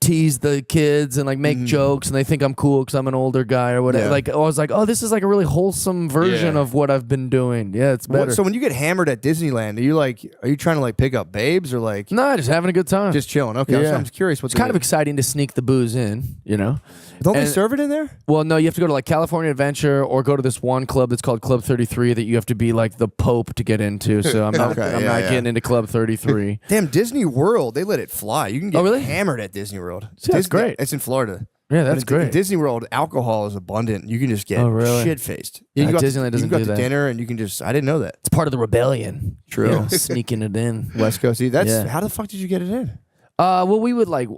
tease the kids and like make jokes, and they think I'm cool because I'm an older guy or whatever. Like I was like, oh, this is like a really wholesome version of what I've been doing. Yeah, it's better. So when you get hammered at Disneyland, are you trying to like pick up babes or like no, just having a good time, just chilling? Okay, so I'm just curious. It's kind of exciting to sneak the booze in, Don't they serve it in there? Well, no, you have to go to like California Adventure or go to this one club that's called Club 33 that you have to be like the Pope to get into. So I'm not, I'm not getting into Club 33. Damn, Disney World, they let it fly. You can get really? hammered at Disney World. See, that's great. It's in Florida. Yeah, that's great. In Disney World, alcohol is abundant. You can just get shit-faced. Disneyland doesn't do that. You go to dinner and you can just, I didn't know that. It's part of the rebellion. True. Sneaking it in. West Coast. See, how the fuck did you get it in? Well, we would like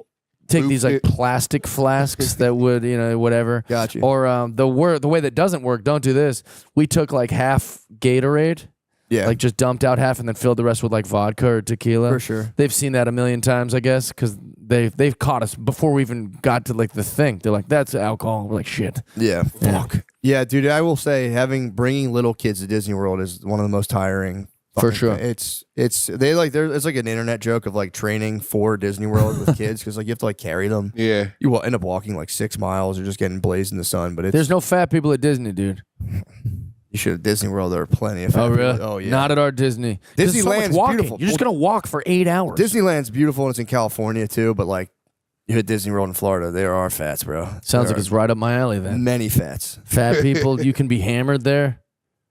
take these like plastic flasks that would, whatever. Gotcha. Or the way that doesn't work, don't do this. We took like half Gatorade. Yeah. Like just dumped out half and then filled the rest with like vodka or tequila. For sure. They've seen that a million times, I guess, because they've caught us before we even got to like the thing. They're like, that's alcohol. We're like, shit. Yeah. Fuck. Yeah, dude, I will say bringing little kids to Disney World is one of the most tiring. For sure. It's like an internet joke of like training for Disney World with kids because like you have to like carry them. Yeah. You will end up walking like 6 miles or just getting blazed in the sun. But there's no fat people at Disney, dude. You should at Disney World. There are plenty of. Oh really? Oh yeah. Not at our Disney. Disneyland's beautiful. You're just gonna walk for 8 hours. Disneyland's beautiful and it's in California too. But like, you hit Disney World in Florida, there are fats, bro. Sounds like it's right up my alley then. Many fats. Fat people. You can be hammered there.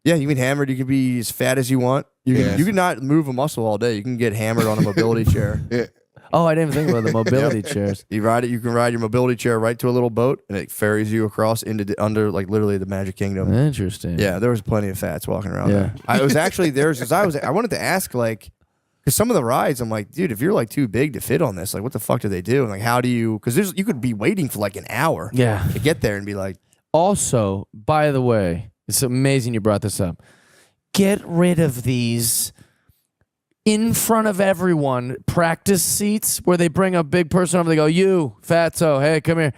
Yeah, you can be hammered. You can be as fat as you want. You can not move a muscle all day. You can get hammered on a mobility chair. Yeah. Oh, I didn't even think about the mobility chairs. You ride it. You can ride your mobility chair right to a little boat, and it ferries you across into under like literally the Magic Kingdom. Interesting. Yeah, there was plenty of fats walking around. There. I was actually there because I wanted to ask like, because some of the rides I'm like, dude, if you're like too big to fit on this, like what the fuck do they do? And like, how do you? Because you could be waiting for like an hour. Yeah. To get there and be like. Also, by the way, it's amazing you brought this up. Get rid of these in front of everyone practice seats where they bring a big person over. They go, you, fatso, hey, come here.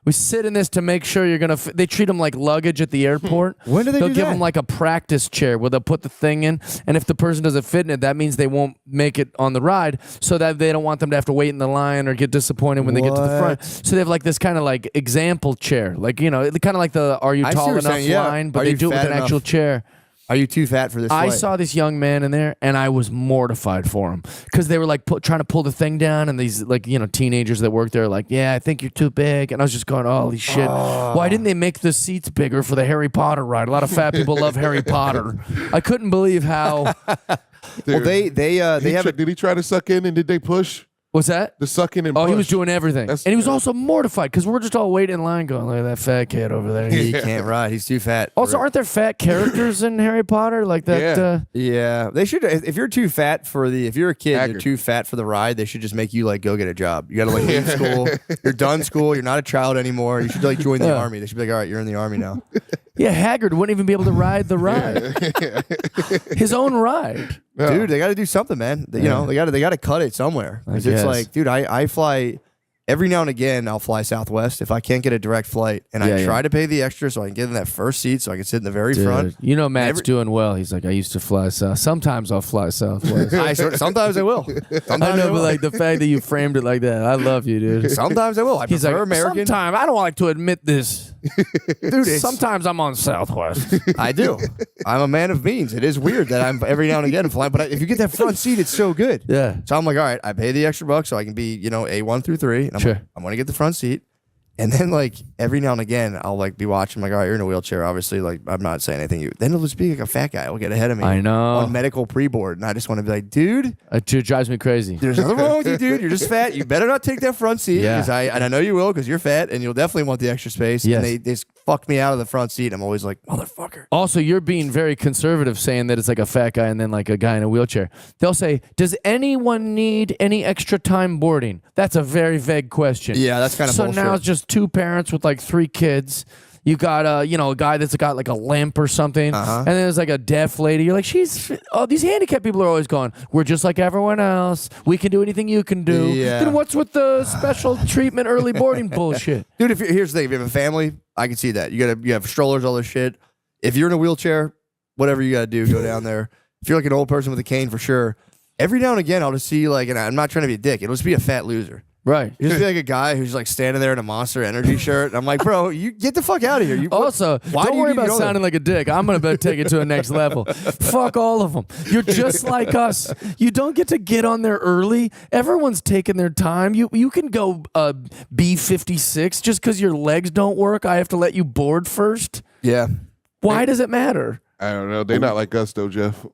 We sit in this to make sure you're going to... They treat them like luggage at the airport. When do they They'll do give that? them like a practice chair where they'll put the thing in, and if the person doesn't fit in it, that means they won't make it on the ride, so that they don't want them to have to wait in the line or get disappointed when they get to the front. So they have like this kind of like example chair. Like, kind of like the are you tall enough line, but they do it with an actual chair. Are you too fat for this flight? I saw this young man in there, and I was mortified for him because they were like trying to pull the thing down, and these like teenagers that work there are like, yeah, I think you're too big, and I was just going, holy shit! Why didn't they make the seats bigger for the Harry Potter ride? A lot of fat people love Harry Potter. I couldn't believe how. Well, they have. Did he try to suck in and did they push? What's that? The sucking and Oh, push. he was doing everything. And he was also mortified because we're just all waiting in line going, look at that fat kid over there. He can't ride. He's too fat. Also, aren't there fat characters in Harry Potter like that? Yeah, they should. If you're too fat if you're a kid, Haggard. you're too fat for the ride. They should just make you like go get a job. You got to like leave school. You're done school. You're not a child anymore. You should like join the army. They should be like, all right, you're in the army now. Yeah, Haggard wouldn't even be able to ride the ride. His own ride. Yeah. Dude, they got to do something, man. They got to cut it somewhere. I It's guess. like, dude, I fly every now and again. I'll fly Southwest if I can't get a direct flight, and I try to pay the extra so I can get in that first seat so I can sit in the very front. You know Matt's doing well. He's like, I used to fly south. Sometimes I'll fly Southwest. Sometimes I will. Sometimes I know, will. but like the fact that you framed it like that, I love you, dude. Sometimes I will. I He's prefer like, American. sometimes I don't like to admit this. Dude, Sometimes I'm on Southwest. I do. I'm a man of means. It is weird that I'm every now and again flying, but if you get that front seat, it's so good. Yeah. So I'm like, all right, I pay the extra bucks so I can be, A1 through 3. And I'm Sure. like, I'm going to get the front seat. And then like every now and again, I'll like be watching, like, all right, you're in a wheelchair. Obviously, like I'm not saying anything. Then it'll just be like a fat guy will get ahead of me. I know. On medical pre-board. And I just want to be like, dude, It drives me crazy. there's nothing wrong with you, dude. You're just fat. You better not take that front seat. Yeah. Because I know you will because you're fat and you'll definitely want the extra space. Yes. And they just fuck me out of the front seat. I'm always like, motherfucker. Also, you're being very conservative saying that it's like a fat guy and then like a guy in a wheelchair. They'll say, does anyone need any extra time boarding? That's a very vague question. Yeah, that's kind of So bullshit. now it's just two parents with like 3 kids. You got a guy that's got like a limp or something, and then there's like a deaf lady. You're like, these handicapped people are always going, we're just like everyone else. We can do anything you can do. Yeah. Then what's with the special treatment early boarding bullshit? Dude, here's the thing. If you have a family, I can see that. You have strollers, all this shit. If you're in a wheelchair, whatever you got to do, go down there. If you're like an old person with a cane, for sure. Every now and again, I'll just see like, and I'm not trying to be a dick. It'll just be a fat loser. Right. You just be like a guy who's like standing there in a Monster Energy shirt. And I'm like, bro, you get the fuck out of here. Also, don't worry about sounding like a dick. I'm going to take it to a next level. Fuck all of them. You're just like us. You don't get to get on there early. Everyone's taking their time. You can go B56 just because your legs don't work. I have to let you board first. Yeah. Why does it matter? I don't know. They're not like us though, Jeff.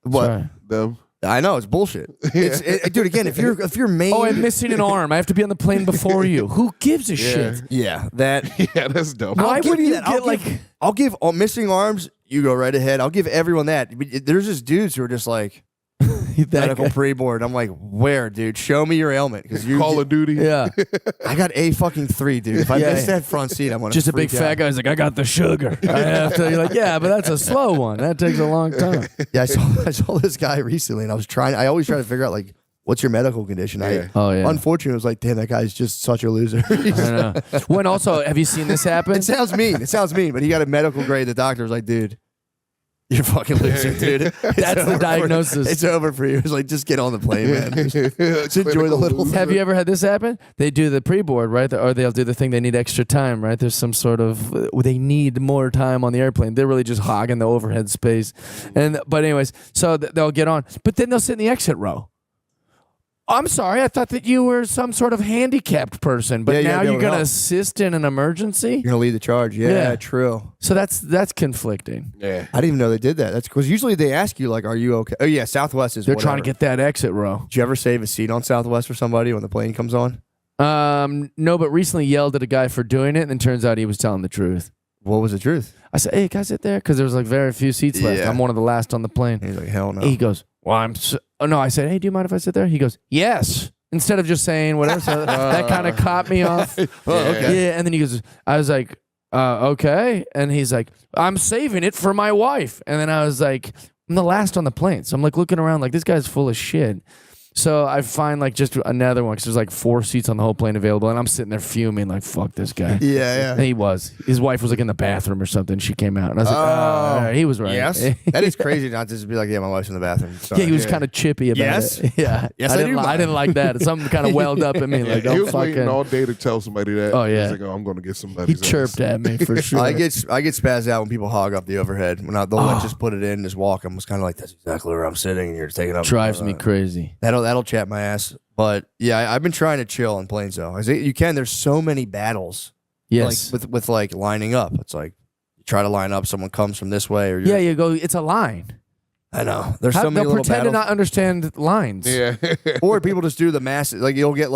What? Sorry. Them. I know it's bullshit. Dude, again, if you're main, Oh, I'm missing an arm. I have to be on the plane before you. Who gives a shit? yeah, that. Yeah, that's dumb. Why give would you you that. get I'll give all missing arms. You go right ahead. I'll give everyone that. But there's just dudes who are just like, medical pre-board. I'm like, where, dude? Show me your ailment. Because you Call of Duty. Yeah. I got a fucking 3, dude. If I miss that front seat, I'm gonna just a big freak fat out. guy's like, I got the sugar. I have to. You're like, yeah, but that's a slow one. That takes a long time. Yeah, I saw this guy recently, and I always try to figure out like, what's your medical condition? Oh, yeah. Unfortunately, I was like, damn, that guy's just such a loser. I know. When also, have you seen this happen? It sounds mean, but he got a medical grade. The doctor was like, dude, you're fucking losing, dude. That's the diagnosis. It's over for you. It's like, just get on the plane, man. Just enjoy the little. Have you ever had this happen? They do the pre-board, right? Or they'll do the thing, they need extra time, right? There's some sort of, they need more time on the airplane. They're really just hogging the overhead space. But anyways, so they'll get on. But then they'll sit in the exit row. I'm sorry, I thought that you were some sort of handicapped person, but now you're going to assist in an emergency? You're going to lead the charge. Yeah, true. So that's conflicting. Yeah. I didn't even know they did that. That's because usually they ask you, like, are you okay? Oh, yeah, Southwest is They're trying to get that exit row. Did you ever save a seat on Southwest for somebody when the plane comes on? No, but recently yelled at a guy for doing it, and then turns out he was telling the truth. What was the truth? I said, hey, can I sit there? Because there was like very few seats left. Yeah. I'm one of the last on the plane. He's like, hell no. He goes, well, oh, no. I said, hey, do you mind if I sit there? He goes, yes. Instead of just saying whatever. So that kind of caught me off. okay. Yeah, and then he goes, I was like, okay. And he's like, I'm saving it for my wife. And then I was like, I'm the last on the plane. So I'm like looking around like, this guy's full of shit. So I find like just another one because there's like 4 seats on the whole plane available, and I'm sitting there fuming like, "Fuck this guy." Yeah. And he was. His wife was like in the bathroom or something. She came out, and I was like, "Oh, right, he was right." Yes, that is crazy not to just be like, "Yeah, my wife's in the bathroom." Sorry. Yeah, he was kind of chippy about Yes? it. Yeah, Yes, I didn't like that. Something kind of welled up in me. Like, he don't was waiting fucking. all day to tell somebody that. Oh, yeah. He's like, I'm going to get somebody. He chirped at me for sure. I get spazzed out when people hog up the overhead. When they'll like just put it in, just walk. I'm just kind of like, that's exactly where I'm sitting, and you're taking up. Drives me crazy. That'll chat my ass. But yeah, I've been trying to chill on planes though. You can. There's so many battles. Yes. Like with like lining up. It's like you try to line up. Someone comes from this way, or Yeah, you go. It's a line. I know. There's so many They'll little pretend to battles. not understand lines. Yeah. Or people just do the mass. Like it'll get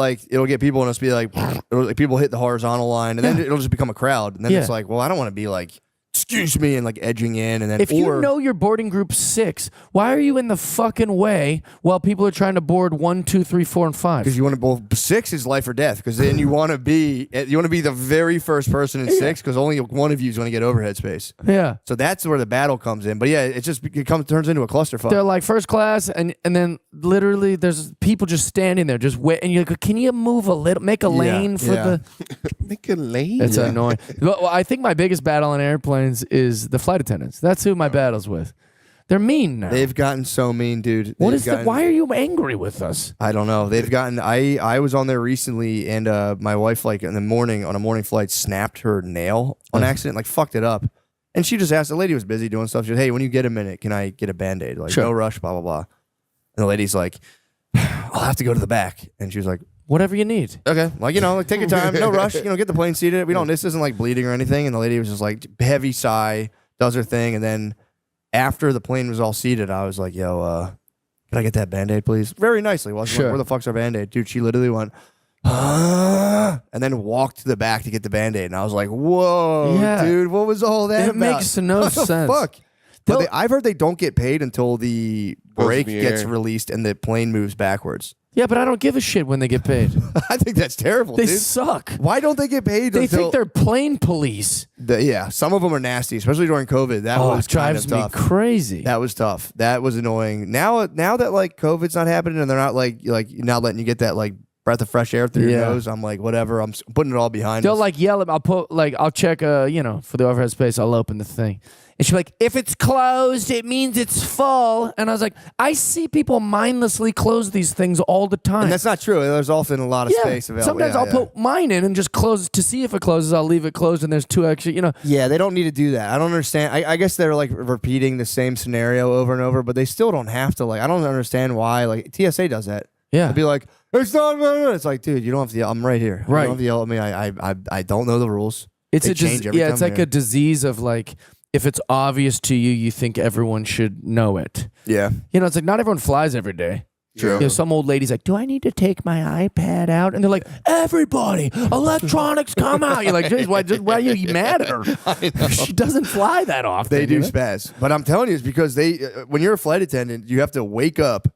people and it'll be like people hit the horizontal line, and then it'll just become a crowd. And then it's like, well, I don't want to be like, excuse me, and like edging in, and then If you know you're boarding group 6, why are you in the fucking way while people are trying to board 1, 2, 3, 4, and 5? because you want to. Well, 6 is life or death. Because then you want to be the very first person in 6. Because only one of you is going to get overhead space. Yeah. So that's where the battle comes in. But yeah, it turns into a clusterfuck. They're like first class, and then literally there's people just standing there, just wait, and you're like, can you move a little, make a lane for the? Make a lane. It's annoying. Well, I think my biggest battle on airplanes is the flight attendants. That's who my battle's with. They're mean now. They've gotten so mean, dude. Why are you angry with us? I don't know. They've gotten. I was on there recently, and my wife, like in the morning on a morning flight, snapped her nail on accident, like fucked it up. And she just asked, the lady was busy doing stuff. She said, hey, when you get a minute, can I get a Band-Aid? Like, Sure. no rush, blah, blah, blah. And the lady's like, I'll have to go to the back. And she was like, Whatever you need. okay, like, like take your time, no rush, get the plane seated. This isn't like bleeding or anything. And the lady was just like, heavy sigh, does her thing. And then after the plane was all seated, I was like, yo, can I get that Band-Aid, please? Very nicely. Well, Sure. Where the fuck's our Band-Aid? Dude, she literally went, and then walked to the back to get the Band-Aid. And I was like, whoa, Yeah. dude, what was all that It about? makes no What the sense. fuck? But I've heard they don't get paid until the Goes in brake the gets air. released and the plane moves backwards. Yeah, but I don't give a shit when they get paid. I think that's terrible, They dude. suck. Why don't they get paid They until... think they're plane police. Yeah, some of them are nasty, especially during COVID. That was it drives kind me of tough. crazy. That was tough. That was annoying. Now that like COVID's not happening and they're not like not letting you get that like breath of fresh air through your nose, I'm like, whatever. I'm putting it all behind They'll us. like yell at. I'll check. For the overhead space, I'll open the thing, and she'll be like, "If it's closed, it means it's full." And I was like, I see people mindlessly close these things all the time. And that's not true. There's often a lot of space available. Sometimes Yeah, I'll put mine in and just close it to see if it closes. I'll leave it closed, and there's 2 extra. Yeah, they don't need to do that. I don't understand. I guess they're like repeating the same scenario over and over, but they still don't have to. Like, I don't understand why. Like TSA does that. Yeah. They'll be like, it's not. It's like, dude, you don't have to yell. I'm right here. Right. You don't have to yell at me. I don't know the rules. It's They a change every it's time like here. a disease of like, if it's obvious to you, you think everyone should know it. Yeah. It's like not everyone flies every day. True. Some old lady's like, do I need to take my iPad out? And they're like, everybody, electronics come out. You're like, "Jeez, why are you mad at her? She doesn't fly that often. They do spaz. But I'm telling you, it's because when you're a flight attendant, you have to wake up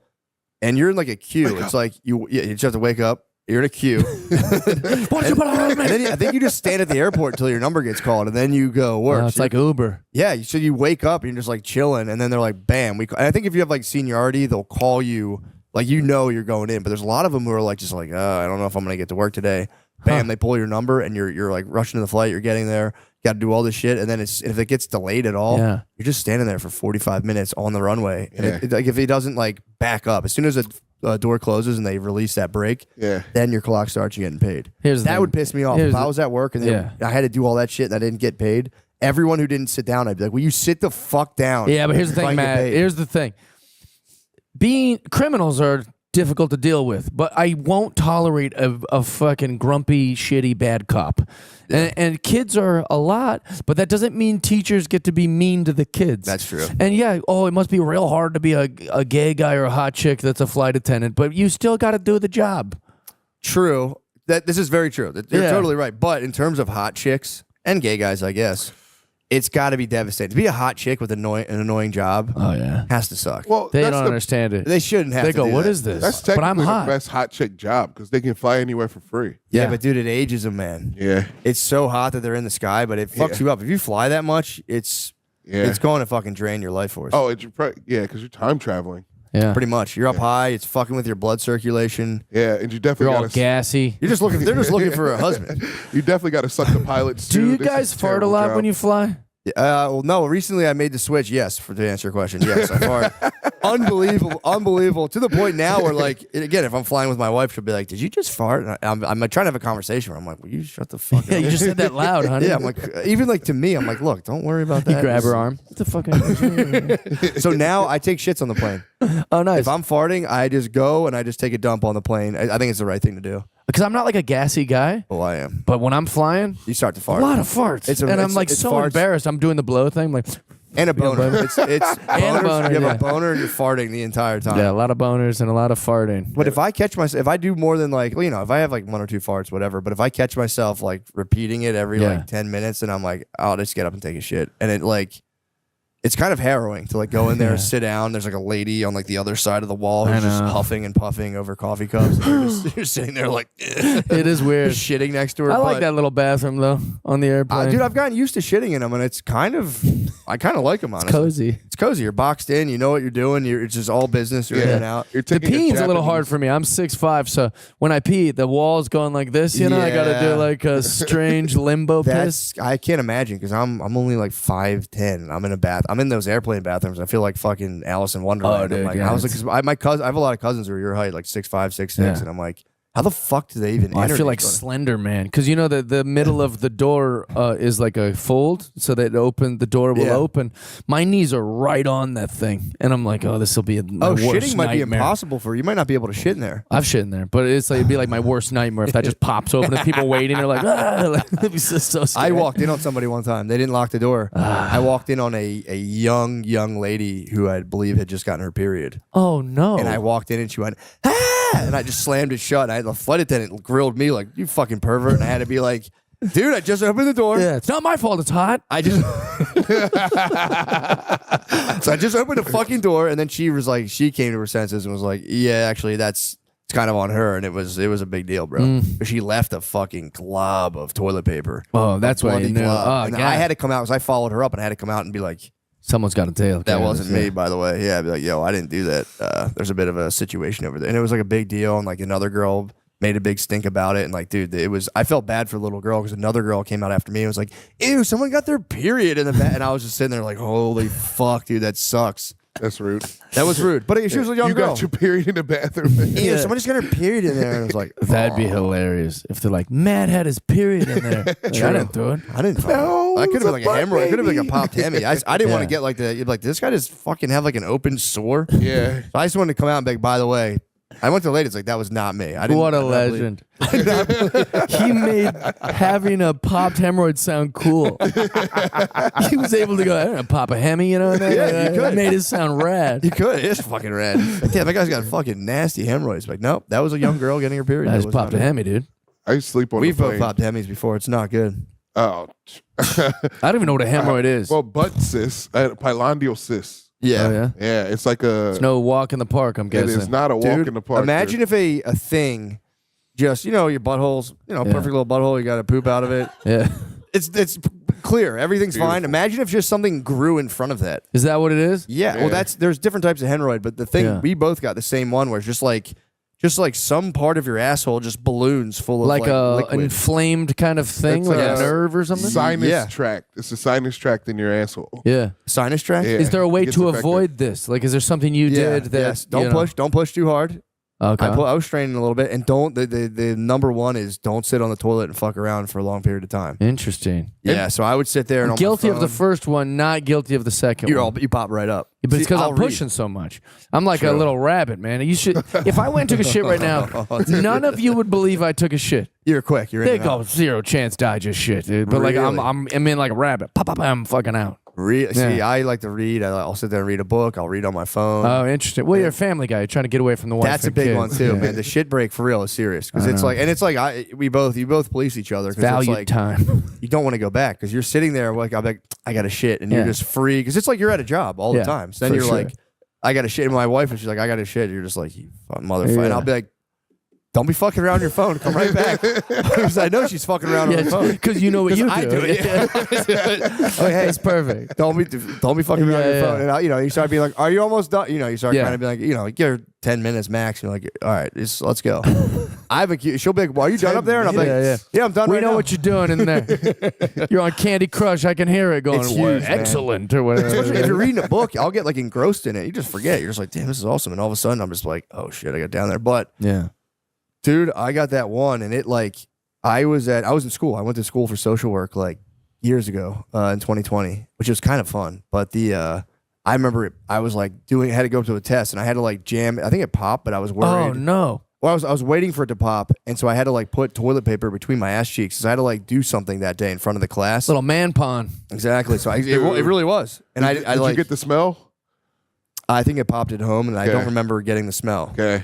and you're in like a queue. It's like you just have to wake up. You're in a queue. And then I think you just stand at the airport until your number gets called, and then you go work. It's like Uber. Yeah, so you wake up and you're just like chilling, and then they're like, bam. And I think if you have like seniority, they'll call you, like you're going in. But there's a lot of them who are like just like, I don't know if I'm gonna get to work today. Bam, they pull your number, and you're like rushing to the flight. You're getting there. You got to do all this shit, and then if it gets delayed at all, you're just standing there for 45 minutes on the runway. And like if it doesn't like back up, as soon as a door closes and they release that break, then your clock starts, you're getting paid. That would piss me off. If I was at work and I had to do all that shit and I didn't get paid, everyone who didn't sit down, I'd be like, will you sit the fuck down? Yeah, but here's the thing, Matt. Here's the thing. Criminals are difficult to deal with, but I won't tolerate a fucking grumpy, shitty, bad cop. And kids are a lot, but that doesn't mean teachers get to be mean to the kids. That's true. And it must be real hard to be a gay guy or a hot chick that's a flight attendant, but you still got to do the job. True. This is very true. You're totally right. But in terms of hot chicks and gay guys, I guess, it's got to be devastating. To be a hot chick with an annoying job has to suck. Well, they don't understand it. They shouldn't have to go, do what that. is this? That's but I'm technically hot. the best hot chick job because they can fly anywhere for free. Yeah, but dude, it ages them, man. Yeah. It's so hot that they're in the sky, but it fucks you up. If you fly that much, it's going to fucking drain your life force. Oh, because you're time traveling. Yeah. Pretty much. You're up high. It's fucking with your blood circulation. Yeah, and you definitely You're all gassy. They're just looking for a husband. You definitely got to suck the pilot's Do you guys fart a lot when you fly? Well, no. Recently, I made the switch. Yes, to answer your question. Yes, I fart. Unbelievable. To the point now where, like, again, if I'm flying with my wife, she'll be like, "Did you just fart?" And I'm like, trying to have a conversation. Where I'm like, "Will you shut the fuck up?" Yeah, you just said that loud, honey. Yeah, I'm like, even like to me, I'm like, "Look, don't worry about that." You grab her arm. What the fuck? So now I take shits on the plane. Oh, nice. If I'm farting, I just go and I just take a dump on the plane. I think it's the right thing to do. Because I'm not like a gassy guy. Well, I am. But when I'm flying, You start to fart. a lot of farts. I'm like it's so farts. embarrassed. I'm doing the blow thing. I'm like, And a boner. It's And a boners. boner, You have yeah. a boner and you're farting the entire time. yeah, a lot of boners and a lot of farting. But if I catch myself, if I do more than like, well, if I have like one or two farts, whatever. But if I catch myself like repeating it every like 10 minutes, and I'm like, I'll just get up and take a shit. And it like, it's kind of harrowing to like go in there and sit down. There's like a lady on like the other side of the wall who's just huffing and puffing over coffee cups. And you're sitting there like, It is weird. shitting next to her. I like that little bathroom though on the airplane. Dude, I've gotten used to shitting in them, and it's kind of, I kind of like them, honestly. cozy. It's cozy. You're boxed in. You know what you're doing. It's just all business. You're in and out. You're The taking peeing's a little hard for me. I'm 6'5", so when I pee, the wall's going like this. I got to do like a strange limbo piss. I can't imagine because I'm only like 5'10". I'm in a bath. I'm in those airplane bathrooms. I feel like fucking Alice in Wonderland. Oh, dude, I'm like, yeah, I was like, 'cause I have a lot of cousins who are your height, like 6'5", 6'6", and I'm like, how the fuck do they even? I feel like Slender Man because the middle of the door is like a fold, so that the door will open. My knees are right on that thing, and I'm like, oh, this will be my worst shitting might be nightmare. impossible for you. You might not be able to shit in there. I've shit in there, but it'd be like my worst nightmare if that just pops open and people waiting are like, that'd be so scary. I walked in on somebody one time. They didn't lock the door. I walked in on a young lady who I believe had just gotten her period. Oh no! And I walked in and she went, ah! And I just slammed it shut. The flight attendant grilled me like, you fucking pervert. And I had to be like, dude, I just opened the door. Yeah, it's not my fault. It's hot. I just so I just opened the fucking door, and then she was like, she came to her senses and was like, yeah, actually, it's kind of on her, and it was a big deal, bro. But she left a fucking glob of toilet paper. Oh, that's why you knew. Glob. Oh, and God. I had to come out because I followed her up, and I had to come out and be like, Someone's got to tell. that wasn't me, by the way. Yeah, I'd be like, yo, I didn't do that. There's a bit of a situation over there. And it was like a big deal. And like another girl made a big stink about it. And like, dude, I felt bad for the little girl because another girl came out after me and was like, ew, someone got their period in the back. And I was just sitting there like, holy fuck, dude, that sucks. That's rude. That was rude. But she was a young You girl. got your period in the bathroom. Yeah, someone just got her period in there. And I was like, That'd be hilarious if they're like, Matt had his period in there. Like, I didn't do it. I didn't. No, I could have been like a it's a hemorrhoid. I could have been like baby. a popped hemi. I didn't want Yeah. to get like the like this guy just fucking have like an open sore. Yeah. So I just wanted to come out and be like, by the way, I went to the lady. It's like that was not me. I didn't. What a I don't believe- legend. He made having a popped hemorrhoid sound cool. He was able to go, I don't know, pop a hemi, you know? Yeah, you could. Made it sound rad. You could. It's fucking rad. Damn, that guy's got fucking nasty hemorrhoids. Like, nope, that was a young girl getting her period. I That just was popped not a me. hemi, dude. I used to sleep on We've the both plane. popped hemis before. It's not good. Oh. I don't even know what a hemorrhoid is. Well, butt cyst. I had a pilondial cyst. Yeah. Oh, yeah. Yeah, it's like It's no walk in the park, I'm It guessing. is not a walk Dude, in the park. imagine if a thing just, your butthole's, perfect little butthole, you got to poop out of it. Yeah. It's clear. Everything's fine. Beautiful. Imagine if just something grew in front of that. Is that what it is? Yeah. Well, Yeah. there's different types of hemorrhoid, but the thing, Yeah. we both got the same one where it's just like some part of your asshole just balloons full of Like a liquid. inflamed kind of thing, It's like a a nerve or something? sinus Yeah. tract. It's a sinus tract in your asshole. Yeah. Sinus tract? Yeah. Is there a way It gets to affected. avoid this? Like, is there something you Yeah, did that yes. Don't push too hard. Okay. I was straining a little bit, and don't the number one is don't sit on the toilet and fuck around for a long period of time. Interesting. Yeah, so I would sit there and I'm on my guilty of the phone, first one, not guilty of the second one. you pop right up. But it's because I'll I'm read. pushing so much. I'm like a little rabbit, man. You should. If I went and took a shit right now, none of you would believe I took a shit. You're quick. You're in They and go out. zero chance digest shit, dude. But like Really? I'm in like a rabbit. Pop, pop, I'm fucking out. See, I like to read. I'll sit there and read a book. I'll read on my phone. Oh, interesting. Well, you're a family guy. You're trying to get away from the wife. That's a and big kids. one too, Yeah. man. The shit break for real is serious because I it's know. like, and it's like you both police each other. 'Cause Valued it's like, time. you don't want to go back because you're sitting there like I'm like I got to shit, and you're Yeah. just free because it's like you're at a job all Yeah, the time. So then for you're sure. like, I got to shit, and my wife and she's like, I got to shit. You're just like, you fucking motherfucker. Yeah. And I'll be like, don't be fucking around your phone. Come right back. Because I know she's fucking around on her phone. because you know what you do. I do it. Oh, hey, It's perfect. don't be fucking around your Yeah, phone. yeah. And you start being like, are you almost done? You start Yeah. kind of being like, you're 10 minutes max. You're like, all right, let's go. She'll be like, well, are you done up there? And I'm like, Yeah. I'm done We right know now. what you're doing in there. You're on Candy Crush. I can hear it going. It's "Well, huge, man. excellent or whatever. Especially if you're reading a book, I'll get like engrossed in it. You just forget. You're just like, damn, this is awesome. And all of a sudden, I'm just like, oh shit, I got down there. But Yeah. dude, I got that one, and it like I was in school. I went to school for social work like years ago in 2020, which was kind of fun. But I remember I was like had to go to a test, and I had to like jam. I think it popped, but I was worried. Oh no. Well, I was waiting for it to pop, and so I had to like put toilet paper between my ass cheeks. So I had to like do something that day in front of the class. Little man pond. Exactly. So it really was, and I Did like you get the smell? I think it popped at home, and I don't Okay. remember getting the smell. Okay.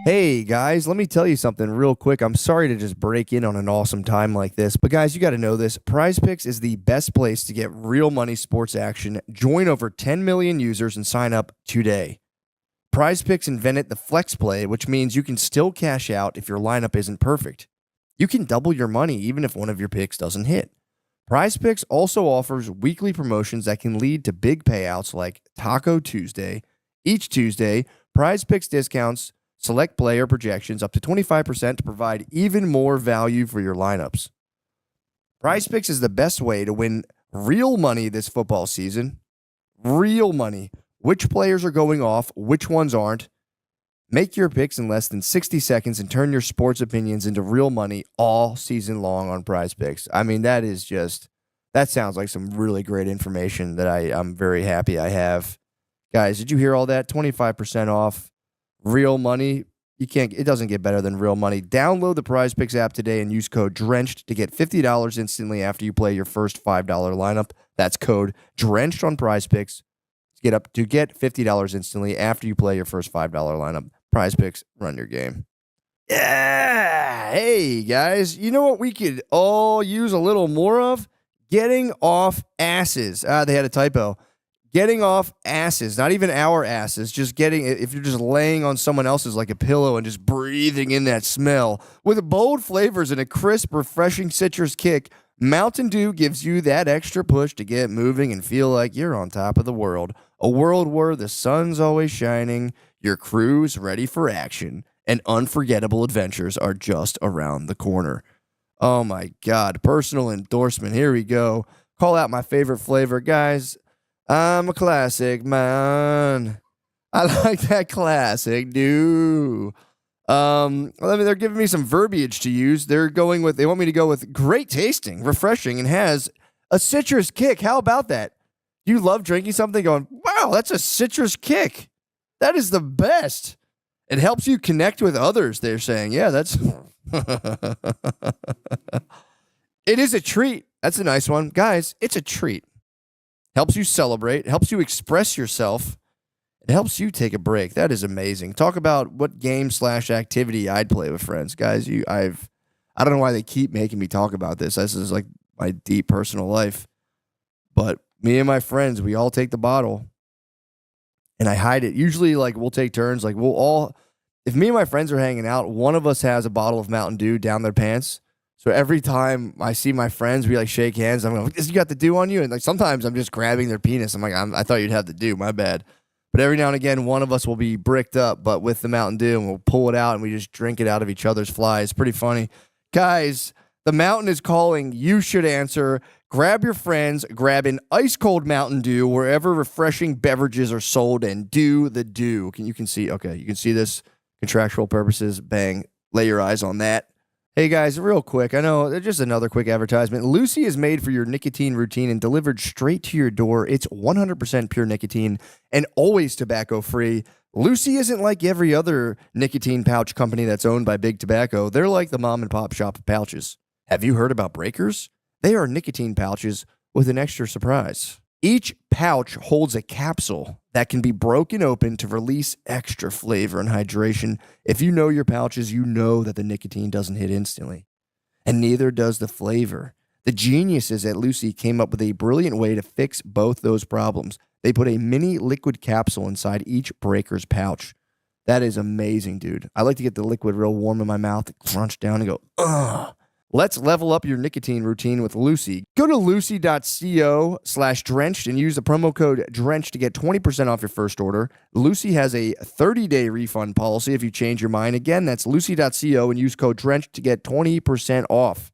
Hey guys, let me tell you something real quick. I'm sorry to just break in on an awesome time like this, but guys, you got to know this. Prize Picks is the best place to get real money sports action. Join over 10 million users and sign up today. Prize Picks invented the flex play, which means you can still cash out if your lineup isn't perfect. You can double your money even if one of your picks doesn't hit. Prize Picks also offers weekly promotions that can lead to big payouts like Taco Tuesday. Each Tuesday, Prize Picks discounts select player projections up to 25% to provide even more value for your lineups. Prize Picks is the best way to win real money this football season. Real money. Which players are going off, which ones aren't. Make your picks in less than 60 seconds and turn your sports opinions into real money all season long on Prize Picks. I mean, that sounds like some really great information that I'm very happy I have. Guys, did you hear all that? 25% off. Real money. It doesn't get better than real money. Download the Prize Picks app today and use code DRENCHED to get $50 instantly after you play your first $5 lineup. That's code DRENCHED on Prize Picks to get $50 instantly after you play your first $5 lineup. Prize Picks, run your game. Yeah. Hey, guys, you know what we could all use a little more of? Getting off asses. They had a typo. Getting off asses, not even our asses, just if you're just laying on someone else's like a pillow and just breathing in that smell. With bold flavors and a crisp, refreshing citrus kick, Mountain Dew gives you that extra push to get moving and feel like you're on top of the world. A world where the sun's always shining, your crew's ready for action, and unforgettable adventures are just around the corner. Oh my God, personal endorsement. Here we go. Call out my favorite flavor, guys. I'm a classic man. I like that classic Dew. They're giving me some verbiage to use. They want me to go with great tasting, refreshing, and has a citrus kick. How about that? You love drinking something going, wow, that's a citrus kick. That is the best. It helps you connect with others, they're saying. Yeah, that's... It is a treat. That's a nice one. Guys, it's a treat. Helps you celebrate. Helps you express yourself. It helps you take a break. That is amazing. Talk about what game/activity I'd play with friends. Guys, I don't know why they keep making me talk about this. This is like my deep personal life. But me and my friends, we all take the bottle. and I hide it. Usually, like, we'll take turns. Like, if me and my friends are hanging out, one of us has a bottle of Mountain Dew down their pants. So every time I see my friends, we like shake hands. I'm like, "This, you got the dew on you?" And like sometimes I'm just grabbing their penis. I'm like, I thought you'd have the dew. My bad. But every now and again, one of us will be bricked up, but with the Mountain Dew, and we'll pull it out and we just drink it out of each other's flies. Pretty funny. Guys, the mountain is calling. You should answer. Grab your friends, grab an ice cold Mountain Dew wherever refreshing beverages are sold, and do the dew. You can see this. Contractual purposes. Bang. Lay your eyes on that. Hey guys, real quick, I know, just another quick advertisement. Lucy is made for your nicotine routine and delivered straight to your door. It's 100% pure nicotine and always tobacco-free. Lucy isn't like every other nicotine pouch company that's owned by Big Tobacco. They're like the mom and pop shop of pouches. Have you heard about Breakers? They are nicotine pouches with an extra surprise. Each pouch holds a capsule that can be broken open to release extra flavor and hydration. If you know your pouches, you know that the nicotine doesn't hit instantly. And neither does the flavor. The geniuses at Lucy came up with a brilliant way to fix both those problems. They put a mini liquid capsule inside each Breaker's pouch. That is amazing, dude. I like to get the liquid real warm in my mouth, crunch down and go, ugh. Let's level up your nicotine routine with Lucy. Go to lucy.co/drenched and use the promo code DRENCHED to get 20% off your first order. Lucy has a 30-day refund policy if you change your mind. Again, that's lucy.co and use code DRENCHED to get 20% off.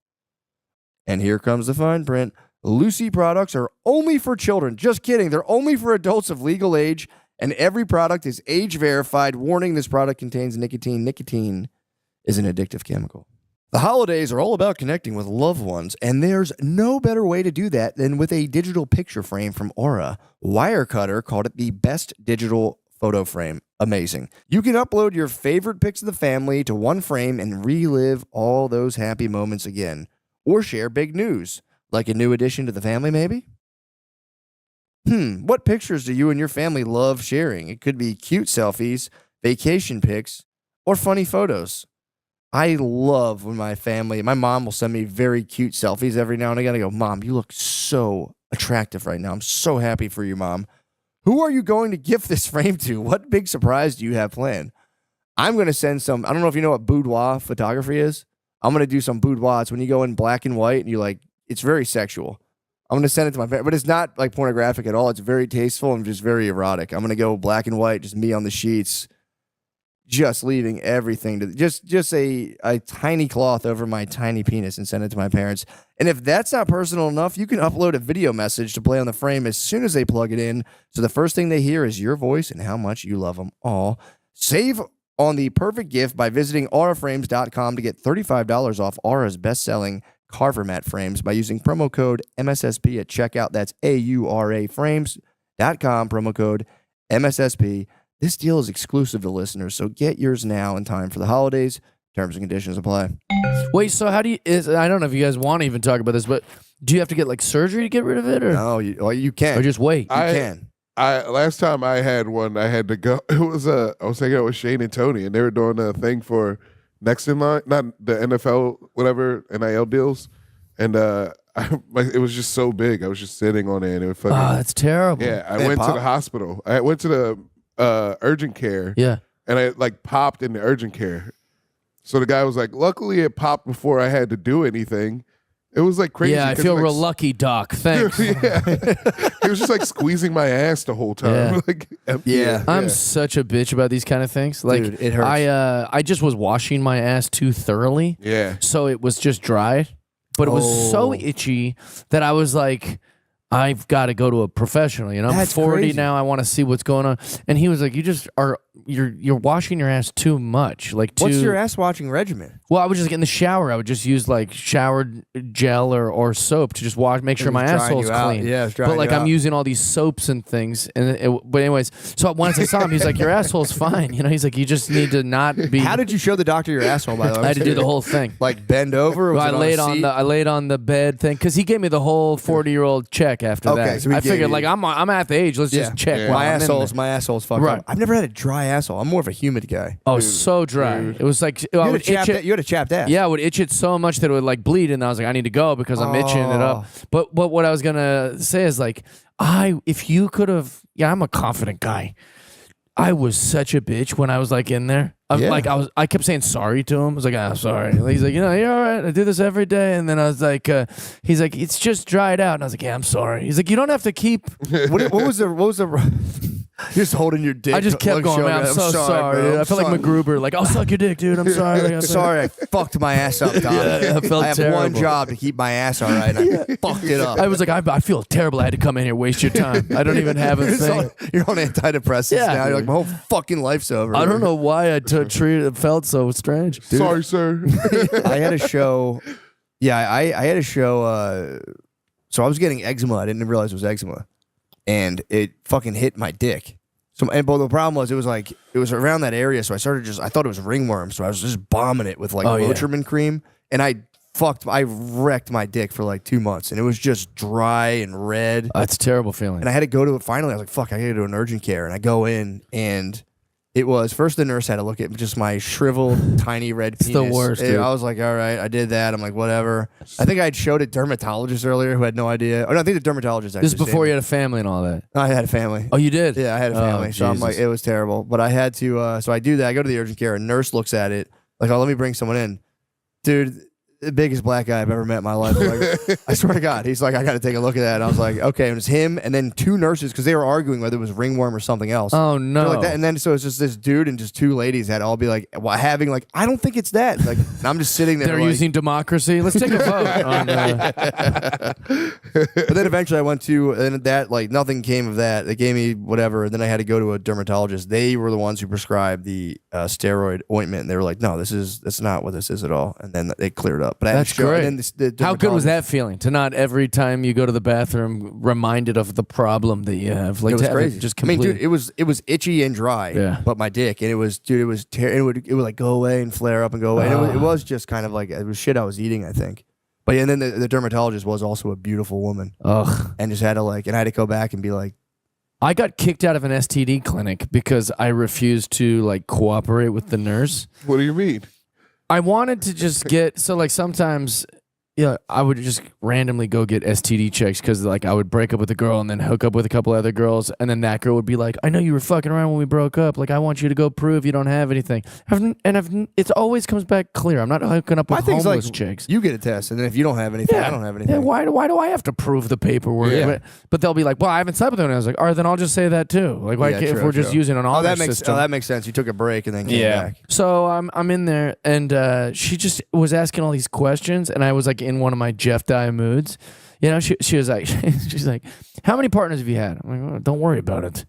And here comes the fine print. Lucy products are only for children. Just kidding. They're only for adults of legal age, and every product is age verified. Warning, this product contains nicotine. Nicotine is an addictive chemical. The holidays are all about connecting with loved ones, and there's no better way to do that than with a digital picture frame from Aura. Wirecutter called it the best digital photo frame. Amazing. You can upload your favorite pics of the family to one frame and relive all those happy moments again. Or share big news, like a new addition to the family maybe? What pictures do you and your family love sharing? It could be cute selfies, vacation pics, or funny photos. I love when my mom will send me very cute selfies every now and again. I go, Mom, you look so attractive right now. I'm so happy for you, Mom. Who are you going to gift this frame to? What big surprise do you have planned? I'm going to send some, I don't know if you know what boudoir photography is. I'm going to do some boudoir. It's when you go in black and white and you like, it's very sexual. I'm going to send it to my family, but it's not like pornographic at all. It's very tasteful and just very erotic. I'm going to go black and white, just me on the sheets. Just leaving everything to just a tiny cloth over my tiny penis and send it to my parents. And if that's not personal enough, you can upload a video message to play on the frame as soon as they plug it in. So the first thing they hear is your voice and how much you love them all. Save on the perfect gift by visiting auraframes.com to get $35 off Aura's best-selling Carver mat frames by using promo code MSSP at checkout. That's auraframes.com, promo code MSSP. This deal is exclusive to listeners, so get yours now in time for the holidays. Terms and conditions apply. Wait, so how do you? I don't know if you guys want to even talk about this, but do you have to get like surgery to get rid of it, or no? You can, or just wait. You can. Last time I had one, I had to go. It was I was hanging out with Shane and Tony, and they were doing a thing for next in line, not the NFL, whatever NIL deals, and it was just so big. I was just sitting on it, and it was fucking. Oh, that's terrible. Yeah, I went to the hospital. I went to the urgent care. Yeah. And I like popped in the urgent care. So the guy was like, luckily it popped before I had to do anything. It was like crazy. Yeah, I feel real lucky, Doc. Thanks. Yeah. He was just like squeezing my ass the whole time. Yeah. Like, I'm such a bitch about these kind of things. Like, dude, it hurts. I just was washing my ass too thoroughly. Yeah. So it was just dry. But it was so itchy that I was like, I've got to go to a professional. You know, I'm 40 crazy. now. I want to see what's going on. And he was like, you're washing your ass too much. Like, what's your ass washing regimen? Well, I would just get in the shower. I would just use like shower gel or soap to just make sure my asshole's clean. Yeah, it's drying but like you I'm out. using all these soaps and things. But anyways, so once I saw him, he's like, your asshole's fine. You know, he's like, you just need to not be. How did you show the doctor your asshole? By the way, I had to do the whole thing. Like bend over. Or was I it laid I laid on the bed thing because he gave me the whole 40-year-old check after Okay, that. so he I gave figured you- like I'm at the age. Let's just check. Yeah. while I'm in there. My asshole's fucked Right. up. I've never had a dry asshole. I'm more of a humid guy. Oh, so dry. It was like I would itch it. You had a chapped ass. Yeah, I would itch it so much that it would like bleed, and I was like, I need to go because I'm itching it up. But what I was gonna say is like, if you could have, I'm a confident guy. I was such a bitch when I was like in there. I kept saying sorry to him. I was like, I'm sorry. He's like, you're all right. I do this every day. And then I was like, he's like, it's just dried out. And I was like, yeah, I'm sorry. He's like, you don't have to keep. What was the? Just holding your dick. I just kept going, man. I'm so sorry. Dude. I felt like MacGruber. Like, I'll suck your dick, dude. I'm sorry. I'm sorry, I fucked my ass up, Tom. Yeah, I felt have terrible. one job to keep my ass all right. And I fucked it up. I was like, I feel terrible. I had to come in here, waste your time. I don't even have a thing. You're on antidepressants now. You're like, my whole fucking life's over. I don't know why I felt so strange. Dude. Sorry, sir. I had a show. Yeah, I had a show. So I was getting eczema. I didn't realize it was eczema, and it fucking hit my dick. But the problem was, it was around that area. So I thought it was ringworm. So I was just bombing it with Lotrimin cream, and I wrecked my dick for like 2 months, and it was just dry and red. That's a terrible feeling. And I had to go to it finally. I was like, fuck, I gotta go to an urgent care. And I go in, and it was first the nurse had to look at just my shriveled, tiny red penis. It's the worst, dude. I was like, all right, I did that. I'm like, whatever. I think I had showed a dermatologist earlier who had no idea. Oh, no, I think the dermatologist actually. This is before you had a family and all that. I had a family. Oh, you did? Yeah, I had a family. So I'm like, it was terrible. But I had to, so I do that. I go to the urgent care. A nurse looks at it. Like, oh, let me bring someone in. Dude, the biggest black guy I've ever met in my life. Like, I swear to God. He's like, I got to take a look at that. And I was like, okay. And it was him and then 2 nurses because they were arguing whether it was ringworm or something else. Oh, no. Like that. And then so it's just this dude and just 2 ladies had all be like, having like, I don't think it's that. Like, and I'm just sitting there. They're like, using democracy. Let's take a vote. On that. But then eventually I went to, and that, like, nothing came of that. They gave me whatever. And then I had to go to a dermatologist. They were the ones who prescribed the steroid ointment. And they were like, no, that's not what this is at all. And then they cleared up. But I had That's to show, great. and then the How good was dermatologist- that feeling to not every time you go to the bathroom reminded of the problem that you have? Like It was to have crazy. just I mean, complete. dude, it was itchy and dry. Yeah. But my dick, and it was it would like go away and flare up and go away. And it was just kind of like it was shit I was eating, I think. But yeah, and then the dermatologist was also a beautiful woman, Ugh. and just had to and I had to go back and be like, I got kicked out of an STD clinic because I refused to like cooperate with the nurse. What do you mean? I wanted to just get sometimes. Yeah, I would just randomly go get STD checks because like I would break up with a girl and then hook up with a couple other girls, and then that girl would be like, "I know you were fucking around when we broke up. Like I want you to go prove you don't have anything." It always comes back clear. I'm not hooking up my with thing's homeless like, chicks. you get a test, and then if you don't have anything, I don't have anything. Yeah, why do I have to prove the paperwork? Yeah. But they'll be like, "Well, I haven't slept with anyone." I was like, "All right, then I'll just say that too." Like, why Yeah, can't, if true, we're just true. using an honor system? That makes sense. You took a break and then came back. So I'm in there, and she just was asking all these questions, and I was like in one of my Jeff Dye moods. You know, she was like, she's like, "How many partners have you had?" I'm like, "Oh, don't worry about it."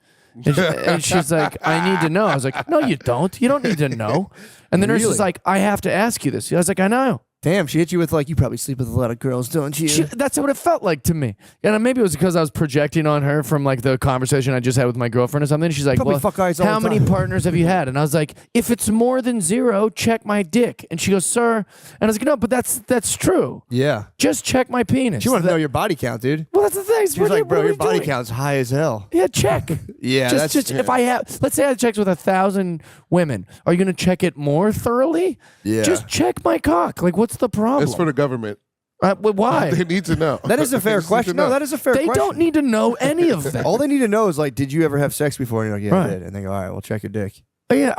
And she's like, "I need to know." I was like, "No, you don't. You don't need to know." And the nurse was like, "I have to ask you this." I was like, "I know." Damn, she hit you with like, you probably sleep with a lot of girls, don't you? That's what it felt like to me. And maybe it was because I was projecting on her from like the conversation I just had with my girlfriend or something. She's like, Probably "Well, fuck guys all how the many time." partners have you had?" And I was like, "If it's more than 0, check my dick." And she goes, "Sir," and I was like, "No, but that's true. Yeah. Just check my penis." She wanted to know your body count, dude. Well, that's the thing. She was like, bro, your body count's high as hell. Yeah, check. Yeah, just if I have, let's say I had checks with 1,000 women, are you going to check it more thoroughly? Yeah. Just check my cock. Like, what's the problem? It's for the government. Why? They need to know. That is a They fair just need to question. know. No, that is a fair They question. don't need to know any of that. All they need to know is like, did you ever have sex before? And you're like, yeah, Right. I did. And they go, all right, we'll check your dick. Yeah,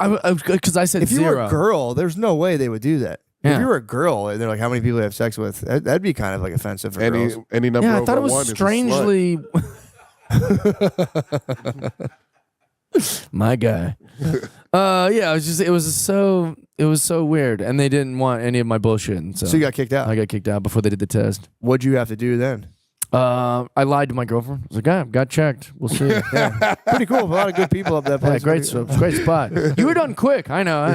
because I said If you 0. were a girl, there's no way they would do that. Yeah. If you were a girl and they're like, how many people you have sex with? That'd be kind of like offensive for girls. Any number Yeah, I over thought it 1 was is a slut. strangely. My guy. Yeah, it was so weird, and they didn't want any of my bullshit. And so So you got kicked out. I got kicked out before they did the test. What'd you have to do then? I lied to my girlfriend. I was like, "I got checked. We'll see." Yeah. Pretty cool. A lot of good people up that Yeah, place. great spot. You were done quick. I know.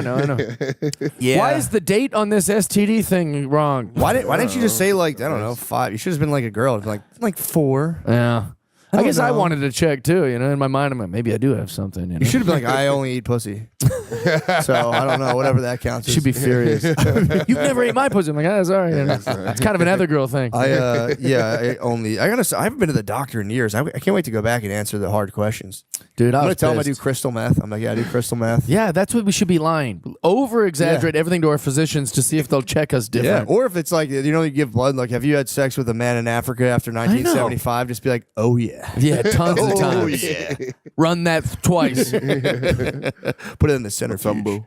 Yeah. Why is the date on this STD thing wrong? Why didn't you just say like, I don't know, 5? You should have been like a girl. Like 4. Yeah. I guess I know. wanted to check too, you know. In my mind, I'm like, maybe I do have something. You know? You should have been like, I only eat pussy. So I don't know, whatever that counts. You should be furious. You've never ate my pussy. I'm like, sorry. You know, it's kind of an other girl thing. I haven't been to the doctor in years. I can't wait to go back and answer the hard questions. Dude, I'm I gonna was tell him I do pissed. crystal meth. I'm like, yeah, I do crystal meth. Yeah, that's what we should be lying. Over exaggerate everything to our physicians to see if they'll check us Yeah, different. or if it's like, you give blood, like, have you had sex with a man in Africa after 1975? Just be like, oh yeah. Yeah, tons of Oh times. yeah. Run that twice. Put it in the centrifuge.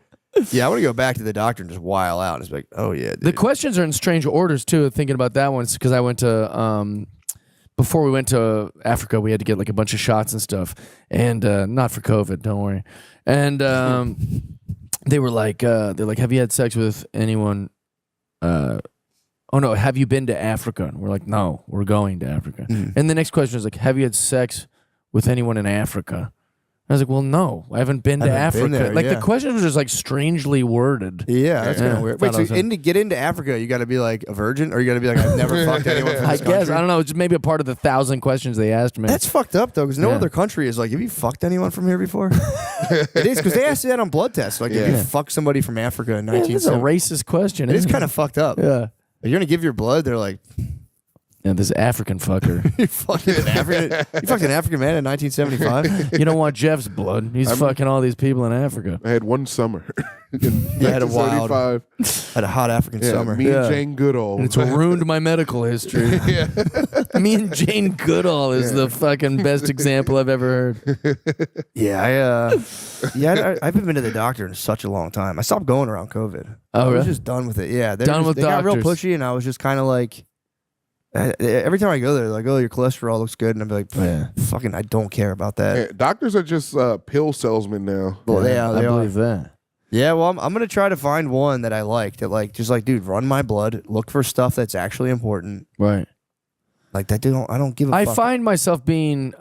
Yeah, I want to go back to the doctor and just while out and just be like, oh yeah. Dude. The questions are in strange orders too. Thinking about that one, because I went to before we went to Africa, we had to get like a bunch of shots and stuff, and not for COVID, don't worry. And they were like, they're like, have you had sex with anyone? Oh no, have you been to Africa? And we're like, no, we're going to Africa. And the next question is like, have you had sex with anyone in Africa? I was like, well, no, I haven't been to Africa. there, like yeah. the questions were just like strangely worded. Yeah, that's kind Yeah. of weird. Thought Wait, I so was to get into Africa, you got to be like a virgin, or you got to be like, I've never fucked anyone from I this guess country? I don't know. It's maybe a part of the 1,000 questions they asked me. That's fucked up though, because no Yeah. other country is like, have you fucked anyone from here before? It is, because they asked you that on blood tests. Like, if you fucked somebody from Africa in This is a 1970, racist question. it is isn't kind of fucked up. Yeah. If you're gonna give your blood, they're like, Yeah, this African fucker. you fucked an African man in 1975. You don't want Jeff's blood. He's fucking all these people in Africa. I had one summer. You had a wild, 1975. had a hot African Yeah, summer. me and Jane Goodall. And it's ruined my medical history. Me and Jane Goodall is the fucking best example I've ever heard. Yeah, I haven't been to the doctor in such a long time. I stopped going around COVID. Oh, I was really? just done with it. Yeah, Done with they got real doctors. pushy, and I was just kind of like, every time I go there, they're like, oh, your cholesterol looks good, and I'm like, fucking, I don't care about that. Yeah, doctors are just pill salesmen now. Well, they I are. believe that. Yeah, well, I'm gonna try to find one that I like. That like, just like, dude, run my blood, look for stuff that's actually important. Right. Like that, I don't give a I fuck. find myself being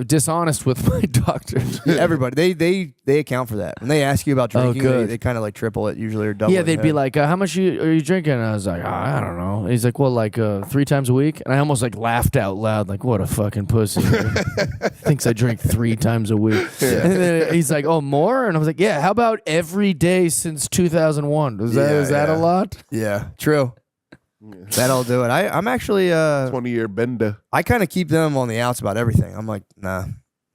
dishonest with my doctors. Everybody, they account for that. When they ask you about drinking, good. they kind of like triple it usually or double. Yeah, it. they'd be like, "How much are you drinking?" And I was like, I don't know. He's like, "Well, like 3 times a week." And I almost like laughed out loud, like, "What a fucking pussy!" Thinks I drink 3 times a week. And then he's like, "Oh, more?" And I was like, "Yeah. How about every day since 2001? Is that a lot?" yeah, true. That'll do it. I'm actually 20-year bender. I kind of keep them on the outs about everything. I'm like, nah.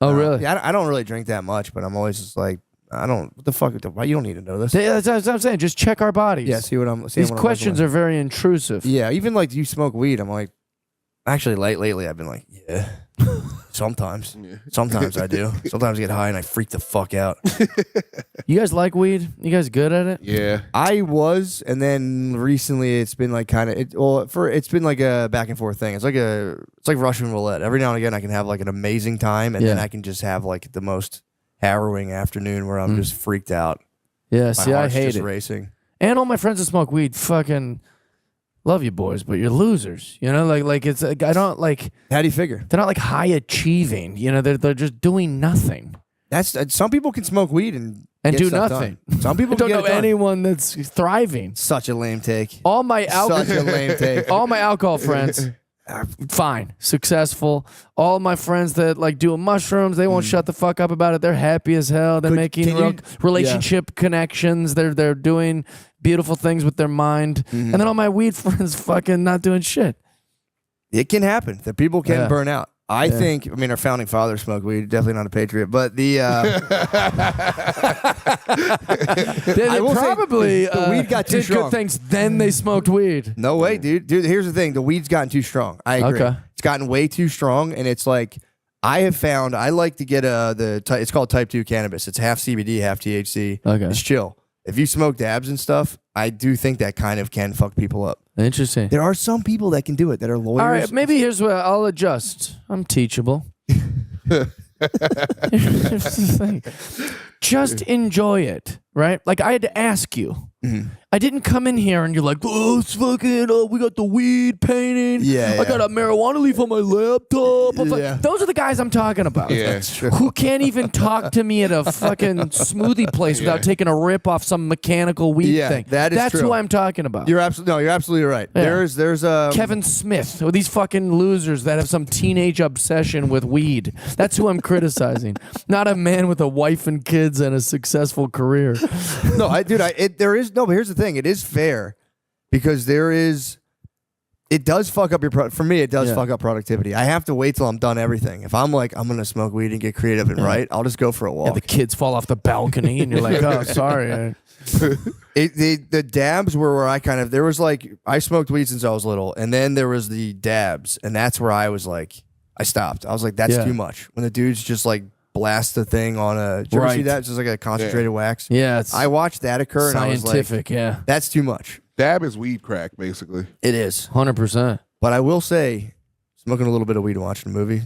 Oh, nah. really? Yeah, I don't really drink that much, but I'm always just like, I don't. What the fuck? Why you don't need to know this? That's what I'm saying. Just check our bodies. Yeah, see what I'm. These questions are very intrusive. Yeah, even like, do you smoke weed? I'm like, actually, lately I've been like, yeah. Sometimes I do. Sometimes I get high and I freak the fuck out. You guys like weed? You guys good at it? Yeah. I was, and then recently it's been like kind of it's been like a back and forth thing. It's like Russian roulette. Every now and again I can have like an amazing time, and then I can just have like the most harrowing afternoon where I'm just freaked out. Yeah. My See, I heart's hate just it. racing. And all my friends that smoke weed, fucking love you boys, but you're losers. You know, like it's I don't like. How do you figure? They're not like high achieving. You know, they're just doing nothing That's some people can smoke weed and get do stuff nothing. done. Some people I don't can know get it done. anyone that's thriving. Such a lame take. All my Such a lame take. all my alcohol friends are fine, successful. All my friends that like doing mushrooms, they won't shut the fuck up about it. They're happy as hell. They're making can you- relationship connections. They're doing beautiful things with their mind. And then all my weed friends fucking not doing shit. It can happen that people can Yeah. burn out. I think, I mean, our founding fathers smoked weed. Definitely not a patriot, but the They I will say probably the weed got too did strong. good things. Then they smoked weed. no way, dude. Dude, here's the thing: the weed's gotten too strong. I agree. Okay. It's gotten way too strong, and it's like I have found. I like to get it's called type 2 cannabis. It's half CBD, half THC. Okay. It's chill. If you smoke dabs and stuff, I do think that kind of can fuck people up. Interesting. There are some people that can do it that are lawyers. All right, maybe here's what I'll adjust. I'm teachable. Here's the thing. Just enjoy it, right? Like I had to ask you. I didn't come in here and you're like, oh, it's fucking, we got the weed painting. Yeah, I got a marijuana leaf on my laptop. I'm like, Yeah. those are the guys I'm talking about. Yeah. That's true. Who can't even talk to me at a fucking smoothie place without taking a rip off some mechanical weed Yeah, thing. that is That's true. who I'm talking about. You're absolutely right. Yeah. There's Kevin Smith, or these fucking losers that have some teenage obsession with weed. That's who I'm criticizing. Not a man with a wife and kids and a successful career. but here's the thing. It is fair because there is It does fuck up for me. It does Yeah. fuck up productivity. I have to wait till I'm done everything. If I'm like, I'm gonna smoke weed and get creative and write, I'll just go for a walk. Yeah, the kids fall off the balcony, and you're like, oh, sorry. The dabs were where I kind of, there was like, I smoked weed since I was little, and then there was the dabs, and that's where I was like, I stopped. I was like, that's too much. When the dudes just like blast the thing on a, did you ever see that? It's just like a concentrated wax. Yeah, it's I watched that occur, and I was like, scientific. Yeah, that's too much. Dab is weed crack, basically. It is. 100%. But I will say, smoking a little bit of weed and watching a movie,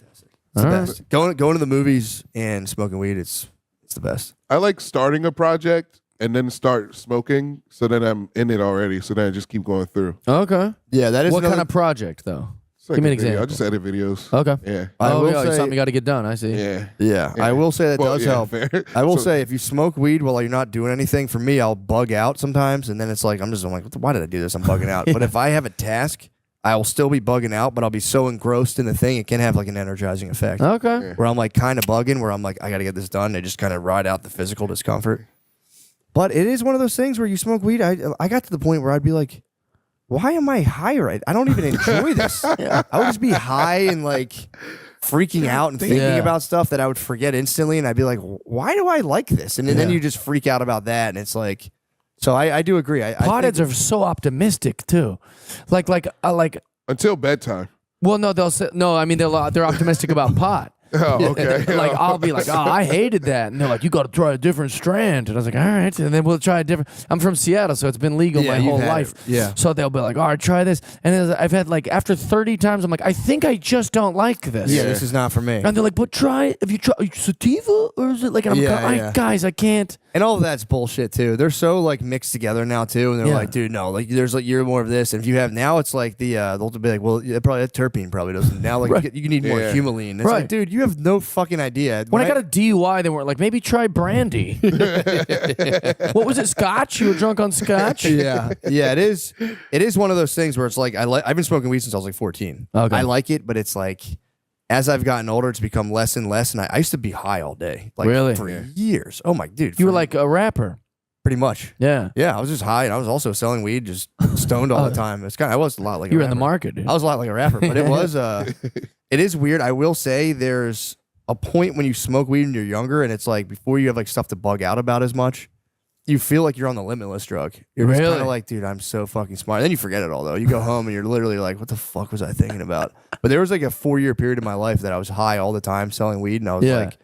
it's the best. Going to the movies and smoking weed, it's the best. I like starting a project and then start smoking, so then I'm in it already. So then I just keep going through. Okay. Yeah, that is What another, kind of project though? It's like Give me a an video. example. I just edit videos. Okay. Yeah. I will it's say, something you got to get done. I see. Yeah. yeah, I will say that does help. fair. I will So- say if you smoke weed while you're not doing anything, for me, I'll bug out sometimes, and then it's like I'm like, why did I do this? I'm bugging out. But if I have a task, I will still be bugging out, but I'll be so engrossed in the thing, it can have like an energizing effect. Okay. Where I'm like kind of bugging, where I'm like, I got to get this done. And just kind of ride out the physical discomfort. But it is one of those things where you smoke weed. I got to the point where I'd be like, why am I high right? I don't even enjoy this. I would just be high and like freaking out and thinking about stuff that I would forget instantly. And I'd be like, why do I like this? And then you just freak out about that. And it's like, so I do agree. Potheads are so optimistic too. Like until bedtime. well, no, they'll say no. I mean, they're optimistic about pot. Oh, okay. Like I'll be like, oh, I hated that, and they're like, you got to try a different strand, and I was like, all right, and then we'll try a different. I'm from Seattle, so it's been legal my whole life. Yeah. So they'll be like, all right, try this, and then I've had like after 30 times, I'm like, I think I just don't like this. Yeah, this is not for me. And they're like, but try. Have you tried sativa or is it like? And I'm guys, I can't. And all of that's bullshit too. They're so like mixed together now too, and they're Yeah. like, dude, no, like there's like you're more of this, and if you have now, it's like the they'll be like, well, probably that terpene probably doesn't. Now like you need more Yeah. humulene. It's Right. like, dude, you have no fucking idea. When I got a DUI, they weren't like, maybe try brandy. What was it? Scotch? You were drunk on scotch? yeah, it is. It is one of those things where it's like I've been smoking weed since I was like 14. Okay. I like it, but it's like as I've gotten older, it's become less and less. And I used to be high all day, like Really? for years. Oh my dude, You were like a rapper. pretty much. Yeah. Yeah, I was just high, and I was also selling weed, just stoned all the time. It's I was a lot like You a were in the rapper. market, dude. I was a lot like a rapper, but it was it is weird. I will say there's a point when you smoke weed when you're younger, and it's like before you have like stuff to bug out about as much, you feel like you're on the limitless drug. You're just Really? kind of like, dude, I'm so fucking smart. Then you forget it all though. You go home and you're literally like, what the fuck was I thinking about? But there was like a 4-year period in my life that I was high all the time selling weed, and I was like,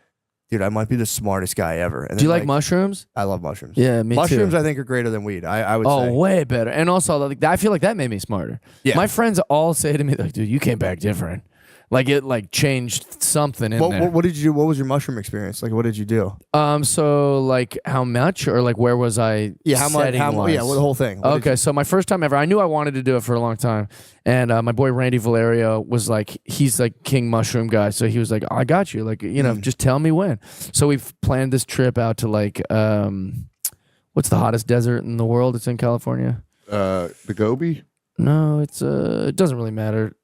dude, I might be the smartest guy ever. And Do you then, like mushrooms? I love mushrooms. Yeah, me mushrooms too. I think are greater than weed. I would Oh, say. way better. And also, like, I feel like that made me smarter. Yeah. My friends all say to me, like, dude, you came back different. Like, it, like, changed something in there. What did you do? What was your mushroom experience? Like, what did you do? So, like, how much? Or, like, where was I How much? setting-wise? Yeah, well, the whole thing. What did Okay, so my first time ever, I knew I wanted to do it for a long time. And my boy Randy Valerio was like, he's like king mushroom guy. So he was like, I got you. Like, you know, just tell me when. So we've planned this trip out to like, what's the hottest desert in the world? It's in California. The Gobi? No, it's it doesn't really matter.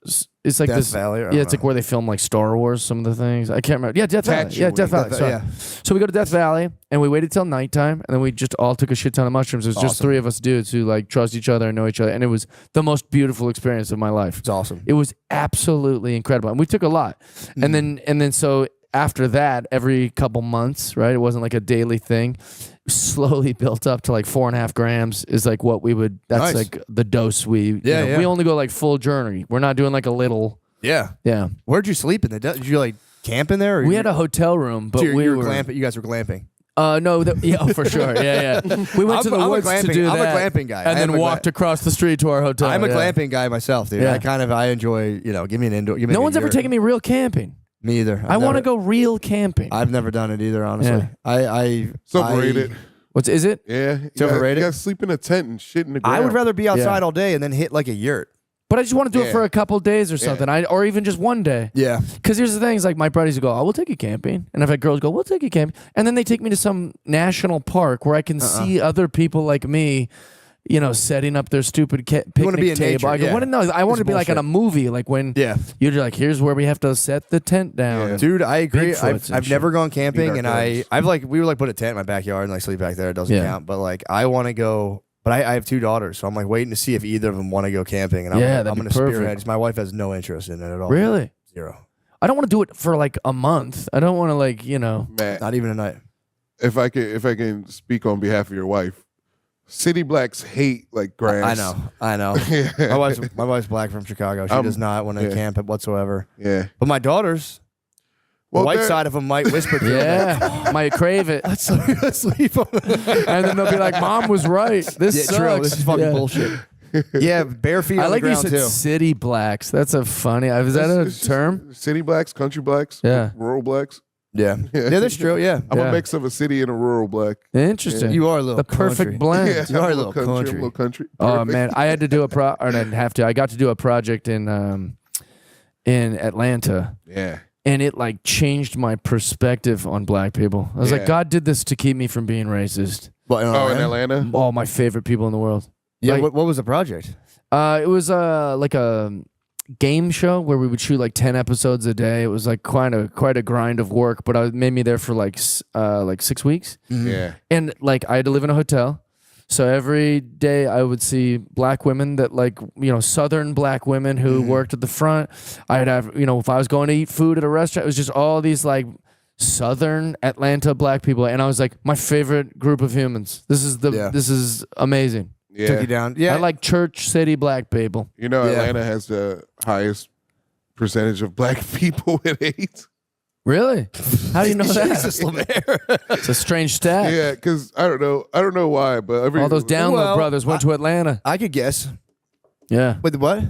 It's like Death this. Valley? I Yeah, don't it's like know. where they film like Star Wars. Some of the things I can't remember. Yeah, Death Valley. Yeah, Death Valley. Death- Sorry. yeah. So we go to Death Valley and we waited till nighttime and then we just all took a shit ton of mushrooms. It was just Awesome. 3 of us dudes who like trust each other and know each other, and it was the most beautiful experience of my life. It's awesome. It was absolutely incredible, and we took a lot. And then so after that, every couple months, right? It wasn't like a daily thing. Slowly built up to like 4.5 grams is like what we would. That's Nice. like the dose we. Yeah. We only go like full journey. We're not doing like a little. Yeah. Yeah. Where'd you sleep in the desert? Did you like camp in there? Or We had a hotel room, but you we were were glamping. You guys were glamping. No, yeah, for sure, yeah. We went to the I'm a woods to glamping- do I'm a that, glamping guy. I and am then a walked across the street to our hotel. I'm a yeah. glamping guy myself, dude. Yeah. I enjoy, give me an indoor. Give me No like one's a ever yurt. taken me real camping. Me either. I want to go real camping. I've never done it either, honestly. Yeah. It's overrated. Is it? Yeah. It's overrated? You got to sleep in a tent and shit in the ground. I would rather be outside all day and then hit like a yurt. But I just want to do it Yeah. for a couple days or something, or even just one day. Yeah. Because here's the thing: is like my buddies go, "Oh, we'll take you camping," and I've had girls go, "We'll take you camping," and then they take me to some national park where I can see other people like me, setting up their stupid picnic be in table. nature, I go, yeah. I want to be like in a movie, like when Yeah. you're like, here's where we have to set the tent down. Yeah. Dude, I agree. Bigfoots and I've never gone camping, Eat and our friends. we would like put a tent in my backyard and like sleep back there. It doesn't Yeah. count, but like I want to go But I have 2 daughters, so I'm like waiting to see if either of them want to go camping. And I'm that'd going be to spearhead. perfect. 'Cause my wife has no interest in it at all. Really? 0. I don't want to do it for like a month. I don't want to like, Matt, Not even a night. if I can speak on behalf of your wife, city blacks hate like grass. I know. My wife's black from Chicago. She does not want to camp it whatsoever. Yeah. But my daughters, the white side of them might whisper to them. yeah, might crave it. Let's sleep on And then they'll be like, Mom was right. This sucks. True. This is fucking Yeah. bullshit. Yeah, bare feet I on like the you ground said too. city blacks. That's a funny. Is that a term? City blacks, country blacks, Yeah. rural blacks. Yeah. Yeah, that's true. Yeah. I'm Yeah. a mix of a city and a rural black. Interesting. You are a little the perfect country. blend. Yeah, You are I'm a little country. I'm a little country. Oh Perfect. man, I had to do I didn't have to. I got to do a project in Atlanta, Yeah. and it like changed my perspective on black people. I was like, Yeah. God did this to keep me from being racist. But Oh, in Atlanta? All my favorite people in the world. Yeah. Like- What was the project? It was like a game show where we would shoot like 10 episodes a day. It was like quite a grind of work, but it made me there for like 6 weeks. Yeah. And like I had to live in a hotel. So every day I would see black women that like, Southern black women who worked at the front. I'd have, if I was going to eat food at a restaurant, it was just all these like Southern Atlanta black people. And I was like, my favorite group of humans. This is amazing. Yeah. Took you down. Yeah. I like church city black people. You know, Yeah. Atlanta has the highest percentage of black people with AIDS. Really? How do you know that? Jesus, Lemaire. It's a strange stat. Yeah, because I don't know why, but All those download Well, brothers went to Atlanta. I could guess. Yeah. Wait, what?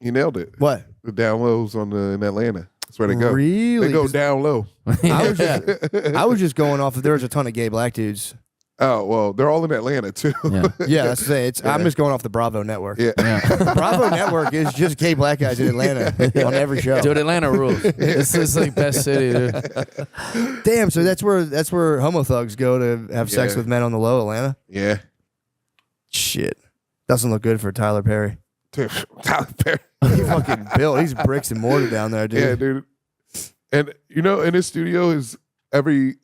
he nailed it. What? The down lows in Atlanta. That's where they go. Really? They go 'Cause down low. I was just going off if there was a ton of gay black dudes. Oh well, they're all in Atlanta too. Yeah. Yeah, that's the thing. I'm just going off the Bravo network. Yeah. The Bravo network is just gay black guys in Atlanta on every show. Dude, Atlanta rules. This is like best city, dude. Damn, so that's where homo thugs go to have sex Yeah. with men on the low, Atlanta? Yeah. Shit. Doesn't look good for Tyler Perry. Dude, Tyler Perry. He fucking built. He's bricks and mortar down there, dude. Yeah, dude. And in his studio, every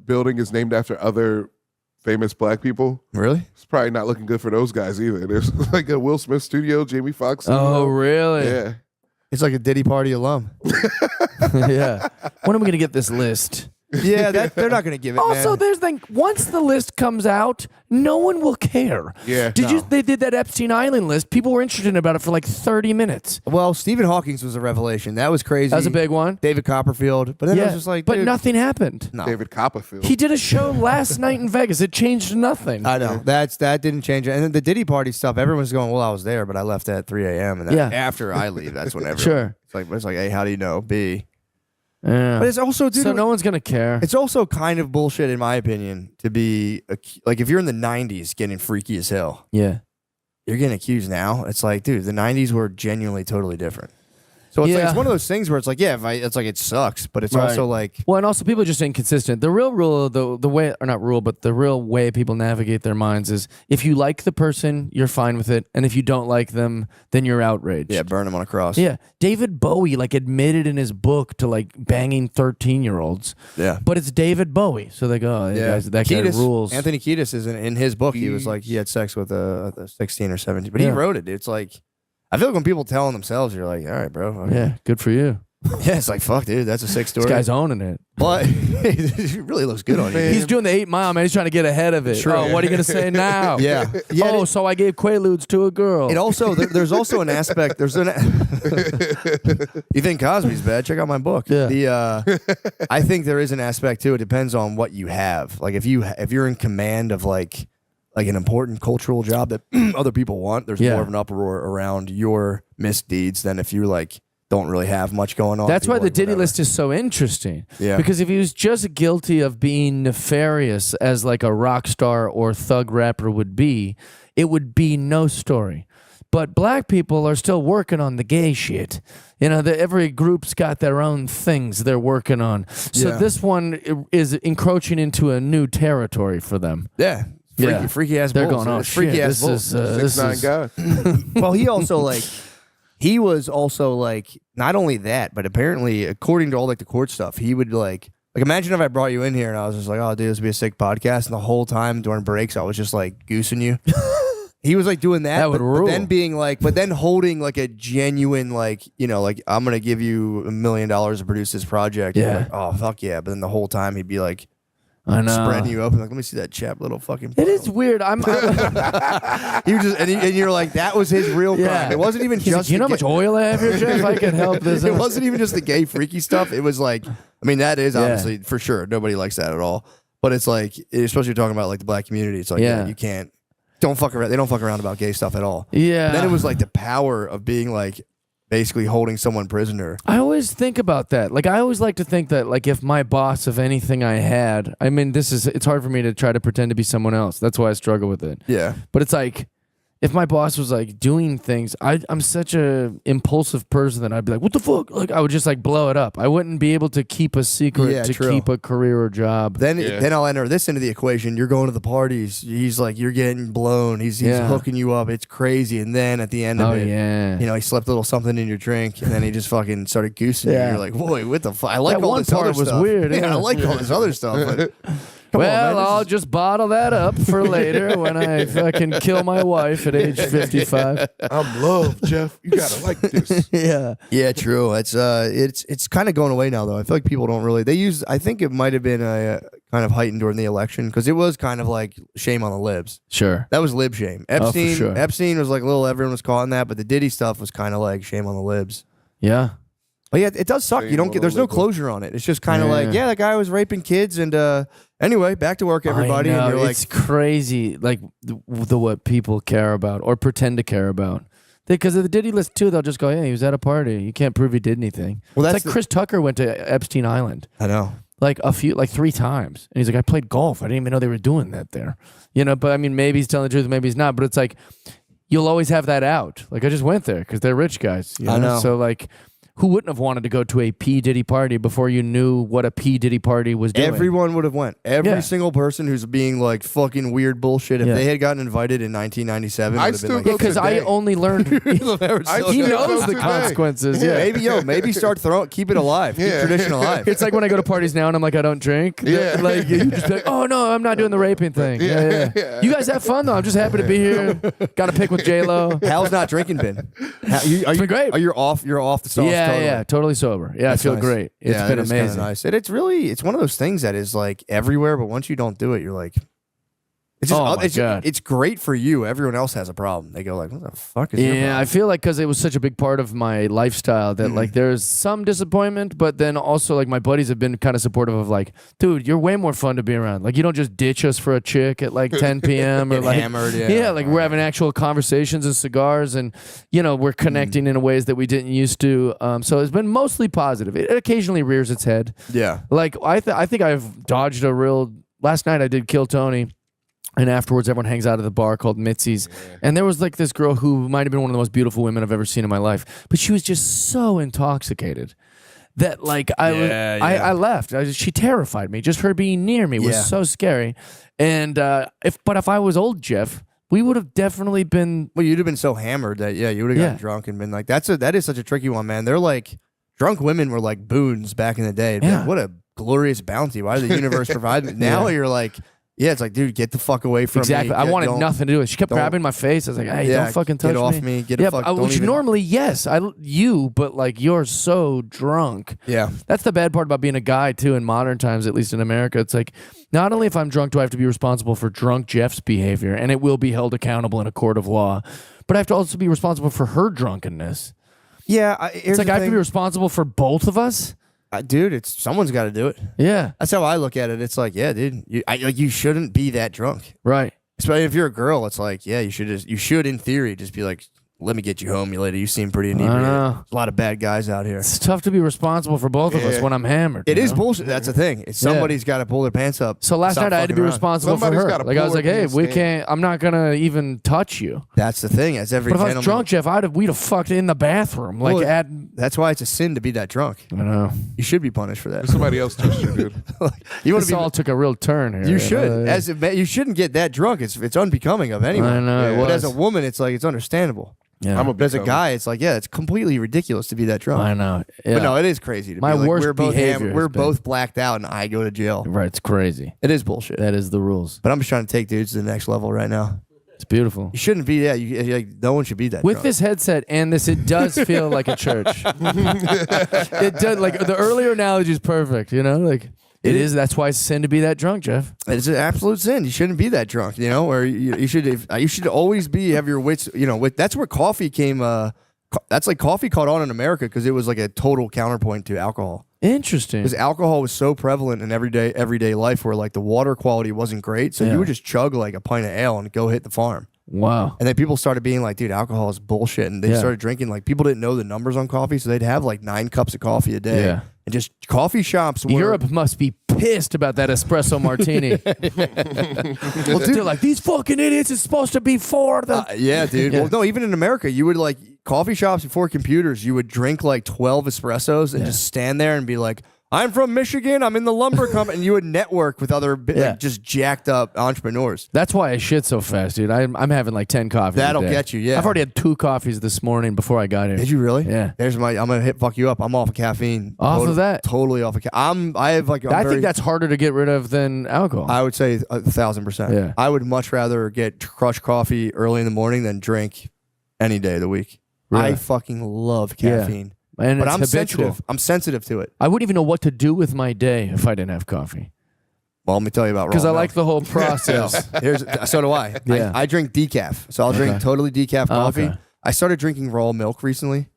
building is named after other famous black people. Really? It's probably not looking good for those guys either. There's like a Will Smith studio, Jamie Foxx. Oh, really? Yeah. It's like a Diddy Party alum. Yeah. When are we going to get this list? Yeah, they're not going to give it, Also, man. there's like once the list comes out, no one will care. Yeah. They did that Epstein Island list. People were interested about it for like 30 minutes. Well, Stephen Hawking's was a revelation. That was crazy. That was a big one. David Copperfield. But then I was just like, but dude, nothing happened. no. David Copperfield. He did a show last night in Vegas. It changed nothing. I know. That didn't change it. And then the Diddy Party stuff, everyone's going, well, I was there, but I left at 3 a.m. And then Yeah. after I leave, that's when everyone. Sure. It's like, hey, how do you know? B. Yeah. But it's also, dude, So no one's going to care. it's also kind of bullshit, in my opinion, to be like, if you're in the 90s getting freaky as hell, Yeah. you're getting accused now. It's like, dude, the 90s were genuinely totally different. So it's like, Yeah. it's one of those things where it's like, yeah, it's like it sucks, but it's Right. also like, Well, and also people are just inconsistent. The real rule, the way, or not rule, but the real way people navigate their minds is if you like the person, you're fine with it, and if you don't like them, then you're outraged. yeah, burn them on a cross. Yeah. David Bowie like admitted in his book to like banging 13-year-olds, Yeah. but it's David Bowie, so they go, oh, guys, that guy Kiedis, rules. Anthony Kiedis is in his book. He was like, he had sex with a 16 or 17, but he Yeah. wrote it. It's like, I feel like when people tell on themselves, you're like, all right, bro. Okay. Yeah, good for you. Yeah, it's like, fuck, dude, that's a sick story. This guy's owning it. But it really looks good on you. He's doing the 8 Mile, man. He's trying to get ahead of it. True. Oh, what are you going to say now? Yeah. Yeah. Oh, so I gave Quaaludes to a girl. It also there's also an aspect. There's an. You think Cosby's bad? Check out my book. Yeah. I think there is an aspect too. It depends on what you have. Like if you're in command of like an important cultural job that other people want, there's Yeah. more of an uproar around your misdeeds than if you like don't really have much going on. That's why People the like, Diddy whatever. list is so interesting. Yeah. Because if he was just guilty of being nefarious as like a rock star or thug rapper would be, it would be no story. But black people are still working on the gay shit. You know, every group's got their own things they're working on. So Yeah. this one is encroaching into a new territory for them. Yeah. Yeah. Freaky ass They're bulls. going, oh, It's freaky shit, ass this bulls. is, this 6'9" is, guy. Well, he also like he was also like not only that, but apparently according to all like the court stuff, he would like imagine if I brought you in here and I was just like, oh dude, this would be a sick podcast, and the whole time during breaks I was just like goosing you. He was like doing that, That would but then rule. being like, but then holding like a genuine, like, you know, like I'm gonna give you $1 million to produce this project. And you're Yeah. like, oh fuck yeah! But then the whole time he'd be like I know. spreading you open, like, let me see that chap little fucking. It is weird. I'm. He was just, and you're like, that was his real crime. Yeah. It wasn't even He's like, just. you know how the much gay- oil I have here, Jeff? I can help this. It wasn't even just the gay freaky stuff. It was like, I mean, that is Yeah. obviously for sure. Nobody likes that at all. But it's like, especially talking about like the black community. It's like, Yeah. you can't. Don't fuck around. They don't fuck around about gay stuff at all. Yeah. And then it was like the power of being like basically holding someone prisoner. I always think about that. Like, I always like to think that, like, if my boss of anything I had, I mean, it's hard for me to try to pretend to be someone else. That's why I struggle with it. Yeah. But it's like, if my boss was like doing things, I'm such a impulsive person that I'd be like, what the fuck? Like, I would just like blow it up. I wouldn't be able to keep a secret Yeah, to true. keep a career or job. Then I'll enter this into the equation. You're going to the parties. He's like, you're getting blown. He's Yeah. hooking you up. It's crazy. And then at the end of Oh, it, yeah. you know, he slept a little something in your drink, and then he just fucking started goosing you. Yeah. You're like, boy, what the fuck? I like That all one this other part was stuff. weird, yeah. I like all this other stuff. But come on, man, this I'll is- just bottle that up for later when I fucking kill my wife at age 55. I'm love, Jeff. You gotta like this. Yeah. Yeah, true. It's kind of going away now, though. I feel like people don't really. They use. I think it might have been kind of heightened during the election because it was kind of like shame on the libs. Sure. That was lib shame. for Epstein. sure. Epstein was like everyone was caught in that, but the Diddy stuff was kind of like shame on the libs. Yeah. But yeah, it does suck. Shame You don't on get. the There's no liberal. closure on it. It's just kind of like, Yeah. yeah, that guy was raping kids, and anyway, back to work, everybody. I know, And you're like, it's crazy, like the what people care about or pretend to care about. Because of the Diddy list too, they'll just go, "Yeah, he was at a party. You can't prove he did anything." Well, it's that's like Chris Tucker went to Epstein Island I know. like 3 times, and he's like, "I played golf. I didn't even know they were doing that there." You know, but I mean, maybe he's telling the truth, maybe he's not. But it's like you'll always have that out. Like I just went there because they're rich guys. You I know. So like, who wouldn't have wanted to go to a P Diddy party before you knew what a P Diddy party was doing? Everyone would have went. Every Yeah. single person who's being like fucking weird bullshit. If Yeah. they had gotten invited in 1997, I'd would have still been like, go because I today. only learned. I He still knows go the today. consequences. Yeah. Yeah. maybe start throwing, keep it alive, keep Yeah. tradition alive. It's like when I go to parties now and I'm like, I don't drink. Yeah. Like, you just be like, oh, no, I'm not doing the raping thing. Yeah. You guys have fun, though. I'm just happy to be here. Got to pick with J-Lo. How's not drinking been? Are you been great. Are you off? You're off the sauce. Yeah, totally. yeah, totally sober. Yeah, That's I feel nice. great. It's Yeah, been that is kinda amazing. nice. And it's one of those things that is like everywhere, but once you don't do it, you're like, it's just, Oh my God. it's great for you. Everyone else has a problem. They go like, what the fuck is your Yeah, I problem? feel like because it was such a big part of my lifestyle that like there's some disappointment, but then also like my buddies have been kind of supportive of like, dude, you're way more fun to be around. Like you don't just ditch us for a chick at like 10 p.m. or Get like hammered, yeah. like we're having actual conversations and cigars, and you know we're connecting in ways that we didn't used to. So it's been mostly positive. It occasionally rears its head. Yeah. Like I think I've dodged a real. Last night I did Kill Tony. And afterwards, everyone hangs out at the bar called Mitzi's. And there was like this girl who might have been one of the most beautiful women I've ever seen in my life. But she was just so intoxicated that like I left. She terrified me. Just her being near me was Yeah. so scary. And if I was old Jeff, we would have definitely been. Well, you'd have been so hammered that you would have gotten Yeah. drunk and been like, that is such a tricky one, man. They're like drunk women were like boons back in the day. It'd be Yeah. like, what a glorious bounty. Why did the universe provide me? Now you're like, yeah, it's like, dude, get the fuck away from Exactly. me. I wanted Don't- nothing to do with it. She kept don't- grabbing my face. I was like, hey, Yeah, don't fucking touch get off me. Get a fuck- don't which even- normally, yes, but like you're so drunk. Yeah. That's the bad part about being a guy too in modern times, at least in America. It's like not only if I'm drunk do I have to be responsible for drunk Jeff's behavior, and it will be held accountable in a court of law, but I have to also be responsible for her drunkenness. Yeah. It's like I have to be responsible for both of us. Dude, someone's got to do it. Yeah, That's how I look at it. It's like, yeah, dude, you shouldn't be that drunk. right. Especially if you're a girl, it's like, yeah, you should in theory just be like, let me get you home, you lady. You seem pretty inebriated. know. There's a lot of bad guys out here. It's tough to be responsible for both of us Yeah. when I'm hammered. It you is know? bullshit. That's the thing. It's somebody's got to pull their pants up. So last Stop night I had to fucking be around. responsible Somebody's for her. gotta Like I was pull like, her hey, pants we down. can't. I'm not gonna even touch you. That's the thing. As every But if I was gentleman. drunk, Jeff, we'd have fucked in the bathroom. Like Well, at. That's why it's a sin to be that drunk. I don't know. You should be punished for that. Somebody else touched you, dude. You want This to be. all took a real turn here. You should. know? As a man, you shouldn't get that drunk. It's unbecoming of anyone. I know, it But as a was. woman, it's like it's understandable. Yeah. I'm a But as a big guy, it's like, yeah, it's completely ridiculous to be that drunk. I know. Yeah. But no, it is crazy to My be like, worst we're both behavior has we're been- both blacked out and I go to jail. Right, it's crazy. It is bullshit. That is the rules. But I'm just trying to take dudes to the next level right now. It's beautiful. You shouldn't be. Yeah, like, no one should be that. With drunk. this headset and this, it does feel like a church. It does. Like the earlier analogy is perfect. You know, like it is. That's why it's sin to be that drunk, Jeff. It's an absolute sin. You shouldn't be that drunk. You know, or you should always have your wits. You know, that's where coffee came. That's like coffee caught on in America because it was like a total counterpoint to alcohol. Interesting. Because alcohol was so prevalent in everyday life where like the water quality wasn't great. So you would just chug like a pint of ale and go hit the farm. Wow. And then people started being like, dude, alcohol is bullshit. And they started drinking, like people didn't know the numbers on coffee. So they'd have like 9 cups of coffee a day. Yeah. And just coffee shops were. Europe must be pissed about that espresso martini. Well, dude, they're like, these fucking idiots is supposed to be for the. Yeah, dude. Well, no, even in America, you would like coffee shops before computers, you would drink like 12 espressos and just stand there and be like, I'm from Michigan. I'm in the lumber company. And you would network with other like, just jacked up entrepreneurs. That's why I shit so fast, dude. I'm having like 10 coffees. That'll a day. get you, yeah. I've already had 2 coffees this morning before I got here. Did you really? Yeah. I'm gonna fuck you up. I'm off of caffeine. Off of that? Totally off of caffeine. I think that's harder to get rid of than alcohol. I would say 1,000%. Yeah. I would much rather get crushed coffee early in the morning than drink any day of the week. Really? I fucking love caffeine. And But it's I'm habitual. sensitive. I'm sensitive to it. I wouldn't even know what to do with my day if I didn't have coffee. Well, let me tell you about raw Because I milk. like the whole process. So do I. Yeah. I drink decaf. So I'll drink totally decaf coffee. okay. I started drinking raw milk recently.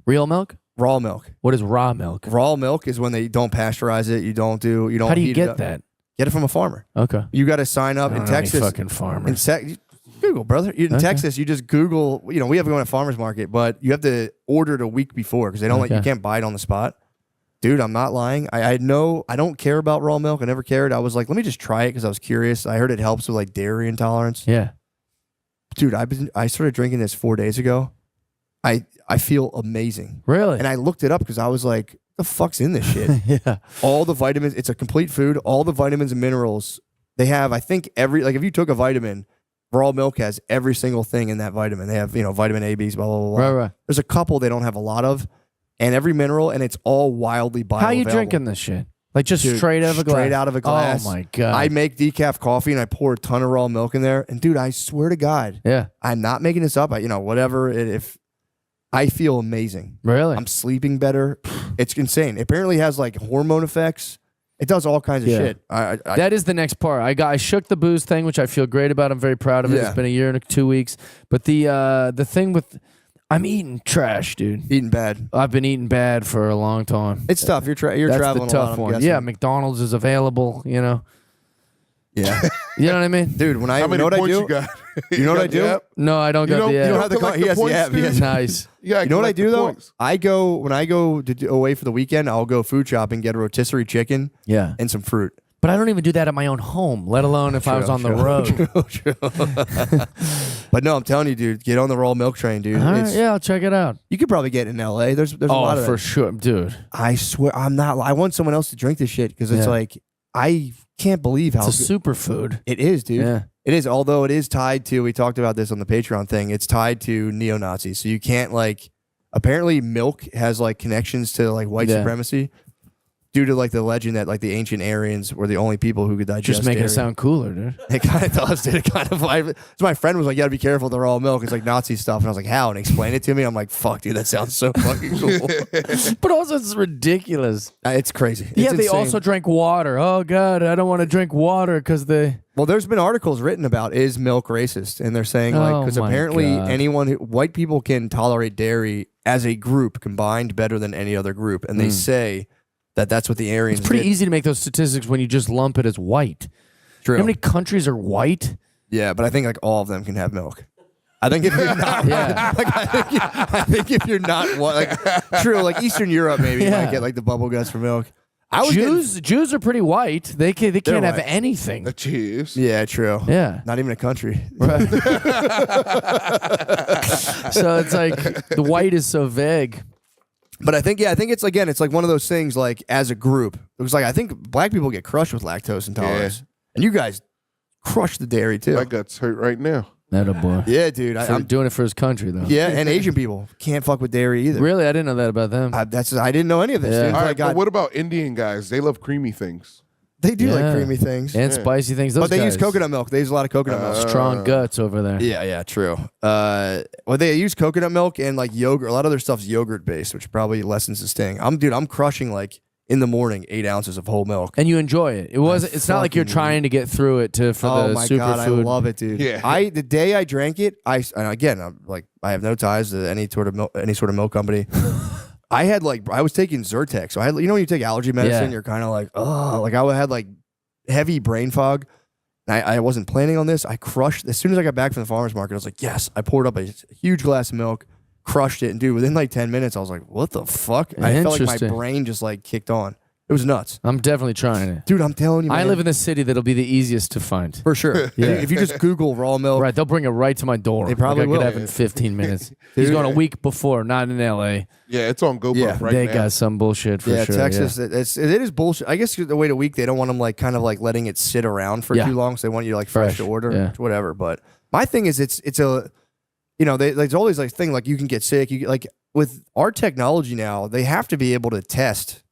Real milk? Raw milk. What is raw milk? Raw milk is when they don't pasteurize it. You don't. How do you heat it get up. that? Get it from a farmer. Okay. You got to sign up I in don't know any Texas. fucking farmers. Google, brother. In Texas, you just Google. You know, we have to go to a farmer's market, but you have to order it a week before because they don't you can't buy it on the spot. Dude, I'm not lying. I don't care about raw milk. I never cared. I was like, let me just try it because I was curious. I heard it helps with like dairy intolerance. Yeah. Dude, I started drinking this 4 days ago. I feel amazing. Really? And I looked it up because I was like, the fuck's in this shit? Yeah. All the vitamins, it's a complete food. All the vitamins and minerals they have, I think if you took a vitamin, raw milk has every single thing in that vitamin. They have, vitamin A, B's, blah, blah, blah, blah. Right. There's a couple they don't have a lot of, and every mineral, and it's all wildly bioavailable. How are you drinking this shit? Like just Dude, straight out of a glass? Straight out of a glass. Oh my God. I make decaf coffee and I pour a ton of raw milk in there. And dude, I swear to God, yeah. I'm not making this up. If I feel amazing. Really? I'm sleeping better. It's insane. It apparently has like hormone effects. It does all kinds of shit. That is the next part. I shook the booze thing, which I feel great about. I'm very proud of it. Yeah. It's been a year and 2 weeks. But the thing with I'm eating trash, dude. Eating bad. I've been eating bad for a long time. It's tough. You're That's traveling the tough a lot, I'm one. guessing. Yeah, McDonald's is available. Yeah. You know what I mean? Dude, when How many what I points do? you got? You know what I got the do? app? No, I don't You got don't- the you app. don't have the collect he has the points, app. dude? Yes. Nice. Yeah, You know what I collect the do though? points. When I go away for the weekend, I'll go food shopping, get a rotisserie chicken Yeah. and some fruit. But I don't even do that at my own home, let alone if I was on the road. But no, I'm telling you, dude, get on the raw milk train, dude. All right, yeah, I'll check it out. You could probably get it in LA. There's a lot of for that. sure, dude. I swear, I'm not. I want someone else to drink this shit because it's Yeah. like I can't believe how It's a good- superfood. it is, dude. Yeah. It is. Although it is tied to. We talked about this on the Patreon thing. It's tied to neo Nazis, so you can't like. Apparently, milk has like connections to like white Yeah. supremacy. Due to like the legend that like the ancient Aryans were the only people who could digest Just making dairy. it sound cooler, dude. It kind of does, dude. It kind of. So my friend was like, "You gotta be careful with the raw milk. It's like Nazi stuff." And I was like, "How?" And explain it to me. I'm like, "Fuck, dude, that sounds so fucking cool." But also, it's ridiculous. It's crazy. Yeah, It's they insane. also drank water. Oh God, I don't want to drink water because they. Well, there's been articles written about is milk racist, and they're saying like Oh because my apparently God. white people can tolerate dairy as a group combined better than any other group, and they say that that's what the Aryans. It's pretty did. easy to make those statistics when you just lump it as white. True. You know how many countries are white? Yeah, but I think like all of them can have milk. I think if you're not, Yeah. like, I think if you're not, like, true, like Eastern Europe, maybe you Yeah. might get like the bubble guts for milk. Jews are pretty white. They can't have white. anything. Cheers. Yeah, true. Yeah. Not even a country. Right. So it's like the white is so vague. But I think it's like one of those things like as a group. It was like I think black people get crushed with lactose intolerance, and you guys crush the dairy too. My guts hurt right now. That a boy. Yeah, dude. I'm doing it for his country though. Yeah, and Asian people can't fuck with dairy either. Really, I didn't know that about them. I didn't know any of this. Yeah. Dude, All until I right, got but what about Indian guys? They love creamy things. They do like creamy things. and spicy things. Those But they use guys- coconut milk. They use a lot of coconut milk. Strong guts over there. Yeah, true. Well, they use coconut milk and like yogurt. A lot of their stuff's yogurt based, which probably lessens the sting. I'm crushing like in the morning 8 ounces of whole milk. And you enjoy it. It's not like you're trying to get through it for Oh the my superfood. god, I love it, dude. Yeah. The day I drank it, and again, I'm like, I have no ties to any sort of milk company. I was taking Zyrtec, so I had, when you take allergy medicine, you're kind of like, oh, like I had like heavy brain fog. And I wasn't planning on this. I crushed as soon as I got back from the farmer's market. I was like, yes. I poured up a huge glass of milk, crushed it, and dude, within like 10 minutes, I was like, what the fuck? I felt like my brain just like kicked on. It was nuts. I'm definitely trying it. Dude, I'm telling you, man. I live in a city that'll be the easiest to find. For sure. Yeah. If you just Google raw milk. Right, they'll bring it right to my door. They probably I will. could have in 15 minutes. He's going a week before, not in L.A. Yeah, it's on GoPro Yeah, right they now. got some bullshit for sure. Texas, it is bullshit. I guess the wait a week, they don't want them like kind of like letting it sit around for too long, so they want you like fresh to order, whatever. But my thing is, it's a, there's always like thing like you can get sick. You like with our technology now, they have to be able to test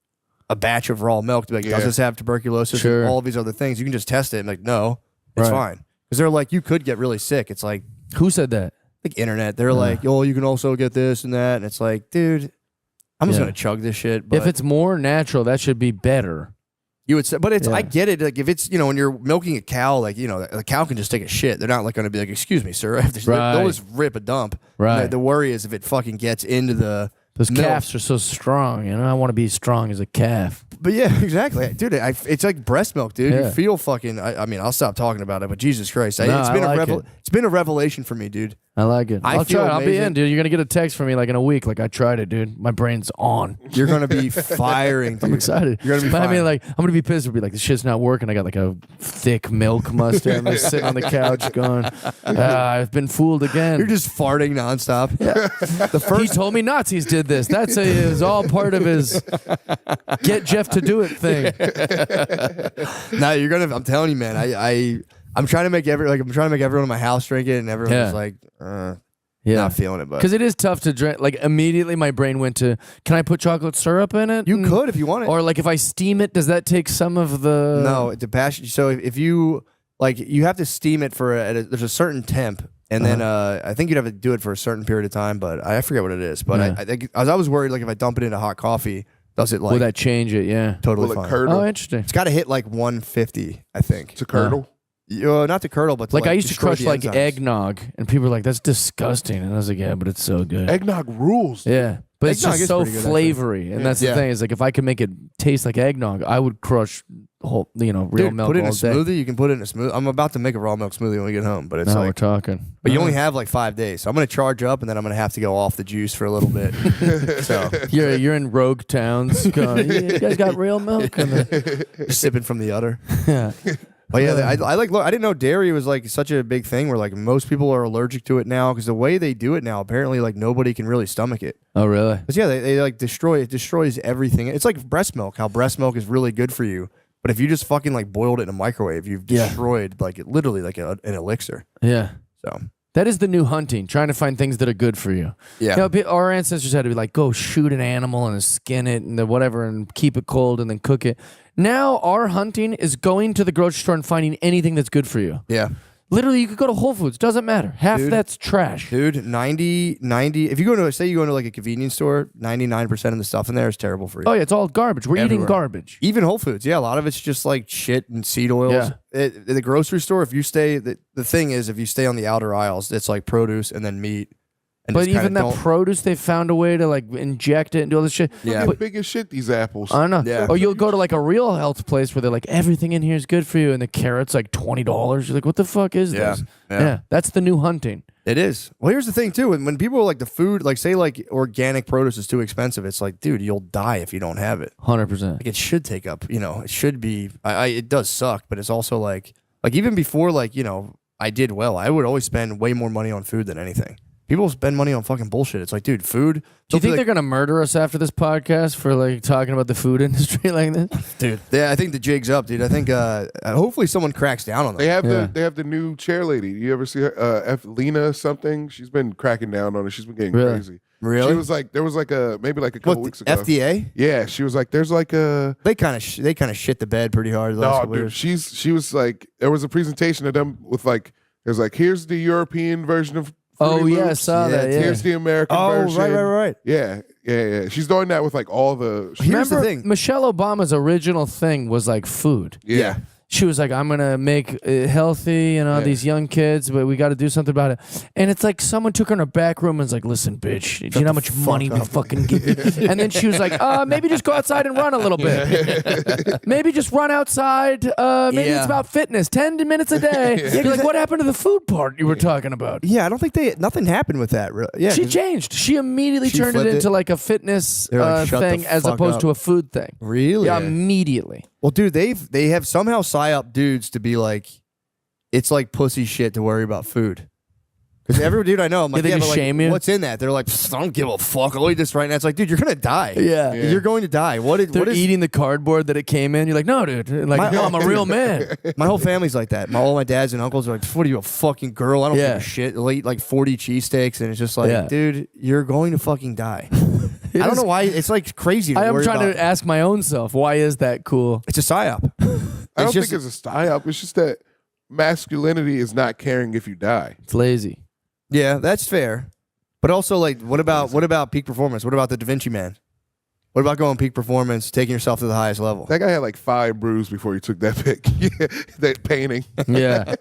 a batch of raw milk to be like, does this have tuberculosis and all of these other things? You can just test it and like, no, it's fine. Because they're like, you could get really sick. It's like, who said that? Like internet. They're like, oh, you can also get this and that. And it's like, dude, I'm just gonna chug this shit. But if it's more natural, that should be better. you would say, but it's I get it. Like if it's when you're milking a cow, like the cow can just take a shit. They're not like gonna be like, excuse me, sir. They'll just rip a dump. Right. The worry is if it fucking gets into those milk. calves are so strong. I want to be as strong as a calf. But yeah, exactly, dude. It's like breast milk, dude. Yeah. You feel fucking. I mean, I'll stop talking about it. But Jesus Christ, No, it's been I like it. It's been a revelation for me, dude. I like it. I I'll feel try it. I'll be amazing. in, dude. You're gonna get a text from me like in a week. Like I tried it, dude. My brain's on. You're gonna be firing, dude. I'm excited. You're gonna be But I fine. mean, like, I'm gonna be pissed. I'll be like, this shit's not working. I got like a thick milk mustache. I'm just sitting on the couch going, I've been fooled again. You're just farting nonstop. Yeah. He told me Nazis did this. It was all part of his get Jeff to do it thing. No, you're gonna. I'm telling you, man. I'm trying to make everyone in my house drink it, and everyone's like, not feeling it. But Because it is tough to drink. Like immediately, my brain went to, can I put chocolate syrup in it? you could if you want it. Or like if I steam it, does that take some of the? No, it depends. So if you like, you have to steam it for there's a certain temp, and then I think you'd have to do it for a certain period of time. But I forget what it is. But I think I was worried like if I dump it into hot coffee, does it like Will that change it? Yeah. totally Will it fine? curdle? Oh, interesting. It's got to hit like 150, I think. To curdle? Not to curdle, but to, Like I used to destroy crush the like enzymes. eggnog, and people were like, "That's disgusting," and I was like, "Yeah, but it's so good." Eggnog rules. Yeah, but it's Eggnog just is so pretty good, actually. flavory, and that's the Yeah. thing. Is like if I could make it taste like eggnog, I would crush the whole, real Dude, milk put it in all a day. smoothie. You can put it in a smoothie. I'm about to make a raw milk smoothie when we get home, but it's Now we're like, talking. but you only have like 5 days, so I'm gonna charge up, and then I'm gonna have to go off the juice for a little bit. So You're in rogue towns. Going, you guys got real milk? And just sipping from the udder. yeah. But yeah, I didn't know dairy was like such a big thing where like most people are allergic to it now because the way they do it now, apparently like nobody can really stomach it. Oh, really? Because yeah, they like it destroys everything. It's like breast milk, how breast milk is really good for you. But if you just fucking like boiled it in a microwave, you've destroyed like it literally like an elixir. Yeah. So That is the new hunting, trying to find things that are good for you. yeah, Our ancestors had to be like, go shoot an animal and skin it and whatever and keep it cold and then cook it. Now our hunting is going to the grocery store and finding anything that's good for you. yeah. Literally, you could go to Whole Foods. Doesn't matter. Half Dude. that's trash. Dude, 90, if you go to like a convenience store, 99% of the stuff in there is terrible for you. Oh, yeah, it's all garbage. We're eating Everywhere. garbage. Even Whole Foods, yeah, a lot of it's just like shit and seed oils. Yeah. At the grocery store, if you stay, the thing is, if you stay on the outer aisles, it's like produce and then meat. And But just kinda even that don't- produce, they found a way to like inject it and do all this shit. Yeah. They're But, big as shit, these apples. I don't know. Yeah. Or you'll go to like a real health place where they're like, everything in here is good for you, and the carrot's like $20. You're like, what the fuck is Yeah. this? Yeah. That's the new hunting. It is. Well, here's the thing too. When people are like the food, like say like organic produce is too expensive, it's like, dude, you'll die if you don't have it. 100%. Like it should take up, it should be. It does suck, but it's also like even before I did well, I would always spend way more money on food than anything. People spend money on fucking bullshit. It's like, dude, food. Do you think they're gonna murder us after this podcast for like talking about the food industry like this, dude? Yeah, I think the jig's up, dude. I think hopefully someone cracks down on them. They have the new chair lady. You ever see her? Lena something. She's been cracking down on it. She's been getting crazy. Really? She was like, there was like maybe a couple weeks ago. FDA? Yeah, she was like, there's like a. They kind of shit the bed pretty hard. No, dude, she was like, there was a presentation of them with like, there's like, here's the European version of. Oh yeah, I saw that. Yeah. Here's the American version. Right. Yeah. She's doing that with like all the. Here's the thing. Michelle Obama's original thing was like food. Yeah. She was like, I'm going to make it healthy and all these young kids, but we got to do something about it. And it's like someone took her in a back room and was like, listen, bitch, do you know how much money we fucking give you? And then she was like, maybe just go outside and run a little bit. Maybe just run outside. Maybe it's about fitness. 10 minutes a day. You're like, what happened to the food part you were talking about? Yeah, I don't think nothing happened with that. Yeah, she changed. She immediately turned it into like a fitness thing as opposed to a food thing. Really? Yeah, immediately. Well, dude, they have somehow psyop dudes to be like, it's like pussy shit to worry about food. Because every dude I know, I'm like, they but shame like, you? what's in that? They're like, I don't give a fuck. I'll eat this right now. It's like, dude, you're gonna die. Yeah. You're going to die. They're eating the cardboard that it came in. You're like, no, dude. Like, no, I'm a real man. My whole family's like that. All my dads and uncles are like, what are you, a fucking girl? I don't give a shit. They'll eat like 40 cheesesteaks, and it's just like, dude, you're going to fucking die. I don't know why. It's like crazy. I am trying to ask my own self, why is that cool? It's a psyop. I don't think it's a psyop. It's just that masculinity is not caring if you die. It's lazy. Yeah, that's fair. But also, like, what about peak performance? What about the Da Vinci Man? What about going peak performance, taking yourself to the highest level? That guy had like 5 brews before he took that pic. That painting. Yeah,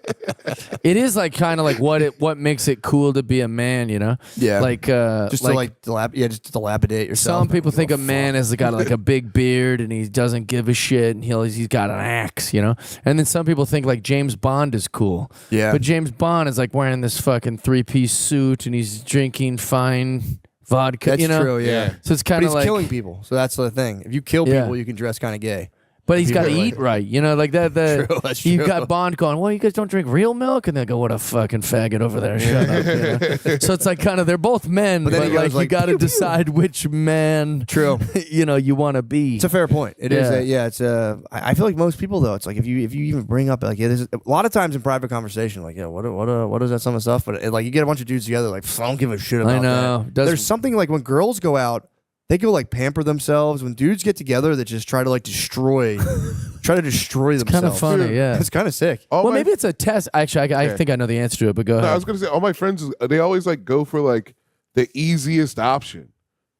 it is like kind of like what makes it cool to be a man, you know? Yeah, like just to dilapidate yourself. Some people think a man has got like a big beard and he doesn't give a shit and he's got an axe, you know? And then some people think like James Bond is cool. Yeah, but James Bond is like wearing this fucking 3-piece suit and he's drinking fine vodka. That's true, yeah. So it's kind of like killing people. So that's the thing. If you kill people, you can dress kind of gay. But he's got to eat right, you know, like that. True, that's you've true. got Bond going, well, you guys don't drink real milk, and they go, what a fucking faggot over there. Shut up. You know? So it's like kind of they're both men, but then he goes like you got to decide which man, true, you know, you want to be. It's a fair point. It is. It's I feel like most people though, it's like if you even bring up like there's a lot of times in private conversation, like what is that some of the stuff? But like you get a bunch of dudes together, like I don't give a shit about I know. that. There's something like when girls go out. They go like pamper themselves. When dudes get together, they just try to destroy themselves. Kind of funny, yeah. It's kind of sick. Well, maybe it's a test. Actually, I think I know the answer to it, but go ahead. I was gonna say all my friends, they always like go for like the easiest option.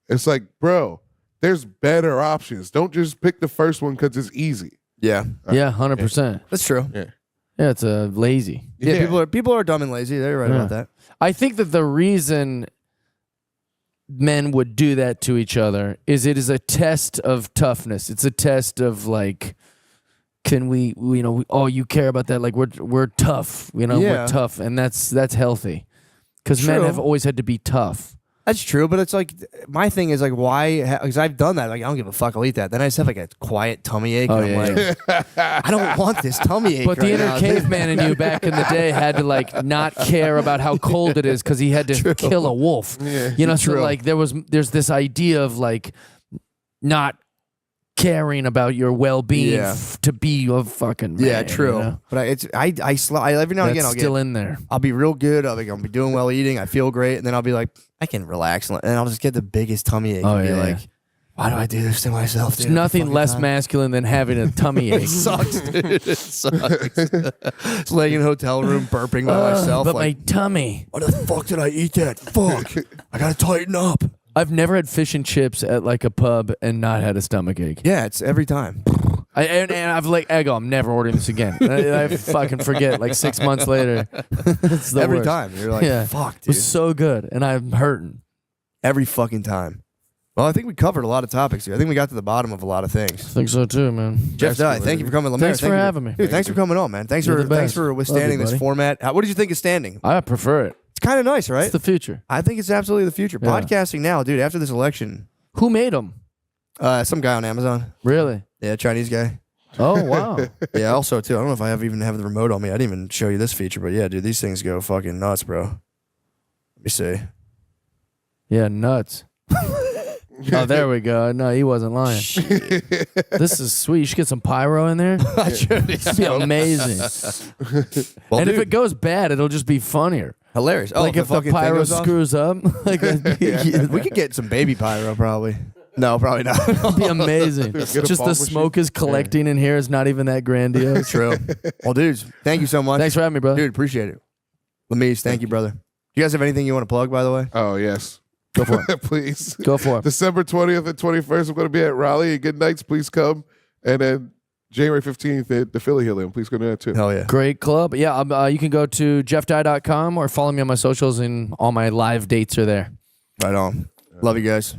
It's like, bro, there's better options. Don't just pick the first one because it's easy. Yeah, yeah, 100%. That's true. Yeah, it's lazy. Yeah, people are dumb and lazy. They're right about that. I think that the reason men would do that to each other is it is a test of toughness. It's a test of like, can we you know, you care about that, like we're tough, you know, we're tough, and that's healthy because men have always had to be tough. That's true, but it's like my thing is like why? Because I've done that. Like I don't give a fuck. I'll eat that. Then I just have like a quiet tummy ache. And I'm like, I don't want this tummy ache. But the inner caveman in you back in the day had to like not care about how cold it is because he had to kill a wolf. Yeah, you know, so like there's this idea of like not caring about your well-being to be a fucking man. Yeah, true. You know? But I every now and again I'll still in there. I'll be real good. I'll be doing well eating. I feel great, and then I'll be like, I can relax, and I'll just get the biggest tummy ache. And be like, why do I do this to myself? There's nothing less masculine than having a tummy ache. It sucks, dude. It sucks. Just laying in a hotel room, burping by myself. But like, my tummy. Why the fuck did I eat that? Fuck. I gotta tighten up. I've never had fish and chips at like a pub and not had a stomach ache. Yeah, it's every time. And I've like, I go, I'm never ordering this again. I fucking forget like 6 months later. It's the every worst. time. You're like, fuck, dude. It was so good. And I'm hurting. Every fucking time. Well, I think we covered a lot of topics here. I think we got to the bottom of a lot of things. I think so too, man. Jeff Dye, thank you for coming. Thanks for having me. Dude, thanks for coming on, man. Thanks for withstanding this format. What did you think of standing? I prefer it. It's kind of nice, right? It's the future. I think it's absolutely the future. Yeah. Podcasting now, dude, after this election. Who made them? Some guy on Amazon. Really? Yeah, Chinese guy. Oh, wow. Yeah, also, too. I don't know if I even have the remote on me. I didn't even show you this feature, but yeah, dude, these things go fucking nuts, bro. Let me see. Yeah, nuts. Oh, there we go. No, he wasn't lying. This is sweet. You should get some pyro in there. It'd be amazing. Well, And dude, if it goes bad, it'll just be funnier. hilarious. Oh, Like if the fucking thing pyro goes off? screws up, like We could get some baby pyro, probably. No, probably not. it'd be amazing. a Just fog the machine. smoke is collecting in here is not even that grandiose. True. Well, dudes, thank you so much. Thanks for having me, brother. Dude, appreciate it. Lamise, thank you, brother. You guys have anything you want to plug, by the way? Oh yes. Go for it. Please. Go for it. December 20th and 21st, I'm going to be at Raleigh and Good Nights. Please come. And then January 15th at the Philly Helium. Please go to that too. Hell yeah. Great club. Yeah, you can go to jeffdye.com or follow me on my socials, and all my live dates are there. Right on. Love you guys.